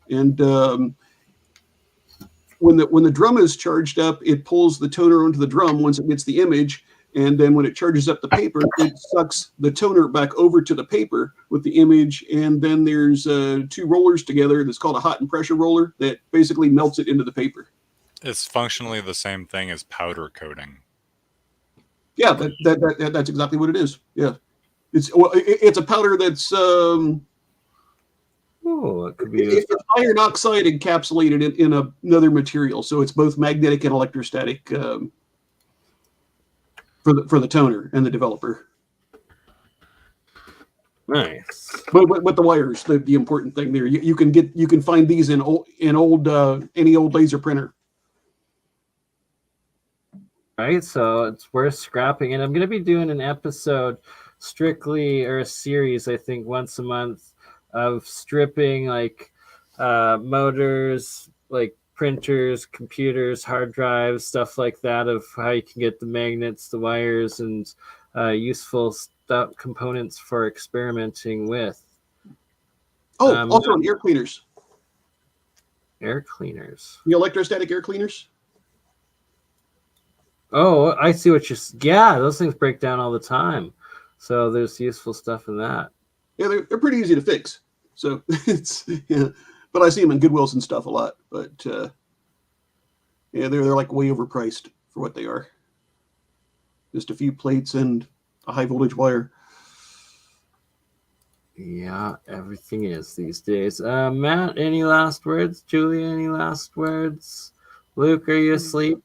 And when the drum is charged up, it pulls the toner onto the drum once it gets the image. And then when it charges up the paper, it sucks the toner back over to the paper with the image. And then there's two rollers together that's called a hot and pressure roller that basically melts it into the paper. It's functionally the same thing as powder coating. Yeah, that's exactly what it is. Yeah, it's a powder that's it could be it's iron oxide encapsulated in another material, so it's both magnetic and electrostatic for the toner and the developer. Nice. But the wires, the important thing there, you can find these in old any old laser printer. Right, so it's worth scrapping, and I'm going to be doing an episode strictly, or a series, I think, once a month of stripping like motors, like printers, computers, hard drives, stuff like that, of how you can get the magnets, the wires, and useful stuff, components for experimenting with. Also on air cleaners. Air cleaners. The electrostatic air cleaners. Oh, I see what you're. Yeah, those things break down all the time. So there's useful stuff in that. Yeah, they're pretty easy to fix. So it's but I see them in Goodwills and stuff a lot. But yeah, they're like way overpriced for what they are. Just a few plates and a high voltage wire. Yeah, everything is these days. Matt, any last words? Julia, any last words? Luke, are you asleep?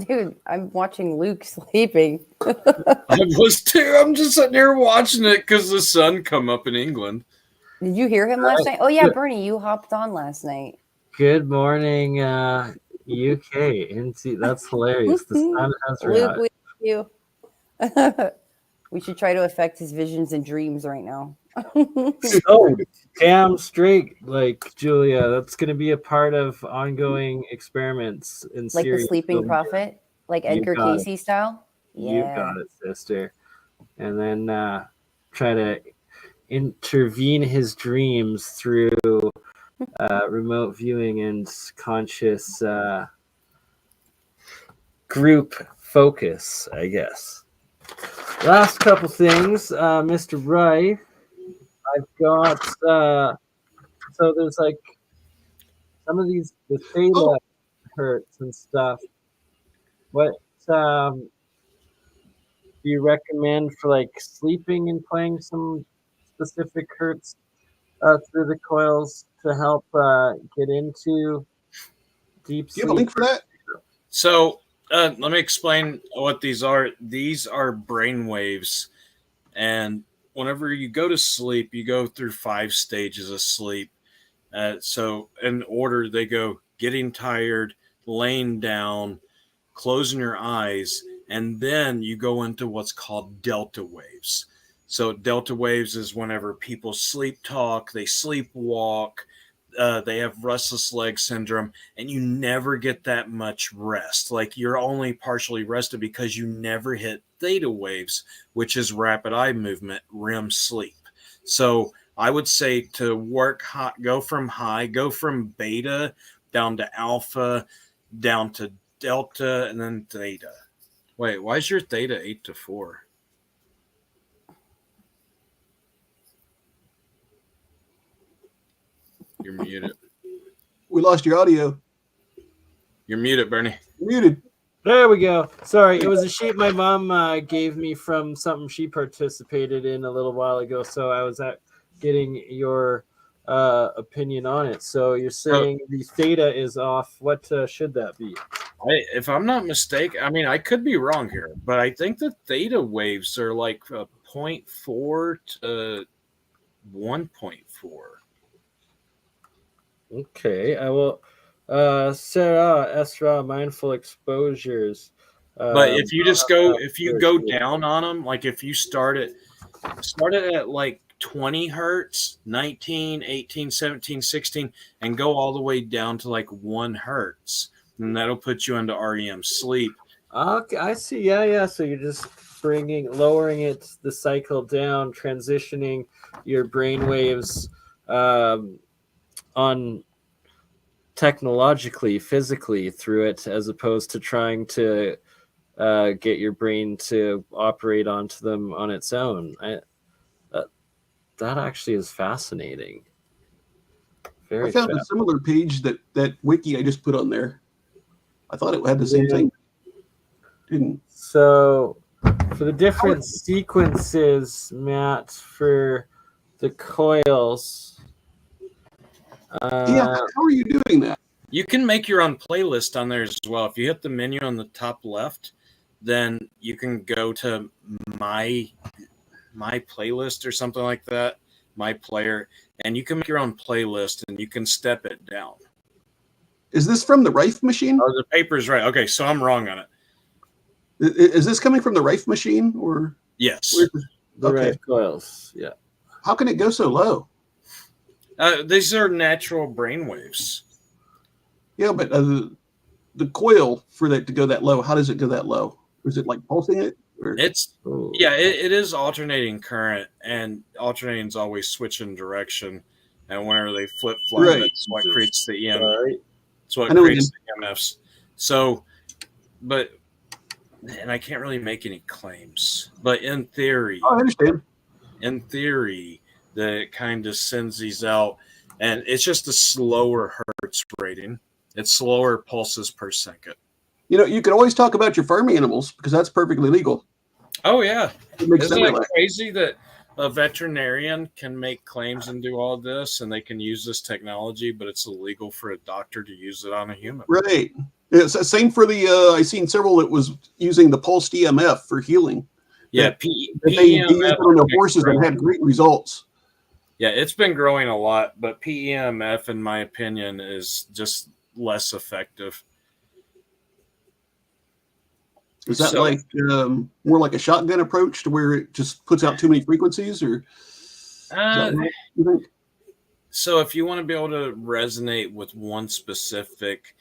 Dude, I'm watching Luke sleeping. I was too. I'm just sitting here watching it because the sun come up in England. Did you hear him last night? Oh yeah, Bernie, you hopped on last night. Good morning, UK. That's hilarious. The sun has Luke, rise. we love you. We should try to affect his visions and dreams right now. Oh, damn straight, like Julia. That's going to be a part of ongoing experiments in Like series. the sleeping prophet, like Edgar Casey style. You got it, sister. And then try to intervene his dreams through remote viewing and conscious group focus, I guess. Last couple things, Mr. Wright. I've got so there's like some of these the theta hertz and stuff. What do you recommend for like sleeping and playing some specific hertz through the coils to help get into deep sleep? Do you have a link for that? So let me explain what these are. These are brain waves, and whenever you go to sleep, you go through 5 stages of sleep. So in order, they go getting tired, laying down, closing your eyes, and then you go into what's called delta waves. So delta waves is whenever people sleep talk, they sleepwalk, they have restless leg syndrome, and you never get that much rest. Like you're only partially rested because you never hit theta waves, which is rapid eye movement, REM sleep. So I would say to work high, go from beta down to alpha, down to delta, and then theta. Wait, why is your theta 8 to 4? You're muted. We lost your audio. You're muted, Bernie. Muted. There we go. Sorry, it was a sheet my mom gave me from something she participated in a little while ago. So I was getting your opinion on it. So you're saying the theta is off. What should that be? If I'm not mistaken, I mean, I could be wrong here, but I think the theta waves are like 0.4 to 1.4. Okay, I will Sarah Esra mindful exposures. But if you just go, I'll if you have go to- down on them, like if you start it at like 20 hertz, 19, 18, 17, 16, and go all the way down to like 1 hertz, and that'll put you into REM sleep. Okay, I see. Yeah, yeah. So you're just lowering the cycle down, transitioning your brain waves on technologically, physically through it, as opposed to trying to get your brain to operate onto them on its own. That actually is fascinating. Very I found a similar page that wiki I just put on there. I thought it had the same thing. Didn't. So for the different sequences, Matt, for the coils. Yeah, how are you doing that? You can make your own playlist on there as well. If you hit the menu on the top left, then you can go to my playlist or something like that, my player, and you can make your own playlist and you can step it down. Is this from the Rife machine? Oh, the paper's right. Okay, so I'm wrong on it. Is this coming from the Rife machine or? Yes. The Rife coils, yeah. How can it go so low? These are natural brain waves. Yeah, but the coil for that to go that low, how does it go that low? Is it like pulsing it? Or? It is alternating current, and alternating is always switching direction. And whenever they flip flop, that's what creates the EM. That's what creates the EMFs. So, and I can't really make any claims, but in theory, I understand. In theory, that it kind of sends these out, and it's just a slower hertz rating. It's slower pulses per second. You know, you can always talk about your farm animals because that's perfectly legal. Oh yeah, Isn't it crazy that a veterinarian can make claims and do all this, and they can use this technology, but it's illegal for a doctor to use it on a human? Right. It's the same for the. I've seen several that was using the pulsed EMF for healing. Yeah, they used it on the horses and had great results. Yeah, it's been growing a lot, but PEMF, in my opinion, is just less effective. Is that like more like a shotgun approach to where it just puts out too many frequencies, or? So if you want to be able to resonate with one specific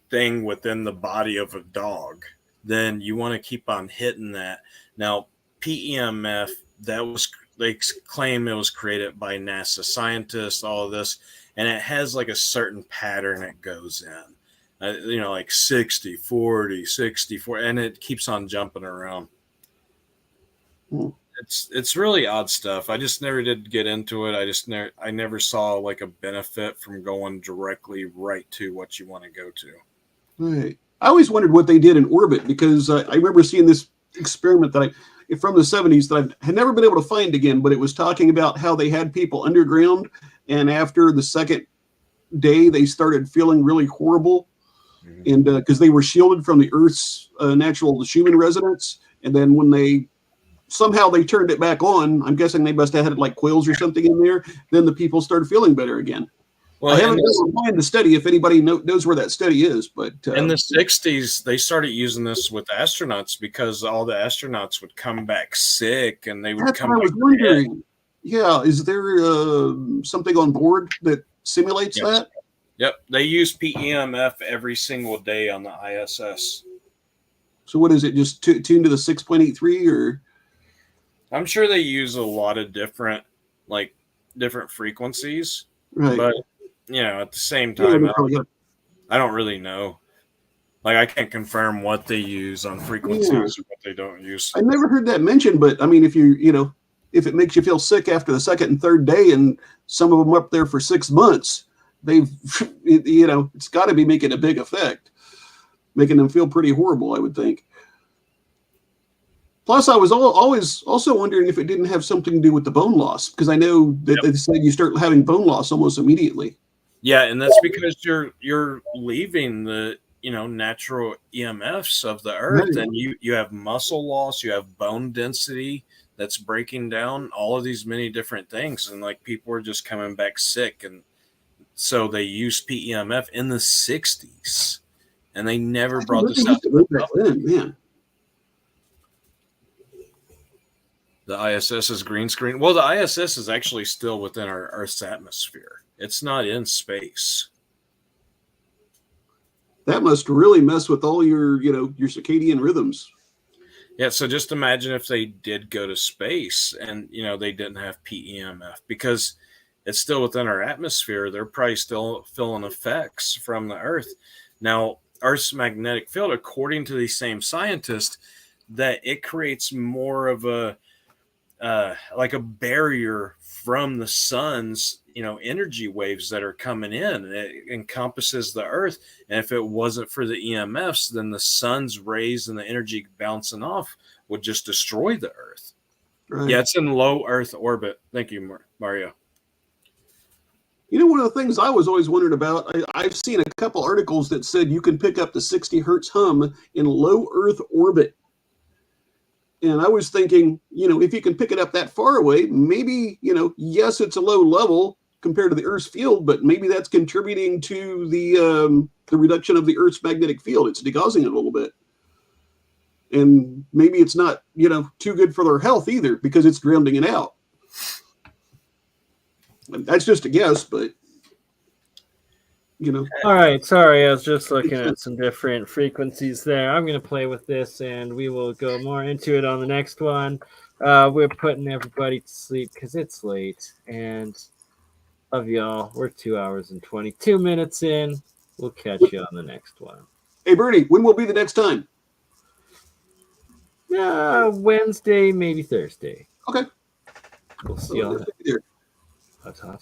thing within the body of a dog, then you want to keep on hitting that. Now, PEMF, they claim it was created by NASA scientists, all of this, and it has like a certain pattern it goes in. Like 60, 40, 64, and it keeps on jumping around. It's really odd stuff. I just never did get into it. I never saw like a benefit from going directly right to what you want to go to. Right. I always wondered what they did in orbit because I remember seeing this experiment from the 70s that I had never been able to find again, but it was talking about how they had people underground, and after the second day, they started feeling really horrible. And because they were shielded from the Earth's natural Schumann resonance, and then when they turned it back on, I'm guessing they must have had like coils or something in there. Then the people started feeling better again. Well, I haven't been able to find the study if anybody knows where that study is. But in the 60s, they started using this with astronauts because all the astronauts would come back sick, and they would that's come what I was back wondering. dead. Yeah, is there something on board that simulates that? Yep, they use PEMF every single day on the ISS. So what is it? Just tuned to the 6.83 or? I'm sure they use a lot of different frequencies, right? But at the same time, I don't really know. Like, I can't confirm what they use on frequencies or what they don't use. I never heard that mentioned, but I mean, if if it makes you feel sick after the second and third day, and some of them up there for 6 months. It's got to be making a big effect, making them feel pretty horrible, I would think. Plus, I was always also wondering if it didn't have something to do with the bone loss, because I know that they said you start having bone loss almost immediately. Yeah, and that's because you're leaving the natural EMFs of the earth, Right. and you have muscle loss, you have bone density that's breaking down, all of these many different things, and like people are just coming back sick, and so they used PEMF in the 60s, and they never brought this out to the public. Man. The ISS is green screen. Well, the ISS is actually still within our Earth's atmosphere. It's not in space. That must really mess with all your circadian rhythms. Yeah, so just imagine if they did go to space and they didn't have PEMF, because it's still within our atmosphere. They're probably still feeling effects from the Earth. Now, Earth's magnetic field, according to these same scientists, that it creates more of a like a barrier from the sun's energy waves that are coming in. It encompasses the Earth, and if it wasn't for the EMFs, then the sun's rays and the energy bouncing off would just destroy the Earth. Right. Yeah, it's in low Earth orbit. Thank you, Mario. One of the things I was always wondering about, I've seen a couple articles that said you can pick up the 60 hertz hum in low Earth orbit. And I was thinking, if you can pick it up that far away, maybe, yes, it's a low level compared to the Earth's field, but maybe that's contributing to the reduction of the Earth's magnetic field. It's degausing it a little bit. And maybe it's not, too good for their health either, because it's drowning it out. And that's just a guess, but, All right, sorry, I was just looking at some different frequencies there. I'm going to play with this, and we will go more into it on the next one. We're putting everybody to sleep because it's late, and love y'all. We're 2 hours and 22 minutes in. We'll catch you on the next one. Hey, Bernie, when will be the next time? Wednesday, maybe Thursday. Okay. We'll see y'all then. There. Ta-ta.